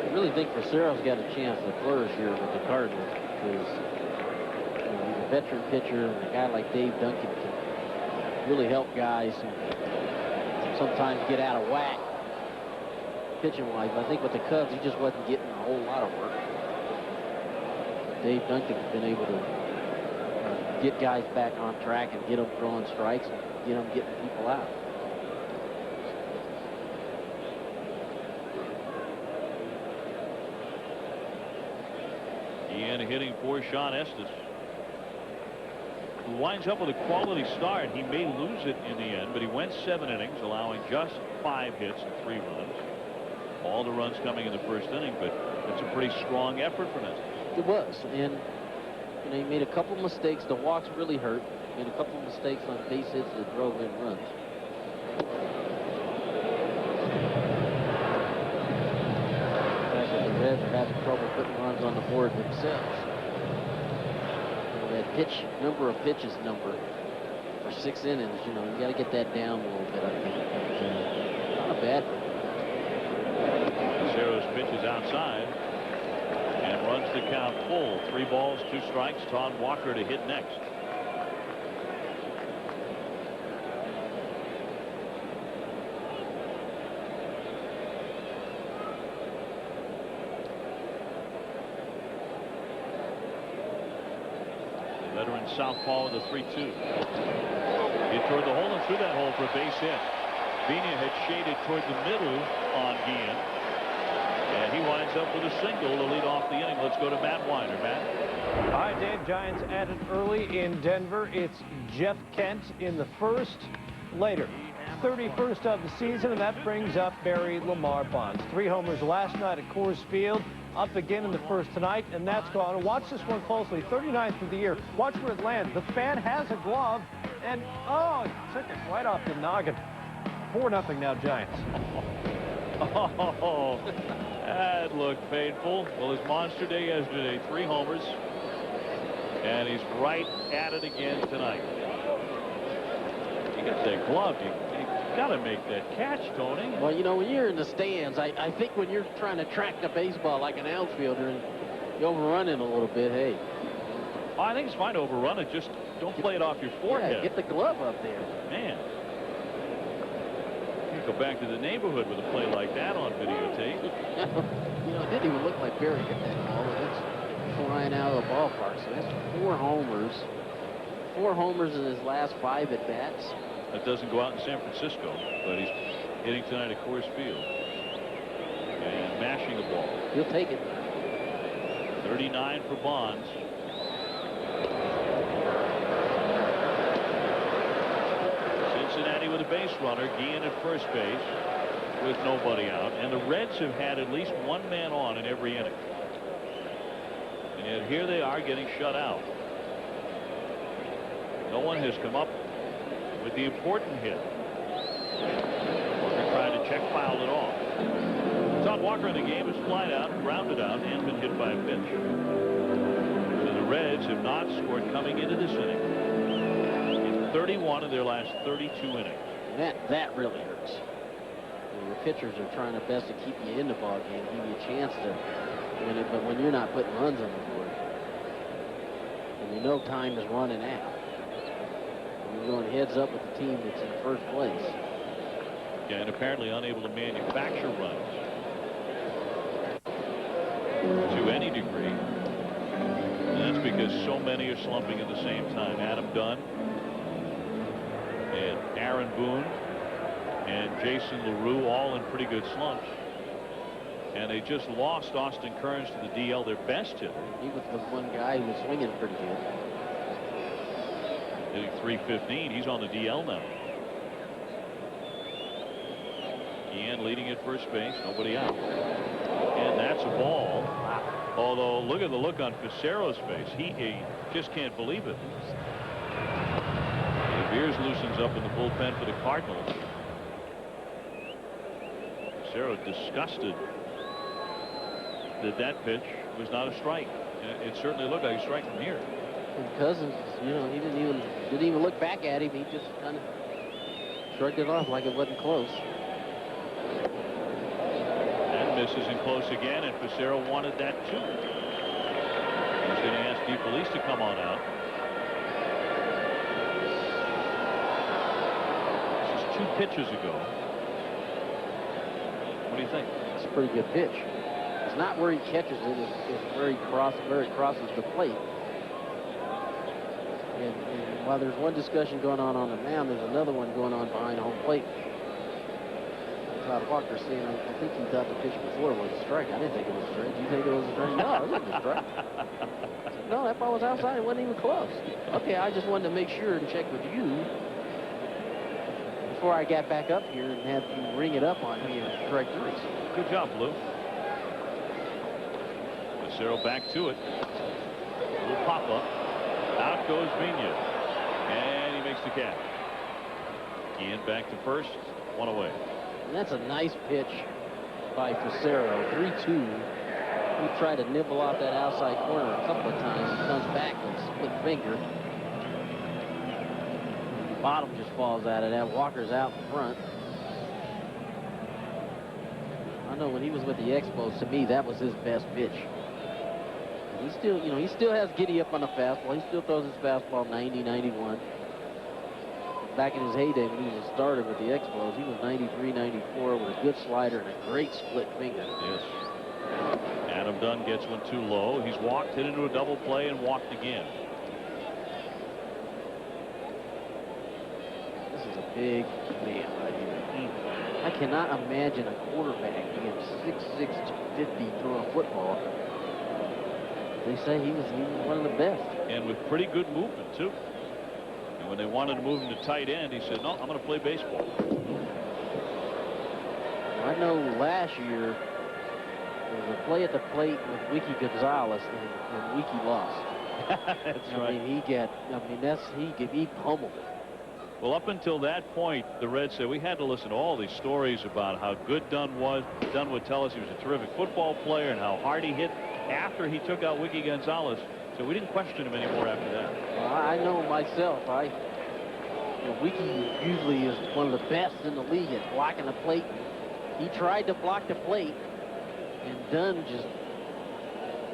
S5: I really think Fassero's got a chance to flourish here with the Cardinals, because he's a veteran pitcher, and a guy like Dave Duncan can really help guys who sometimes get out of whack pitching-wise. I think with the Cubs, he just wasn't getting a whole lot of work. Dave Duncan's been able to get guys back on track and get them throwing strikes and get them getting people out.
S1: Guillen hitting for Sean Estes, who winds up with a quality start. He may lose it in the end, but he went 7 innings, allowing just 5 hits and 3 runs. All the runs coming in the first inning, but it's a pretty strong effort from Estes.
S5: It was, and he made a couple mistakes. The walks really hurt. Made a couple mistakes on base hits that drove in runs. The Reds are having trouble putting runs on the board themselves. That number of pitches number for 6 innings, you got to get that down a little bit, I think. Not a bad one.
S1: Fassero's pitch is outside and runs the count full. 3 balls, 2 strikes. Todd Walker to hit next. Veteran southpaw with a 3-2. He toward the hole and through that hole for a base hit. Vina had shaded toward the middle on Guillen. And he winds up with a single to lead off the inning. Let's go to Matt Weiner. Matt.
S3: All right, Dave. Giants added early in Denver. It's Jeff Kent in the first. Later, 31st of the season, and that brings up Barry Lamar Bonds. 3 homers last night at Coors Field. Up again in the first tonight, and that's gone. Watch this one closely. 39th of the year. Watch where it lands. The fan has a glove, and oh, he took it right off the noggin. 4-0 now, Giants.
S1: Oh, that looked painful. Well, his monster day yesterday, 3 homers, and he's right at it again tonight. You got that glove. You got to make that catch, Tony.
S5: Well, you know, when you're in the stands, I think when you're trying to track the baseball like an outfielder and you overrun it a little bit, hey.
S1: Oh, I think it's fine to overrun it. Just don't play it off your forehead.
S5: Yeah, get the glove up there.
S1: Man. You go back to the neighborhood with a play like that on videotape.
S5: You know, it didn't even look like Barry hit that ball. It's flying out of the ballpark. So that's 4 homers. 4 homers in his last 5 at-bats.
S1: That doesn't go out in San Francisco, but he's hitting tonight at Coors Field. And mashing the ball.
S5: He'll take it.
S1: 39 for Bonds. Cincinnati with a base runner. Guillen at first base with nobody out. And the Reds have had at least 1 man on in every inning. And yet here they are getting shut out. No one has come up with the important hit. Walker trying to check foul it off. Todd Walker in the game is flied out, grounded out, and been hit by a pitch. So the Reds have not scored coming into this inning in 31 of their last 32 innings.
S5: That really hurts. Your pitchers are trying their best to keep you in the ball game, give you a chance to win it, but when you're not putting runs on the board, and you know time is running out. You're going heads up with the team that's in first place.
S1: Yeah, and apparently unable to manufacture runs to any degree. And that's because so many are slumping at the same time. Adam Dunn and Aaron Boone and Jason LaRue all in pretty good slumps. And they just lost Austin Kearns to the DL, their best hitter.
S5: He was the one guy who was swinging pretty good.
S1: Hitting .315. He's on the DL now. Guillen leading at first base. Nobody out. And that's a ball. Although, look at the look on Ficero's face. He just can't believe it. Beers loosens up in the bullpen for the Cardinals. Ficero disgusted that pitch was not a strike. It certainly looked like a strike from here.
S5: And Cousins, you know, he didn't even look back at him. He just kind of shrugged it off like it wasn't close.
S1: That misses and close again, and Ficero wanted that too. He's going to ask DeFelice to come on out. This is 2 pitches ago. What do you think?
S5: It's a pretty good pitch. It's not where he catches it. It's where he crosses the plate. And while there's one discussion going on the mound, there's another one going on behind home plate. Todd Walker saying, I think he thought the pitch before was a strike. I didn't think it was a strike. Did you think it was a strike? No, it wasn't a strike. No, that ball was outside. It wasn't even close. Okay, I just wanted to make sure and check with you before I got back up here and have you ring it up on me and strike 3.
S1: Good job, Blue. Ficero back to it. A little pop-up. Out goes Vina. And he makes the catch. Guillen back to first. 1 away.
S5: And that's a nice pitch by Ficero. 3-2. He tried to nibble off that outside corner a couple of times. He comes back with a split finger. The bottom just falls out of that. Walker's out in front. I know when he was with the Expos, to me, that was his best pitch. He still, you know, he still has giddy up on the fastball. He still throws his fastball 90, 91. Back in his heyday when he was a starter with the Expos, he was 93, 94 with a good slider and a great split finger.
S1: Yes. Adam Dunn gets one too low. He's walked, hit into a double play, and walked again.
S5: is a big man right here. I cannot imagine a quarterback being 6'6", 250 throwing a football. They say he was one of the best.
S1: And with pretty good movement, too. And when they wanted to move him to tight end, he said, no, I'm going to play baseball.
S5: I know last year there was a play at the plate with Wiki Gonzalez, and Wiki lost.
S1: That's right.
S5: He pummeled it.
S1: Well, up until that point, the Reds said we had to listen to all these stories about how good Dunn was. Dunn would tell us he was a terrific football player and how hard he hit after he took out Wiki Gonzalez. So we didn't question him anymore after that.
S5: Well, I know myself. Wiki usually is one of the best in the league at blocking the plate. He tried to block the plate, and Dunn just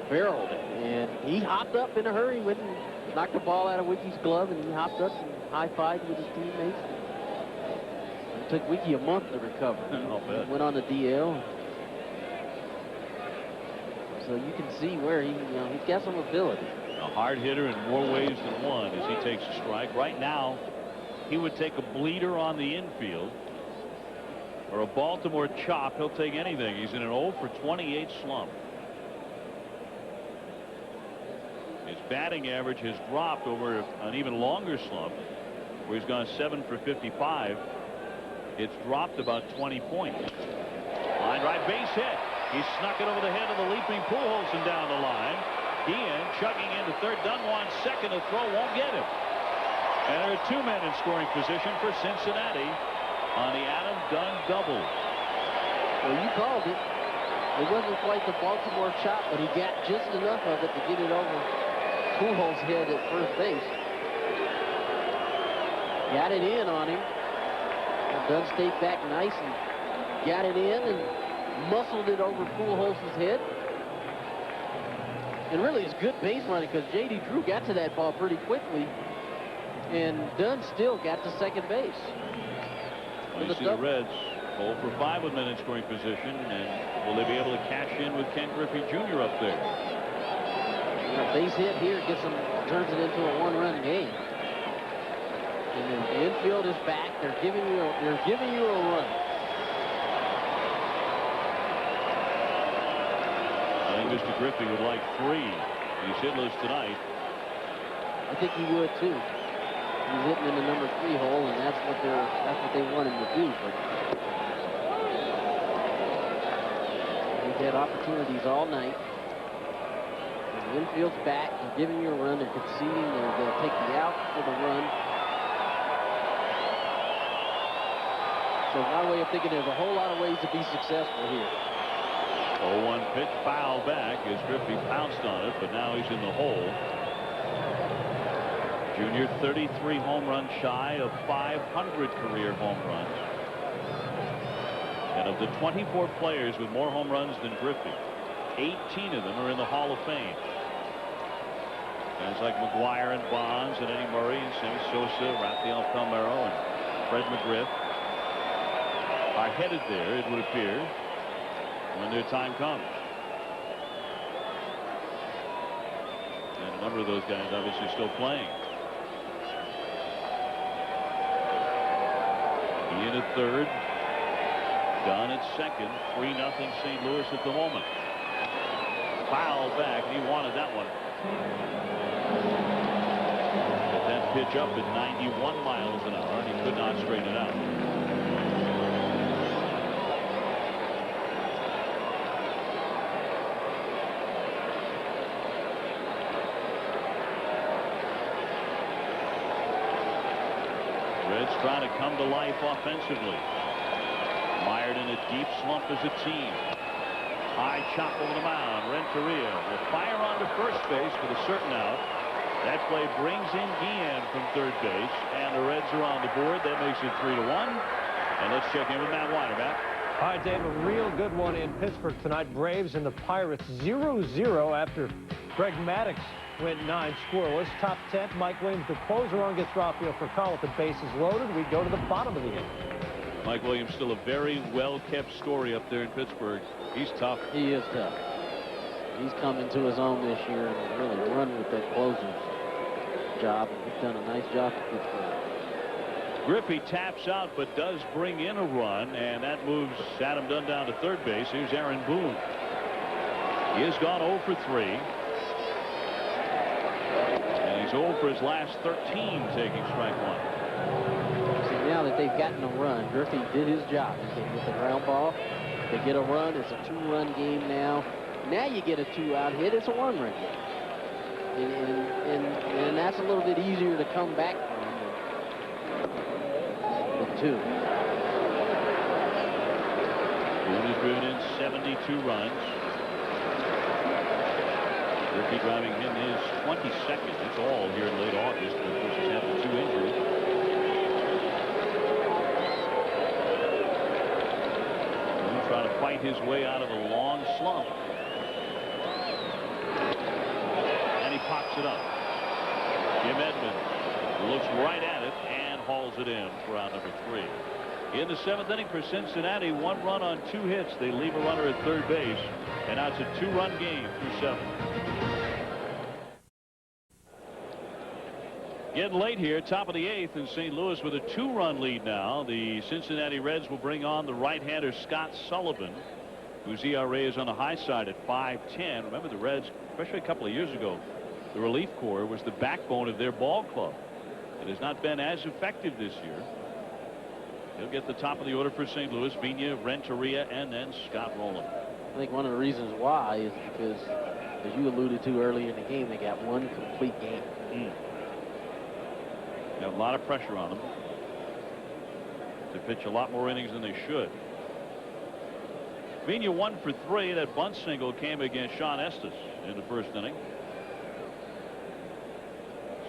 S5: barreled it. And he hopped up in a hurry, went and knocked the ball out of Wiki's glove, and he hopped up and high-fived with his teammates. It took Wiki a month to recover. He went on the DL. So you can see where he's got some ability.
S1: A hard hitter in more ways than one as he takes a strike. Right now, he would take a bleeder on the infield or a Baltimore chop. He'll take anything. He's in an 0 for 28 slump. His batting average has dropped over an even longer slump where he's gone 7 for 55. It's dropped about 20 points. Line right, base hit. He snuck it over the head of the leaping Pujols and down the line. Ian chugging into third. Dunn wants second. A throw won't get him. And there are 2 men in scoring position for Cincinnati on the Adam Dunn double.
S5: Well, you called it. It wasn't quite the Baltimore chop, but he got just enough of it to get it over Pujols' head at first base. Got it in on him. And Dunn stayed back nice and got it in and muscled it over Pujols' head. And really, it's good base running because J.D. Drew got to that ball pretty quickly. And Dunn still got to second base.
S1: Well, you see the Reds 0 for 5 with men in scoring position. And will they be able to cash in with Ken Griffey Jr. up there?
S5: A base hit here turns it into a 1-run game. And the infield is back. They're giving you a run.
S1: I think Mr. Griffey would like 3. He's hitless tonight.
S5: I think he would too. He's hitting in the number 3 hole, and that's what they want him to do. But he's had opportunities all night. And the infield's back. They're giving you a run. They're conceding. They'll take the out for the run. So my way of thinking, there's a whole lot of ways to be successful here.
S1: 0-1 pitch, foul back as Griffey pounced on it, but now he's in the hole. Junior 33 home runs shy of 500 career home runs. And of the 24 players with more home runs than Griffey, 18 of them are in the Hall of Fame. Guys like McGuire and Bonds and Eddie Murray and Sammy Sosa, Rafael Palmeiro and Fred McGriff are headed there, it would appear, when their time comes. And a number of those guys obviously still playing. Ian at third. Dunn at second. 3-0 St. Louis at the moment. Foul back. He wanted that one. But that pitch up at 91 miles an hour, and he could not straighten it out. Reds trying to come to life offensively. Mired in a deep slump as a team. High chop over the mound. Renteria will fire onto first base with a certain out. That play brings in Guillen from third base, and the Reds are on the board. That makes it 3-1. And let's check in with Matt Weiner. Matt.
S3: All right, Dave, a real good one in Pittsburgh tonight. Braves and the Pirates 0-0 after Greg Maddux went 9 scoreless. Top 10, Mike Williams, the closer on, gets Rafael Furcal with the bases loaded. We go to the bottom of the inning.
S1: Mike Williams still a very well-kept story up there in Pittsburgh. He's tough.
S5: He is tough. He's come into his own this year and really run with that closer's job. He's done a nice job for Pittsburgh.
S1: Griffey taps out but does bring in a run, and that moves Adam Dunn down to third base. Here's Aaron Boone. He has gone 0 for 3. And he's 0 for his last 13 taking strike one.
S5: See, now that they've gotten a run, Griffey did his job. He can get the ground ball. They get a run. It's a 2-run game now. Now you get a 2-out hit. It's a 1-run game. And that's a little bit easier to come back from than 2.
S1: Boone has driven in 72 runs. Griffey driving in his 22nd. That's all here in late August. Of course, he's had the 2 injuries. Boone trying to fight his way out of a long slump. And he pops it up. Jim Edmonds looks right at it and hauls it in for out number 3. In the 7th inning for Cincinnati, 1 run on 2 hits. They leave a runner at third base, and now it's a 2-run game through 7. Getting late here, top of the 8th, and St. Louis with a 2-run lead now. The Cincinnati Reds will bring on the right-hander Scott Sullivan, whose ERA is on the high side at 5.10. Remember, the Reds, especially a couple of years ago, the relief corps was the backbone of their ball club. It has not been as effective this year. He'll get the top of the order for St. Louis. Vigna, Renteria, and then Scott Rowland.
S5: I think one of the reasons why is because, as you alluded to earlier in the game, they got 1 complete game.
S1: They have a lot of pressure on them to pitch a lot more innings than they should. Vigna 1 for 3. That bunt single came against Sean Estes in the 1st inning.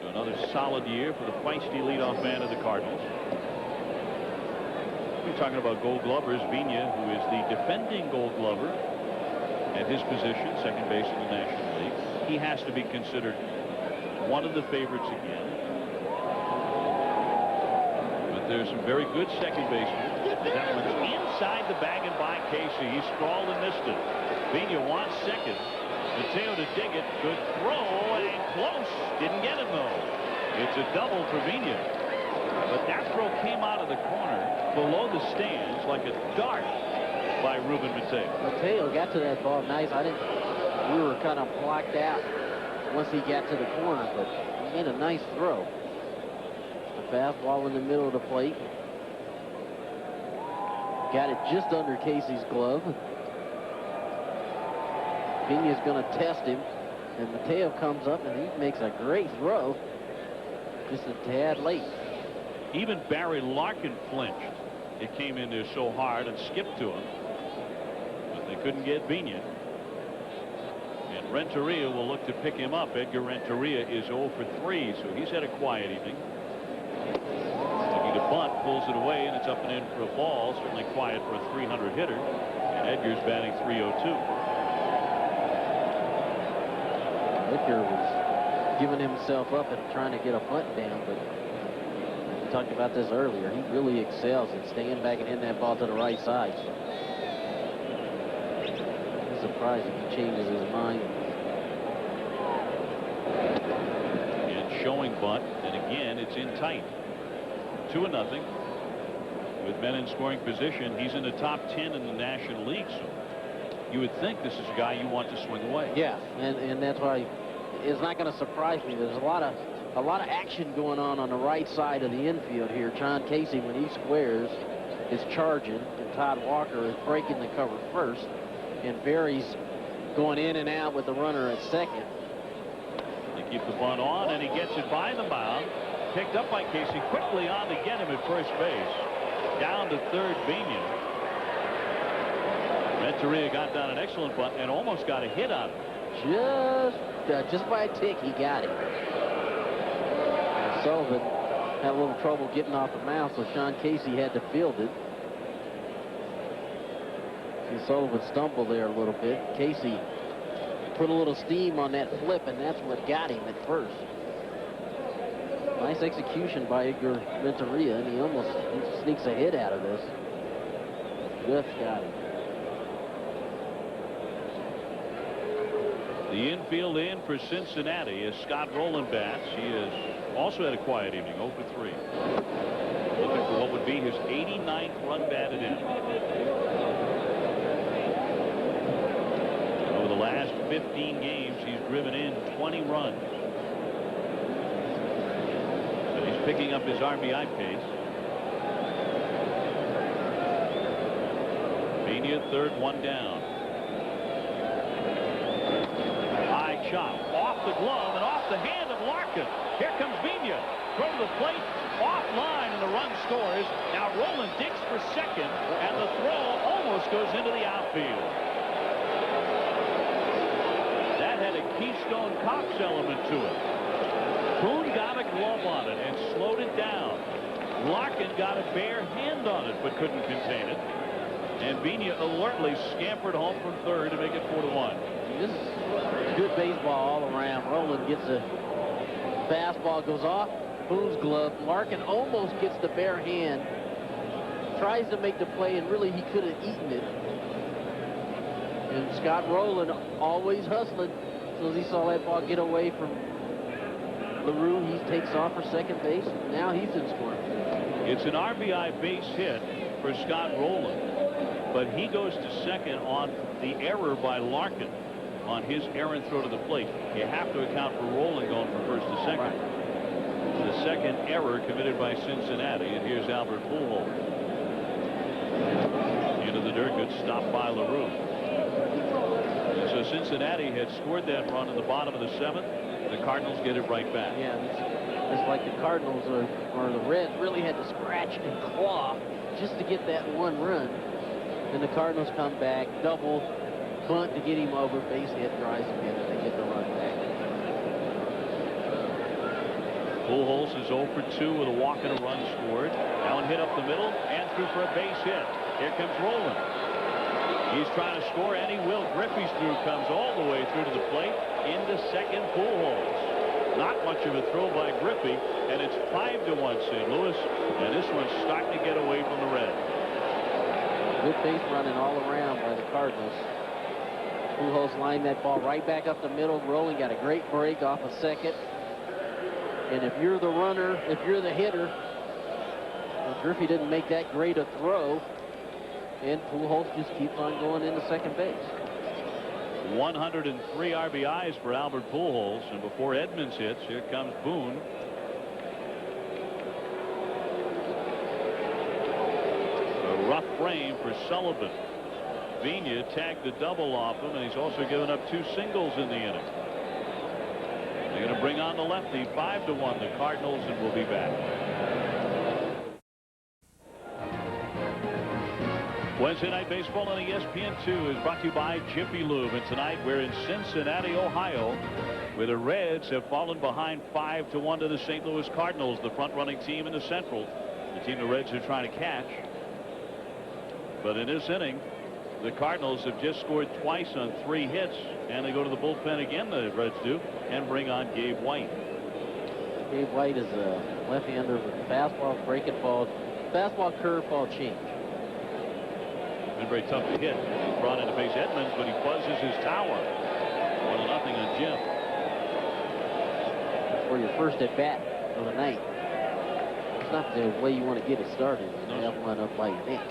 S1: So another solid year for the feisty leadoff man of the Cardinals. We're talking about Gold Glovers. Vigna, who is the defending Gold Glover at his position, second base in the National League, he has to be considered one of the favorites again. But there's some very good second basemen. That one's inside the bag and by Casey. He sprawled and missed it. Vigna wants second. Mateo to dig it. Good throw and close. Didn't get it though. It's a double for Vigna. But that throw came out of the corner below the stands like a dart by Ruben Mateo.
S5: Mateo got to that ball nice. We were kind of blocked out once he got to the corner, but he made a nice throw. The fastball in the middle of the plate. Got it just under Casey's glove. Vigna's going to test him, and Mateo comes up and he makes a great throw. Just a tad late.
S1: Even Barry Larkin flinched. It came in there so hard and skipped to him. But they couldn't get Vigna. And Renteria will look to pick him up. Edgar Renteria is 0 for 3, so he's had a quiet evening. Looking to bunt, pulls it away, and it's up and in for a ball. Certainly quiet for a 300 hitter. And Edgar's batting .302.
S5: Edgar was giving himself up and trying to get a bunt down, but we talked about this earlier. He really excels at staying back and hitting that ball to the right side. I'm surprised if he changes his mind.
S1: And showing bunt, and again, it's in tight. 2-0. With men in scoring position, he's in the top 10 in the National League, so you would think this is a guy you want to swing away.
S5: Yeah, and that's why it's not going to surprise me. There's a lot of action going on the right side of the infield here. John Casey, when he squares, is charging, and Todd Walker is breaking the cover first, and Barry's going in and out with the runner at second.
S1: They keep the bunt on, and he gets it by the mound. Picked up by Casey, quickly on to get him at first base. Down to third, Vigna. Renteria got down an excellent bunt and almost got a hit on him.
S5: Just by a tick, he got it. Sullivan had a little trouble getting off the mound, so Sean Casey had to field it. See Sullivan stumble there a little bit. Casey put a little steam on that flip, and that's what got him at first. Nice execution by Edgar Renteria, and he almost sneaks a hit out of this. Just got him.
S1: The infield in for Cincinnati is Scott Rowland bats. He is also had a quiet evening, 0 for 3. Looking for what would be his 89th run batted in. Over the last 15 games, he's driven in 20 runs. So he's picking up his RBI pace. Pena, third, one down. High chop, off the glove and off the hand of Larkin. Here comes Pena. Throw to the plate, offline, and the run scores. Now Roland digs for second, and the throw almost goes into the outfield. That had a Keystone Cox element to it. Boone got a glove on it and slowed it down. Larkin got a bare hand on it, but couldn't contain it. And Pena alertly scampered home from third to make it 4-1.
S5: This is good baseball all around. Roland gets a fastball, goes off Boone's glove. Larkin almost gets the bare hand, tries to make the play, and really he could have eaten it. And Scott Rowland always hustling. So as he saw that ball get away from LaRue, he takes off for second base. Now he's in scoring.
S1: It's an RBI base hit for Scott Rowland, but he goes to second on the error by Larkin on his errant throw to the plate. You have to account for Rowland going from first to second.
S5: Right.
S1: The second error committed by Cincinnati, and here's Albert Pujols. Into the dirt, good stop by LaRue. And so Cincinnati had scored that run in the bottom of the seventh. The Cardinals get it right back.
S5: Yeah, it's like the Cardinals or the Reds really had to scratch and claw just to get that one run. And the Cardinals come back, double, bunt to get him over, base hit, drives him in, and they get the run back.
S1: Pujols is 0 for 2 with a walk and a run scored. Now one hit up the middle and through for a base hit. Here comes Rowland. He's trying to score, and he will. Griffey's through comes all the way through to the plate. Into second, Pujols. Not much of a throw by Griffey, and it's 5-1 St. Louis. And this one's starting to get away from the Reds.
S5: Good base running all around by the Cardinals. Pujols lined that ball right back up the middle. Rowland got a great break off a second. And if you're the runner, if you're the hitter, well, Griffey didn't make that great a throw, and Pujols just keeps on going into second base.
S1: 103 RBIs for Albert Pujols, and before Edmonds hits, here comes Boone. A rough frame for Sullivan. Pena tagged the double off him, and he's also given up 2 singles in the inning. They're going to bring on the lefty. 5-1 the Cardinals, and we'll be back. Wednesday Night Baseball on ESPN2 is brought to you by Jiffy Lube. And tonight we're in Cincinnati, Ohio, where the Reds have fallen behind 5-1 to the St. Louis Cardinals, the front-running team in the Central, the team the Reds are trying to catch. But in this inning, the Cardinals have just scored twice on 3 hits, and they go to the bullpen again, the Reds do, and bring on Gabe White.
S5: Gabe White is a left-hander with fastball, breaking ball, fastball, curveball change.
S1: Been very tough to hit. He's brought into base Edmonds, but he buzzes his tower. 1-0 on Jim.
S5: For your first at bat of the night. It's not the way you want to get it started. You have one up by your neck.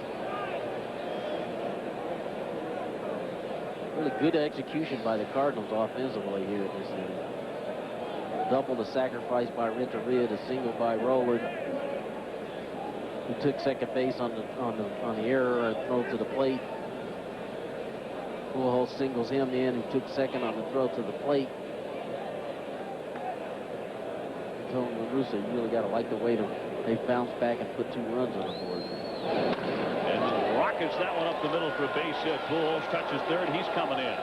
S5: Really good execution by the Cardinals offensively here this inning. Double the sacrifice by Renteria, the single by Rowland, who took second base on the error and throw to the plate. Pujols singles him in, who took second on the throw to the plate. Tony La Russa, you really got to like the way they bounced back and put 2 runs on the board.
S1: And rockets that one up the middle for a base hit. Pujols touches third. He's coming in,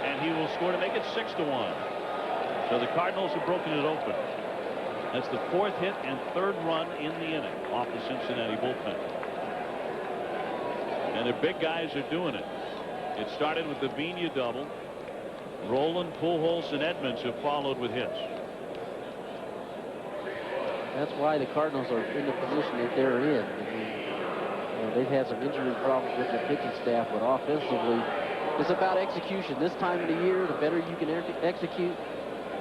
S1: and he will score to make it 6-1. So the Cardinals have broken it open. That's the 4th hit and 3rd run in the inning off the Cincinnati bullpen. And their big guys are doing it. It started with the Pena double. Rowland, Pujols, and Edmonds have followed with hits.
S5: That's why the Cardinals are in the position that they're in. I mean, they've had some injury problems with their pitching staff, but offensively, it's about execution. This time of the year, the better you can execute,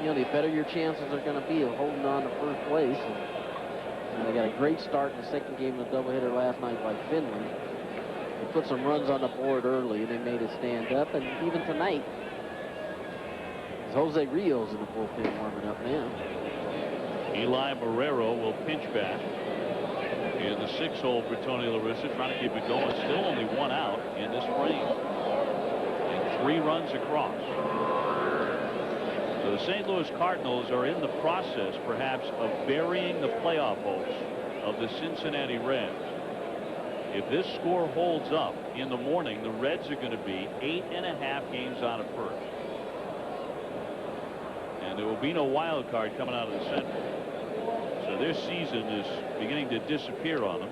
S5: you know, the better your chances are going to be of holding on to first place. And they got a great start in the second game of the doubleheader last night by Finley. They put some runs on the board early, and they made it stand up. And even tonight, Jose Rios in the bullpen warming up now.
S1: Eli Marrero will pinch bat in the 6-hole for Tony La Russa, trying to keep it going. Still only 1 out in this frame, and 3 runs across. So the St. Louis Cardinals are in the process, perhaps, of burying the playoff hopes of the Cincinnati Reds. If this score holds up in the morning, the Reds are going to be 8.5 games out of first. And there will be no wild card coming out of the Central. So their season is beginning to disappear on them.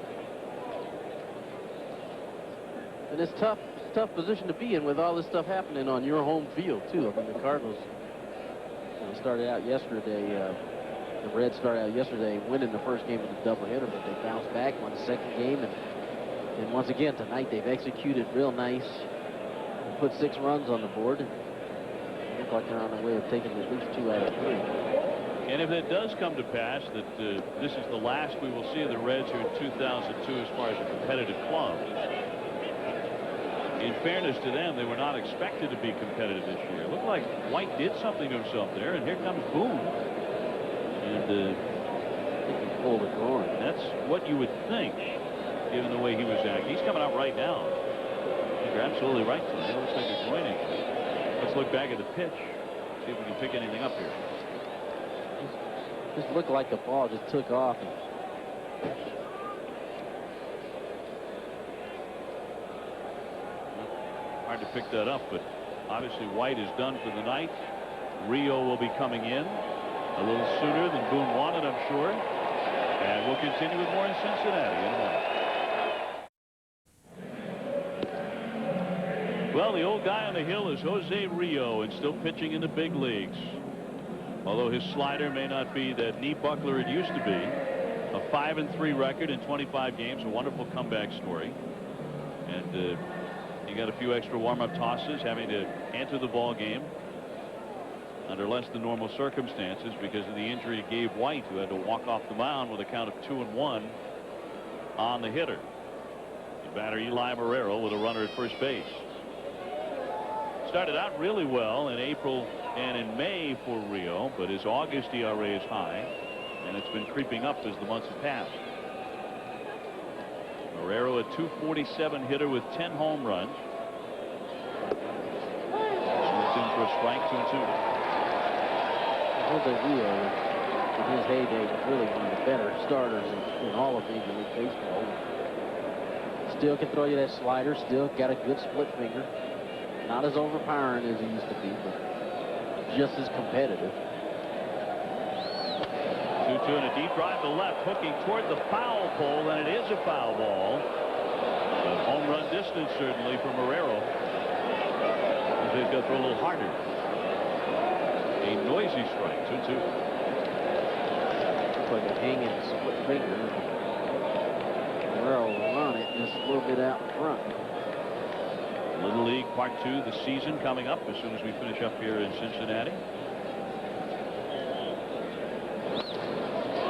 S5: And it's tough position to be in with all this stuff happening on your home field, too. I mean, the Cardinals started out yesterday. The Reds started out yesterday winning the first game of the doubleheader, but they bounced back, won the second game, and once again tonight they've executed real nice. Put 6 runs on the board. And look like they're on the way of taking at least 2 out of 3.
S1: And if it does come to pass that this is the last we will see of the Reds here in 2002 as far as a competitive club, in fairness to them, they were not expected to be competitive this year. It looked like White did something to himself there, and here comes Boone. And
S5: I think he pulled a groin.
S1: that's what you would think, given the way he was acting. He's coming out right now. You're absolutely right, Tim. It looks like a groin injury. Let's look back at the pitch, see if we can pick anything up here.
S5: Just looked like the ball just took off.
S1: Hard to pick that up, but obviously White is done for the night. Rio will be coming in a little sooner than Boone wanted, I'm sure. And we'll continue with more in Cincinnati in a moment. Well, the old guy on the hill is Jose Rio, and still pitching in the big leagues. Although his slider may not be that knee buckler it used to be. A 5-3 record in 25 games, a wonderful comeback story. And he got a few extra warm-up tosses, having to enter the ball game under less than normal circumstances because of the injury to Gabe White, who had to walk off the mound with a count of 2-1 on the hitter. The batter Eli Marrero with a runner at first base. Started out really well in April and in May for Rio, but his August ERA is high, and it's been creeping up as the months have passed. Marrero, a .247 hitter with 10 home runs. Swings in for a strike, 2-2.
S5: Jose Rio, in his heyday, was really one of the better starters in all of Major League Baseball. Still can throw you that slider, still got a good split finger. Not as overpowering as he used to be, but just as competitive.
S1: 2-2 and a deep drive to left, hooking toward the foul pole, and it is a foul ball. A home run distance, certainly, for Marrero. He's got to throw a little harder. A noisy strike, 2-2.
S5: Looks like a hanging split finger. Marrero will run it just a little bit out in front.
S1: Little League Part 2, the season coming up as soon as we finish up here in Cincinnati.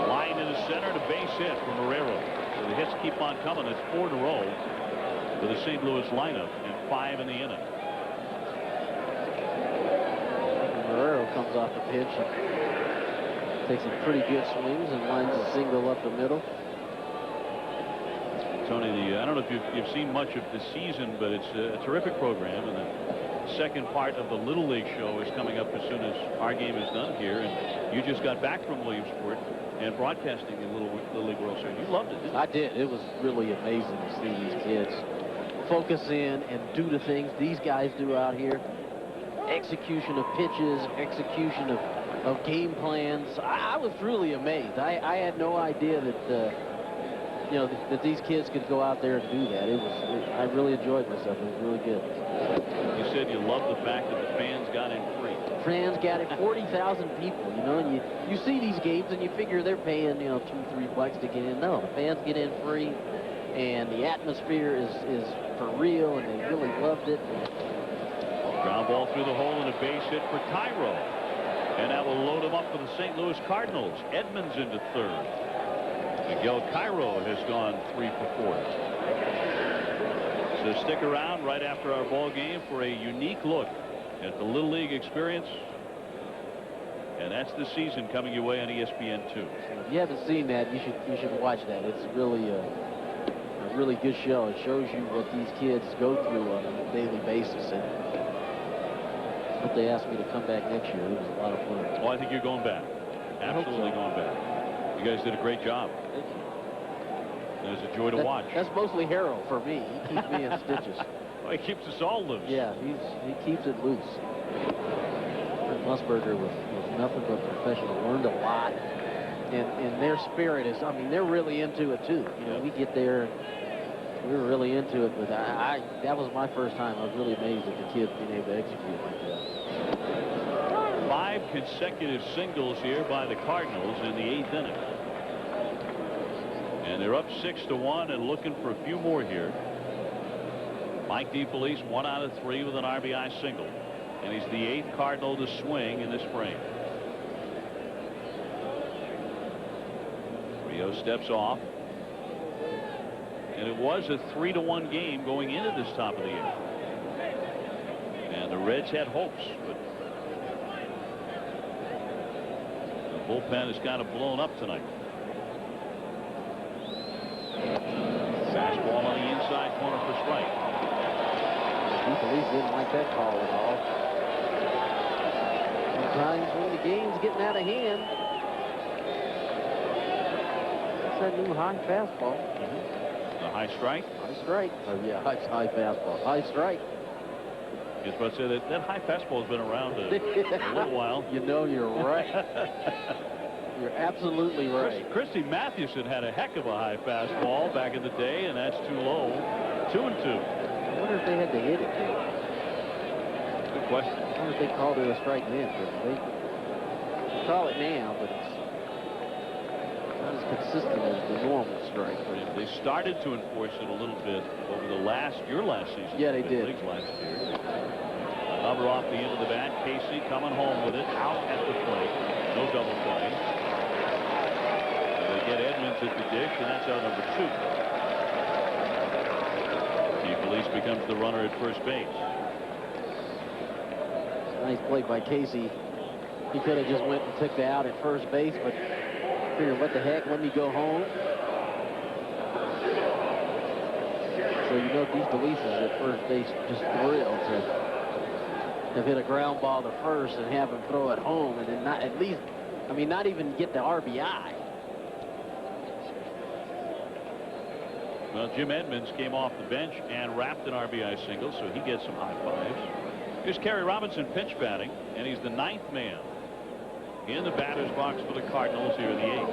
S1: Line in the center, to base hit for Marrero. So the hits keep on coming. It's 4 in a row for the St. Louis lineup, and 5 in the inning.
S5: Marrero comes off the pitch and takes some pretty good swings and lines a single up the middle.
S1: Tony, I don't know if you've seen much of the season, but it's a terrific program, and the second part of the Little League show is coming up as soon as our game is done here. And you just got back from Williamsport and broadcasting the Little League World Series. You loved it, didn't you?
S5: I did. It was really amazing to see these kids focus in and do the things these guys do out here. Execution of pitches, execution of game plans. I was truly amazed. I had no idea that you know, that these kids could go out there and do that. I really enjoyed myself. It was really good.
S1: You said you loved the fact that the fans got in free.
S5: Fans got it, 40,000 people, you know, and you see these games and you figure they're paying, you know, $2-3 to get in. No, the fans get in free, and the atmosphere is for real, and they really loved it.
S1: Ground ball through the hole and a base hit for Cairo. And that will load him up for the St. Louis Cardinals. Edmonds into third. Miguel Cairo has gone 3 for 4. So stick around right after our ball game for a unique look at the Little League experience. And that's the season coming your way on ESPN2.
S5: If you haven't seen that, you should watch that. It's really a really good show. It shows you what these kids go through on a daily basis. And if they asked me to come back next year, it was a lot of fun.
S1: Well, I think you're going back. Absolutely going back. You guys did a great job.
S5: Thank you.
S1: It was a joy to watch.
S5: That's mostly Harold for me. He keeps me in stitches.
S1: Well, he keeps us all loose.
S5: Yeah, he keeps it loose. Musburger was nothing but professional. Learned a lot. And their spirit is, I mean, they're really into it too. You know, we get there, we were really into it, but that was my first time. I was really amazed at the kids being able to execute like that.
S1: 5 consecutive singles here by the Cardinals in the 8th inning. And they're up 6-1 and looking for a few more here. Mike DeFelice 1 out of 3 with an RBI single. And he's the 8th Cardinal to swing in this frame. Rio steps off. And it was a 3-1 game going into this top of the year. And the Reds had hopes, but the bullpen is kind of blown up tonight. Fastball on the inside corner for strike.
S5: DeFelice didn't like that call at all. Sometimes when the game's getting out of hand, that's that new high fastball.
S1: The high strike.
S5: High strike. Oh, yeah, high fastball. High strike.
S1: I was about to say that high fastball has been around a little while.
S5: You know, you're right. You're absolutely right.
S1: Christy Mathewson had a heck of a high fastball back in the day, and that's too low. 2-2.
S5: I wonder if they had to hit it too.
S1: Good question.
S5: I wonder if they called it a strike then. They call it now, but it's not as consistent as the normal strike.
S1: They started to enforce it a little bit over your last season.
S5: Yeah, they did.
S1: Last year. Another off the end of the bat. Casey coming home with it. Out at the plate. No double play. And they get Edmonds at the dish, and that's out number 2. DeFelice becomes the runner at first base.
S5: Nice play by Casey. He could have just went and took the out at first base, but figured, what the heck, let me go home. So you know DeFelice is at first base just thrilled to have hit a ground ball to first and have him throw it home, and then not at least, I mean, not even get the RBI.
S1: Well, Jim Edmonds came off the bench and wrapped an RBI single, so he gets some high fives. Here's Kerry Robinson pitch batting, and he's the 9th man in the batter's box for the Cardinals here in the 8th.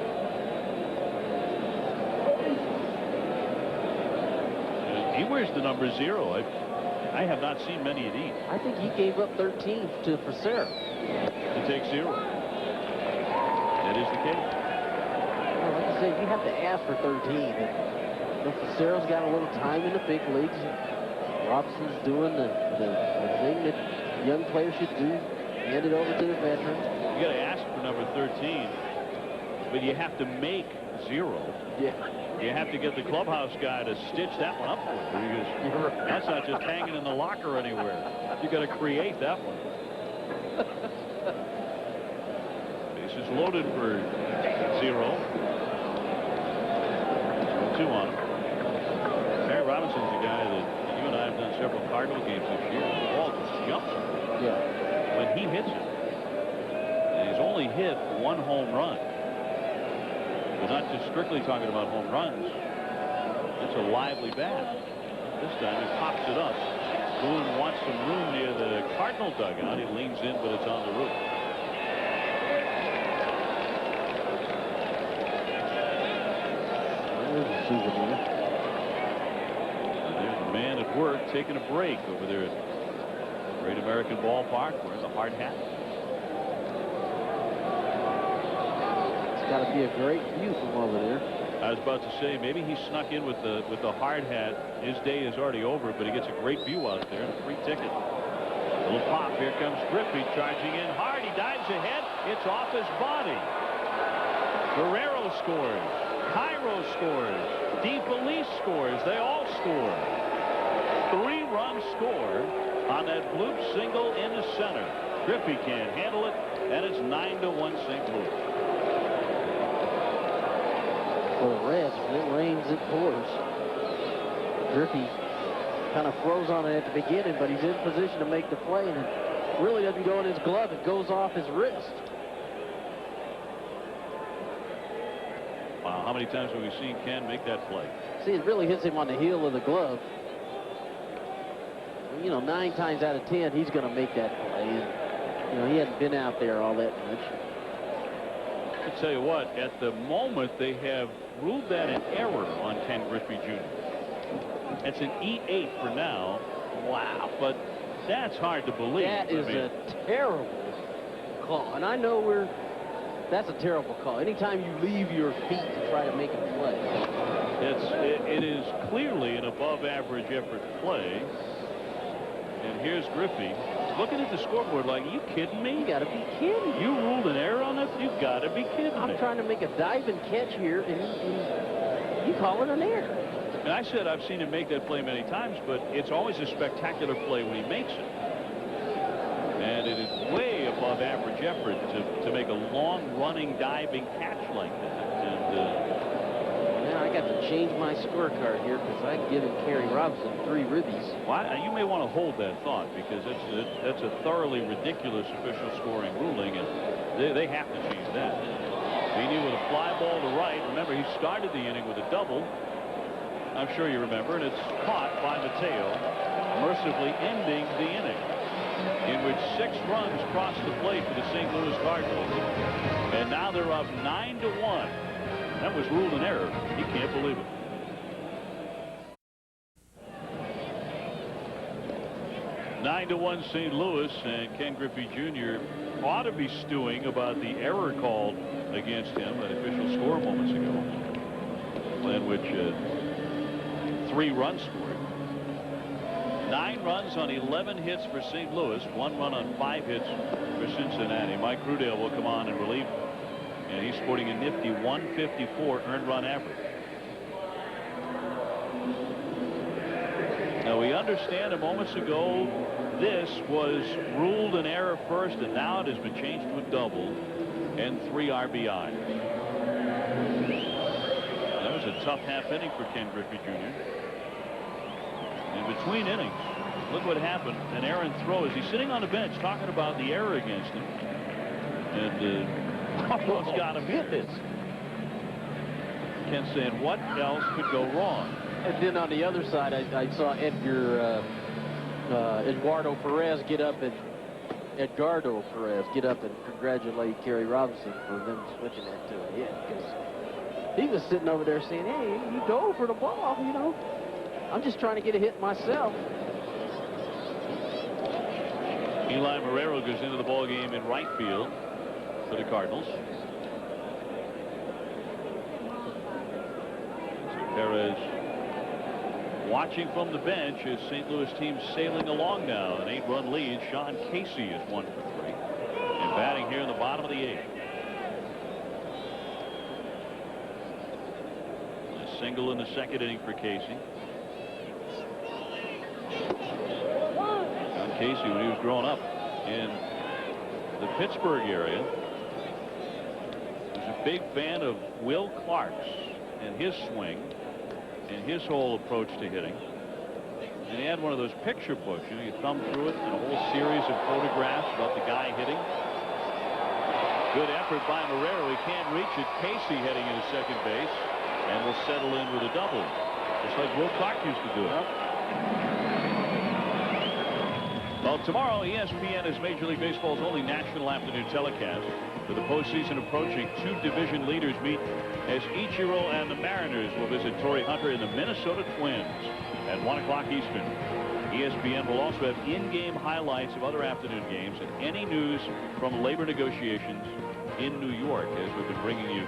S1: And he wears the number 0. I have not seen many of these.
S5: I think he gave up 13 to Facero.
S1: To take 0. That is the case.
S5: Well, like I said, you have to ask for 13. And, Facero's got a little time in the big leagues. Robinson's doing the thing that young players should do. Hand it over to the veterans.
S1: You got to ask for number 13, but you have to make 0.
S5: Yeah.
S1: You have to get the clubhouse guy to stitch that one up for you, because that's not just hanging in the locker anywhere. You got to create that one. Bases loaded for 0. 2 on him. Barry Robinson's a guy that you and I have done several Cardinal games this year. The ball just jumps
S5: Yeah.
S1: when he hits it. And he's only hit 1 home run. We're not just strictly talking about home runs. It's a lively bat. This time he pops it up. Boone wants some room near the Cardinal dugout. He leans in, but it's on the roof.
S5: There's a souvenir.
S1: And there's a man at work taking a break over there at Great American Ballpark wearing the hard hat.
S5: Got to be a great view from over there.
S1: I was about to say, maybe he snuck in with the hard hat. His day is already over, but he gets a great view out there. A free ticket. A little pop. Here comes Griffey charging in hard. He dives ahead. It's off his body. Guerrero scores. Cairo scores. DeFelice scores. They all score. 3-run score on that bloop single in the center. Griffey can't handle it, and it's 9-1 St. Louis.
S5: For the Reds, when it rains, it pours. Griffey kind of froze on it at the beginning, but he's in position to make the play, and it really doesn't go in his glove. It goes off his wrist.
S1: Wow, how many times have we seen Ken make that play?
S5: See, it really hits him on the heel of the glove. You know, 9 times out of 10, he's going to make that play. And, you know, he hadn't been out there all that much.
S1: I'll tell you what, at the moment, they have ruled that an error on Ken Griffey Jr. It's an E8 for now. Wow, but that's hard to believe.
S5: That is a terrible call. And I know that's a terrible call. Anytime you leave your feet to try to make a play.
S1: It is clearly an above-average effort play. And here's Griffey looking at the scoreboard like, are you kidding me?
S5: You got to be kidding.
S1: You ruled an error on this? You got to be kidding me.
S5: I'm trying to make a diving catch here, and you call it an error.
S1: And I said I've seen him make that play many times, but it's always a spectacular play when he makes it. And it is way above average effort to make a long-running diving catch like that. And
S5: now I got to change my scorecard here because I'm giving Kerry Robinson 3 ribbies.
S1: well, you may want to hold that thought because that's a thoroughly ridiculous official scoring ruling, and they have to change that. Beanie with a fly ball to right. Remember, he started the inning with a double. I'm sure you remember, and it's caught by Mateo, mercifully ending the inning, in which 6 runs crossed the plate for the St. Louis Cardinals. And now they're up 9-1. That was ruled an error. You can't believe it. Nine to 1 St. Louis, and Ken Griffey Jr. ought to be stewing about the error called against him, that official score moments ago, in which 3 runs scored. 9 runs on 11 hits for St. Louis, 1 run on 5 hits for Cincinnati. Mike Crudale will come on and relieve him, and he's sporting a nifty 154 earned run average. Now we understand a moments ago this was ruled an error first, and now it has been changed to a double and 3 RBIs. That was a tough half inning for Ken Griffey Jr. In between innings, look what happened. An errant throw as he's sitting on the bench talking about the error against him. And almost got him hit this. Ken saying, what else could go wrong?
S5: And then on the other side, I saw Eduardo Perez get up and congratulate Kerry Robinson for them switching that to a hit, because he was sitting over there saying, hey, you dove for the ball, you know. I'm just trying to get a hit myself.
S1: Eli Marrero goes into the ball game in right field for the Cardinals. So Perez watching from the bench as St. Louis team sailing along now. An 8-run lead. Sean Casey is 1 for 3. And batting here in the bottom of the 8th. A single in the second inning for Casey. Sean Casey, when he was growing up in the Pittsburgh area, was a big fan of Will Clark's and his swing and his whole approach to hitting. And he had one of those picture books, you know, you thumb through it, and a whole series of photographs about the guy hitting. Good effort by Marrero. He can't reach it. Casey heading into second base, and will settle in with a double, just like Will Clark used to do it. Well, tomorrow ESPN is Major League Baseball's only national afternoon telecast. With the postseason approaching, 2 division leaders meet as Ichiro and the Mariners will visit Torrey Hunter and the Minnesota Twins at 1 o'clock Eastern. ESPN will also have in-game highlights of other afternoon games and any news from labor negotiations in New York, as we've been bringing you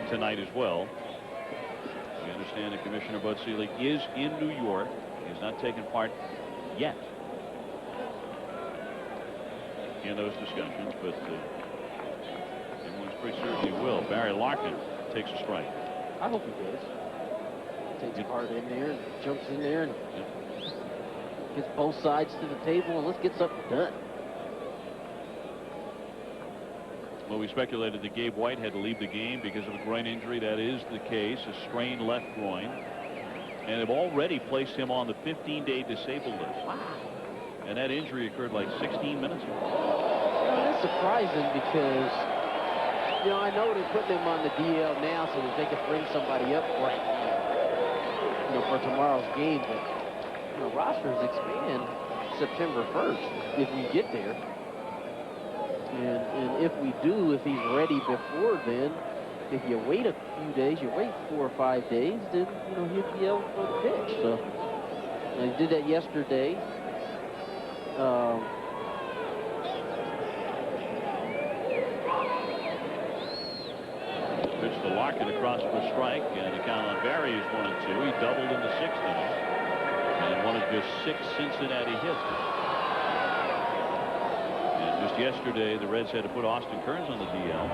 S1: tonight as well. We understand that Commissioner Bud Selig is in New York. He has not taken part yet in those discussions, but pretty certain he will. Barry Larkin takes a strike.
S5: I hope he does. Takes a hard in there and jumps in there and gets both sides to the table, and let's get something done.
S1: Well, we speculated that Gabe White had to leave the game because of a groin injury. That is the case, a strained left groin. And they've already placed him on the 15-day disabled list.
S5: Wow.
S1: And that injury occurred like 16 minutes ago.
S5: That's surprising because, I know they're putting him on the DL now so that they can bring somebody up for it, for tomorrow's game. But, rosters expand September 1st if we get there. And if we do, if he's ready before then, if you wait a few days, you wait 4 or 5 days, then, he'd be able to pitch. So, he did that yesterday.
S1: Pitch to Larkin across for a strike, and the count on Barry is 1-2. He doubled in the 6th inning, and one of just 6 Cincinnati hits. And just yesterday, the Reds had to put Austin Kearns on the DL.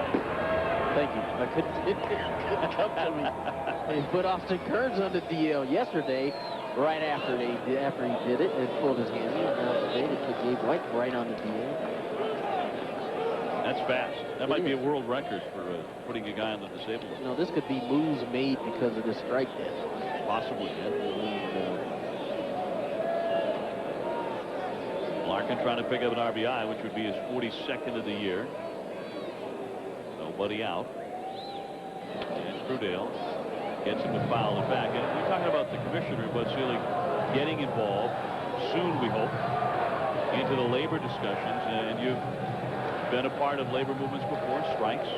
S5: Thank you. I couldn't come to me. They put Austin Kearns on the DL yesterday, right after he did it and pulled his hammy. And now today they put Gabe White right on the DL.
S1: That's fast. That might be a world record for putting a guy on the disabled list.
S5: This could be moves made because of this strike death.
S1: Possibly, yeah. Larkin trying to pick up an RBI, which would be his 42nd of the year. Nobody out. And Trudell gets him to foul it back. And we're talking about the commissioner, Bud Selig, getting involved soon, we hope, into the labor discussions. And you've been a part of labor movements before, strikes.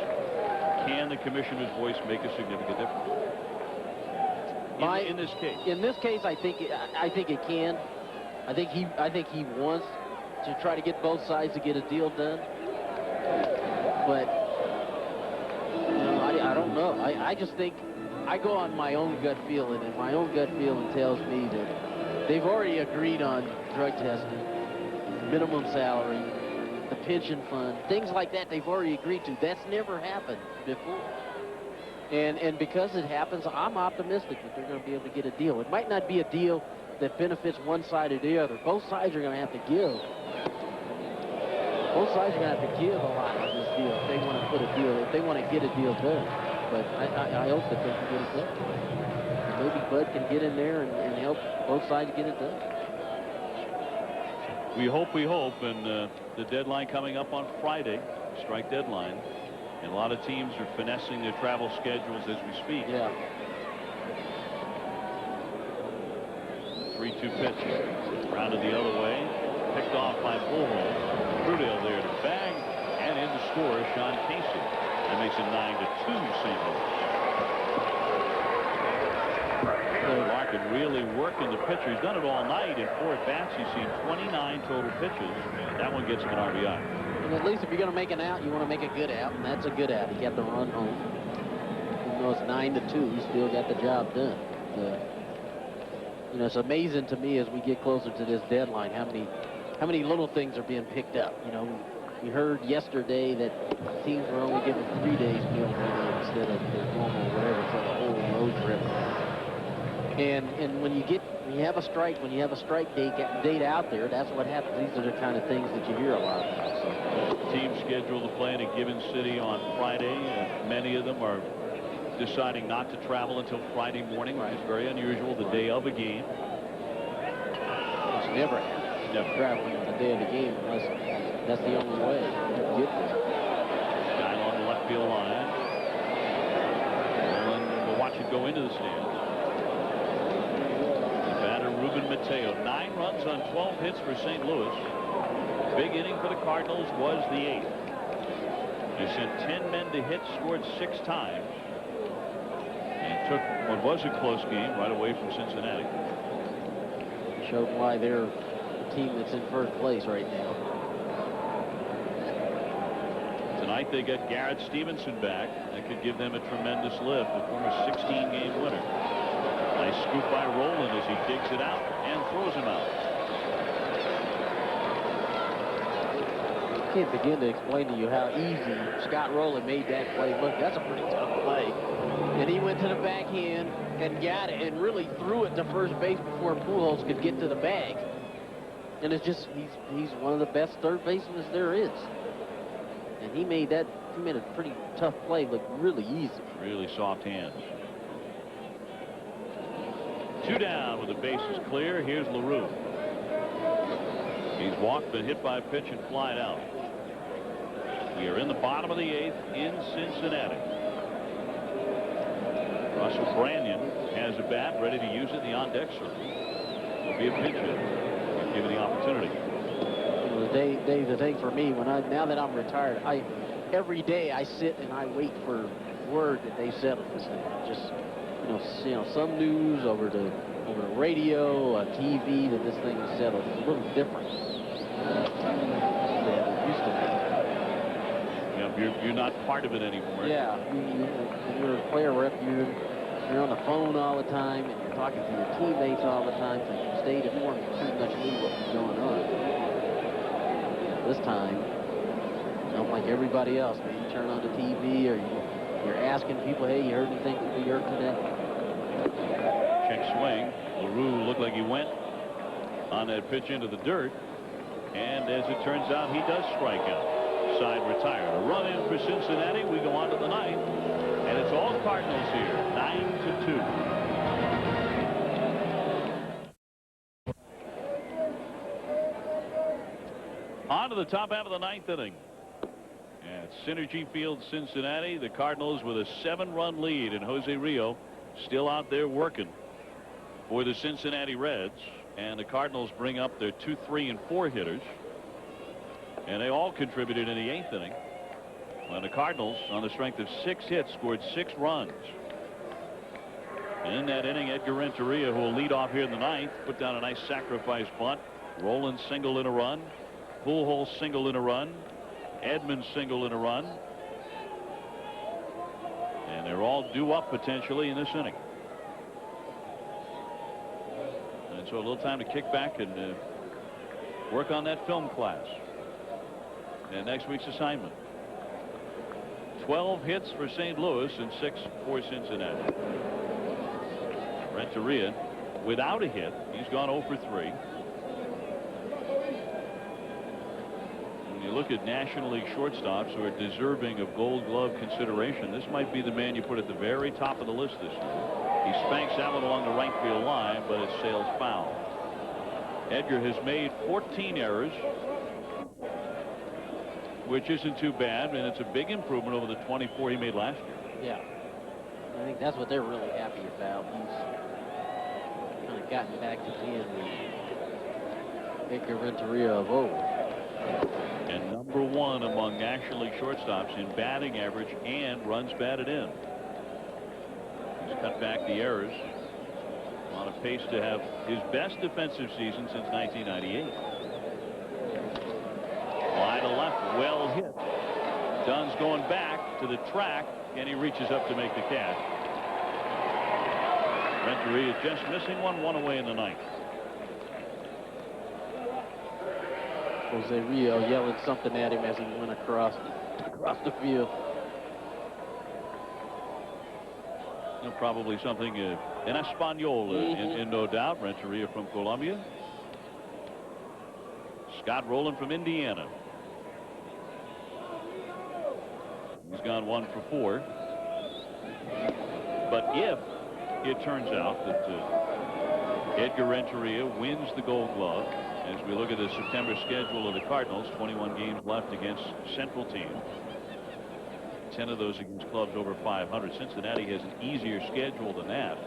S1: Can the commissioner's voice make a significant difference in this case?
S5: In this case, I think it can. I think he wants to try to get both sides to get a deal done. But I don't know. I just think I go on my own gut feeling, and my own gut feeling tells me that they've already agreed on drug testing, minimum salary, the pension fund, things like that. They've already agreed to. That's never happened before. And because it happens, I'm optimistic that they're going to be able to get a deal. It might not be a deal that benefits one side or the other. Both sides are going to have to give. Both sides are going to have to give a lot on this deal if they want to put a deal, if they want to get a deal done. But I hope that they can get it done. Maybe Bud can get in there and help both sides get it done.
S1: We hope, and the deadline coming up on Friday, strike deadline, and a lot of teams are finessing their travel schedules as we speak.
S5: Yeah.
S1: 3-2 pitch, rounded the other way, picked off by Bullhole. Trudell there to bag, and in to score Sean Casey. That makes it 9-2 St. Louis. Larkin really working the pitcher. He's done it all night. In 4 at-bats, he's seen 29 total pitches. That one gets him an RBI.
S5: And at least if you're going to make an out, you want to make a good out, and that's a good out. He got the run home. Even though it's 9-2, he still got the job done. It's amazing to me as we get closer to this deadline how many little things are being picked up. We heard yesterday that teams were only given 3 days meal instead of their normal whatever for the whole road trip. And when you have a strike date out there, that's what happens. These are the kind of things that you hear a lot about. So.
S1: Teams scheduled to play in a given city on Friday. Many of them are deciding not to travel until Friday morning, which is very unusual, the day of a game.
S5: It's never happened. Never traveling on the day of the game unless that's the only way to get there.
S1: Guy on the left field line. And we'll watch it go into the stands. The batter Ruben Mateo, 9 runs on 12 hits for St. Louis. Big inning for the Cardinals was the 8th. They sent 10 men to hit, scored 6 times. And took what was a close game right away from Cincinnati.
S5: Showed why they're the team that's in first place right now.
S1: Tonight they get Garrett Stevenson back. That could give them a tremendous lift. The former 16-game winner. Nice scoop by Rowland as he digs it out and throws him out.
S5: can't begin to explain to you how easy Scott Rowland made that play. Look, that's a pretty tough play. And he went to the backhand and got it and really threw it to first base before Pujols could get to the bag. And it's just, he's one of the best third basemen there is. And he made a pretty tough play look really easy.
S1: Really soft hands. 2 down with the bases clear. Here's LaRue. He's walked, been hit by a pitch and flied out. We are in the bottom of the 8th in Cincinnati. Russell Branyan has a bat ready to use it in the on-deck circle. Will be a pinch hitter. Give it the opportunity.
S5: Dave, the thing for me, now that I'm retired, every day I sit and I wait for word that they settled this thing. Just some news over the radio, TV, that this thing is settled. It's a little different than it used to be.
S1: Yeah, you're not part of it anymore.
S5: Yeah, when you're a player rep, you're on the phone all the time, and you're talking to your teammates all the time, so you stayed informed. You pretty much knew what was going on. This time, like everybody else, man, you turn on the TV or you're asking people, hey, you heard anything from New York today?
S1: Check swing. LaRue looked like he went on that pitch into the dirt. And as it turns out, he does strike out. Side retired. A run in for Cincinnati. We go on to the 9th. And it's all Cardinals here. 9-2. On to the top half of the 9th inning. At Cinergy Field, Cincinnati, the Cardinals with a 7-run lead, and Jose Rio still out there working for the Cincinnati Reds. And the Cardinals bring up their 2, 3, and 4 hitters, and they all contributed in the 8th inning. When the Cardinals, on the strength of 6 hits, scored 6 runs. And in that inning, Edgar Renteria, who will lead off here in the 9th, put down a nice sacrifice bunt. Rowland single in a run. Pujols single in a run. Edmonds single in a run. And they're all due up potentially in this inning. And so a little time to kick back and work on that film class. And next week's assignment. 12 hits for St. Louis and 6 for Cincinnati. Renteria without a hit. He's gone 0 for 3. When you look at National League shortstops who are deserving of Gold Glove consideration, this might be the man you put at the very top of the list this year. He spanks that one along the right field line, but it sails foul. Edgar has made 14 errors, which isn't too bad, and it's a big improvement over the 24 he made last year.
S5: Yeah. I think that's what they're really happy about. He's kind of gotten back to being the Edgar Renteria of old.
S1: And number 1 among National League shortstops in batting average and runs batted in. He's cut back the errors. On a pace to have his best defensive season since 1998. Wide to left, well hit. Dunn's going back to the track, and he reaches up to make the catch. Renteria just missing one away in the 9th.
S5: Jose Rio yelling something at him as he went across the field.
S1: Probably something in Espanol, in no doubt. Renteria from Colombia. Scott Rowland from Indiana. He's gone 1 for 4. But if it turns out that Edgar Renteria wins the Gold Glove, as we look at the September schedule of the Cardinals, 21 games left against Central team. 10 of those against clubs over 500. Cincinnati has an easier schedule than that,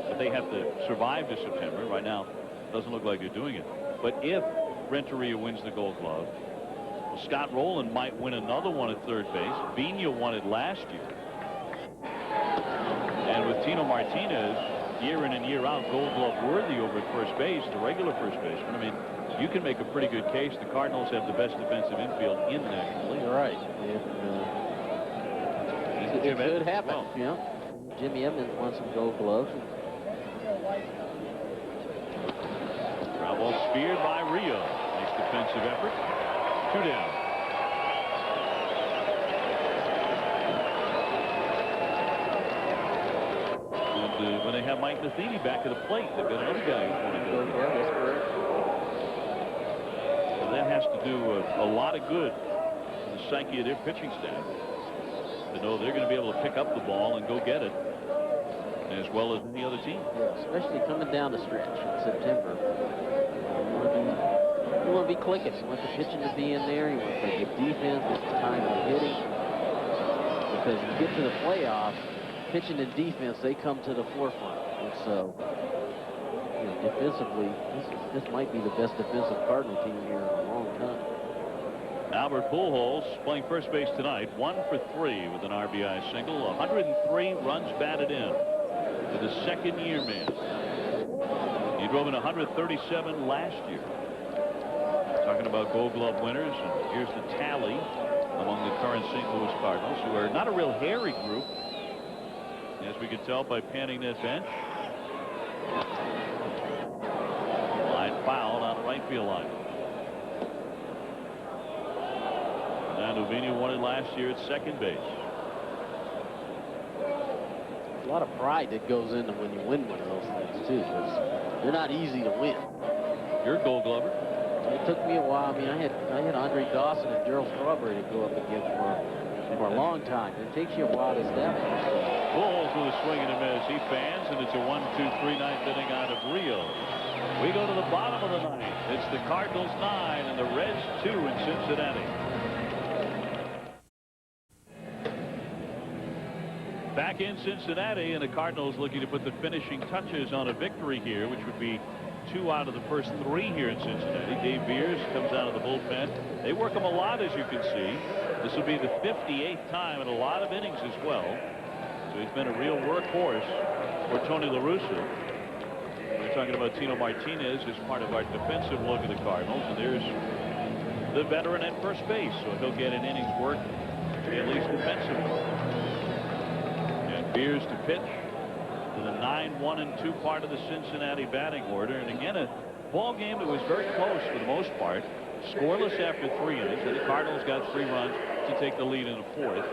S1: but they have to survive to September. Right now, doesn't look like they're doing it. But if Renteria wins the Gold Glove, well, Scott Rowland might win another one at third base. Vina won it last year. And with Tino Martinez, year in and year out, Gold Glove worthy over at first base, the regular first baseman. I mean, you can make a pretty good case. The Cardinals have the best defensive infield in the National League.
S5: You're right. It could happen.
S1: Well,
S5: you know, Jimmy Edmonds won some Gold Gloves.
S1: Ground ball speared by Rio. Nice defensive effort. 2 down. when they have Mike Matheny back at the plate. They've got another guy who's going to go.
S5: Yeah, that's correct.
S1: So that has to do a lot of good to the psyche of their pitching staff to know they're going to be able to pick up the ball and go get it as well as any other team.
S5: Yeah, especially coming down the stretch in September. You want to be clicking. You want the pitching to be in there. You want the defense. It's the time of hitting. Because you get to the playoffs, pitching and defense, they come to the forefront. And so, you know, defensively, this might be the best defensive Cardinal team here in a long time.
S1: Albert Pujols playing first base tonight, 1 for 3 with an RBI single, 103 runs batted in to the second-year man. He drove in 137 last year. Talking about Gold Glove winners, and here's the tally among the current St. Louis Cardinals, who are not a real hairy group, as we can tell by panning that bench. Line fouled on the right field line. And Uvina won it last year at second base.
S5: A lot of pride that goes into when you win one of those things, too, because they're not easy to win.
S1: You're a Gold Glover.
S5: It took me a while. I mean, I had Andre Dawson and Gerald Strawberry to go up against for a long time. It takes you a while to establish yourself.
S1: Bulls with a swing and a miss. He fans, and it's a 1-2-3 ninth inning out of Rio. We go to the bottom of the ninth. It's the Cardinals 9 and the Reds 2 in Cincinnati. Back in Cincinnati, and the Cardinals looking to put the finishing touches on a victory here, which would be 2 out of the first 3 here in Cincinnati. Dave Beers comes out of the bullpen. They work him a lot, as you can see. This will be the 58th time in a lot of innings as well. So he's been a real workhorse for Tony La Russa. We're talking about Tino Martinez as part of our defensive look at the Cardinals, and there's the veteran at first base, so he'll get an inning's work at least defensively. And Beers to pitch to the 9-1-2 part of the Cincinnati batting order. And again, a ball game that was very close for the most part. Scoreless after 3 innings, and the Cardinals got 3 runs to take the lead in the 4th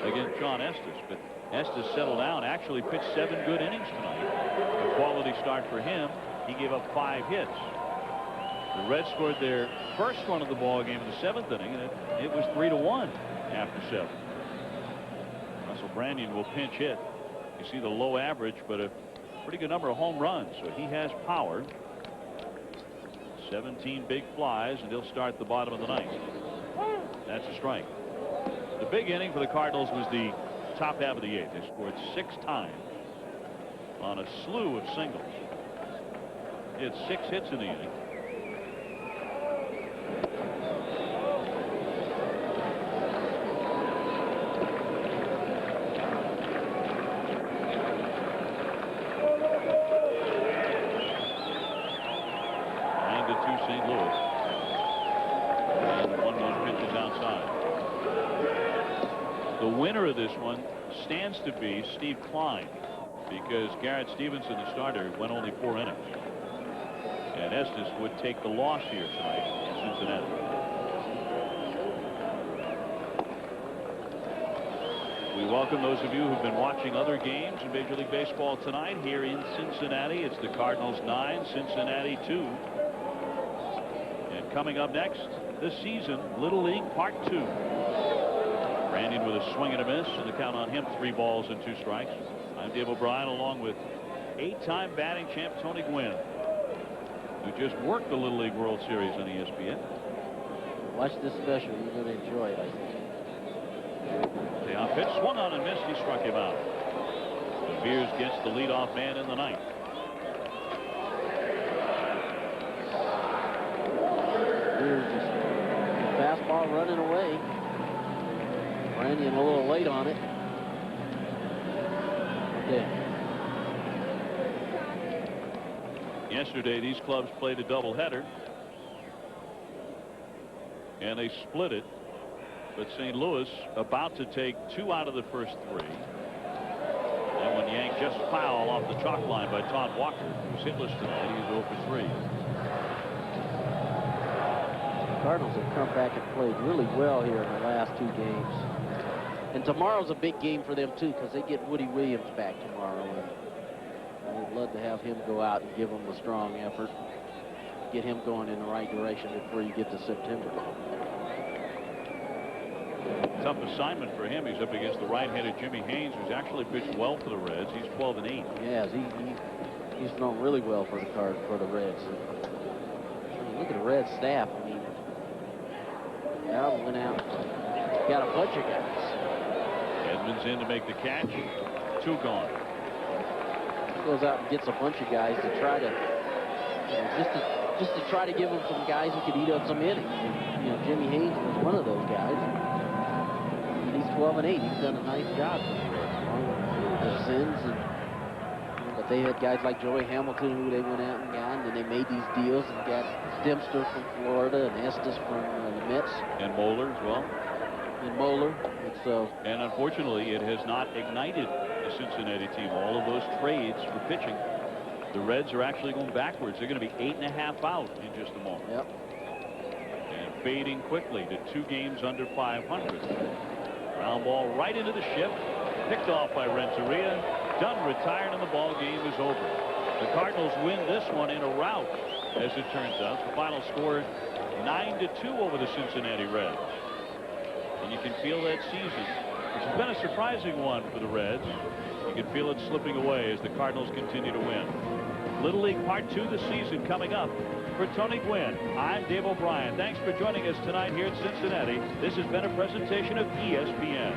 S1: against John Estes. But Estes settled down, actually pitched 7 good innings tonight. A quality start for him. He gave up 5 hits. The Reds scored their first run of the ball game in the 7th inning, and it was 3-1 after 7. Russell Branyan will pinch hit. You see the low average, but a pretty good number of home runs, so he has power. 17 big flies, and he'll start the bottom of the 9th. That's a strike. The big inning for the Cardinals was the top half of the 8th. They scored 6 times on a slew of singles. He had 6 hits in the inning. St. Louis. And 1-1 pitches outside. The winner of this one stands to be Steve Klein, because Garrett Stevenson, the starter, went only 4 innings. And Estes would take the loss here tonight in Cincinnati. We welcome those of you who've been watching other games in Major League Baseball tonight here in Cincinnati. It's the Cardinals 9, Cincinnati 2. Coming up next this season, Little League Part 2. Branyan with a swing and a miss, and the count on him, 3 balls and 2 strikes. I'm Dave O'Brien, along with 8-time batting champ Tony Gwynn, who just worked the Little League World Series on ESPN.
S5: Watch this special. You're going to enjoy it, I think.
S1: The on pitch swung on and missed. He struck him out. And Beers gets the leadoff man in the 9th.
S5: Fastball running away. Branyan a little late on it. Okay.
S1: Yesterday, these clubs played a doubleheader, and they split it. But St. Louis about to take 2 out of the first 3. And when yanked just foul off the chalk line by Todd Walker, who's hitless tonight, he's 0 for 3.
S5: Cardinals have come back and played really well here in the last 2 games. And tomorrow's a big game for them, too, because they get Woody Williams back tomorrow. And love to have him go out and give them a strong effort, get him going in the right direction before you get to September.
S1: Tough assignment for him. He's up against the right-handed Jimmy Haynes, who's actually pitched well for the Reds. He's 12-8.
S5: Yeah, he's thrown really well for the Reds. I mean, look at the Reds staff. I mean, Allen went out, got a bunch of guys.
S1: Edmonds in to make the catch. 2 gone.
S5: He goes out and gets a bunch of guys to try to, just to try to give him some guys who could eat up some innings. And, you know, Jimmy Haynes was one of those guys. And he's 12-8. He's done a nice job with Sins, and but they had guys like Joey Hamilton who they went out and got, and then they made these deals and got Dempster from Florida and Estes from the Mets.
S1: And Moeller as well.
S5: And Moeller.
S1: And unfortunately, it has not ignited the Cincinnati team. All of those trades for pitching. The Reds are actually going backwards. They're going to be 8.5 out in just a moment.
S5: Yep.
S1: And fading quickly to 2 games under 500. Ground ball right into the shift. Picked off by Renteria. Dunn retired and the ball game is over. The Cardinals win this one in a rout, as it turns out. The final score 9-2 over the Cincinnati Reds. And you can feel that season, which has been a surprising one for the Reds. You can feel it slipping away as the Cardinals continue to win. Little League Part 2 this season coming up. For Tony Gwynn, I'm Dave O'Brien. Thanks for joining us tonight here at Cincinnati. This has been a presentation of ESPN.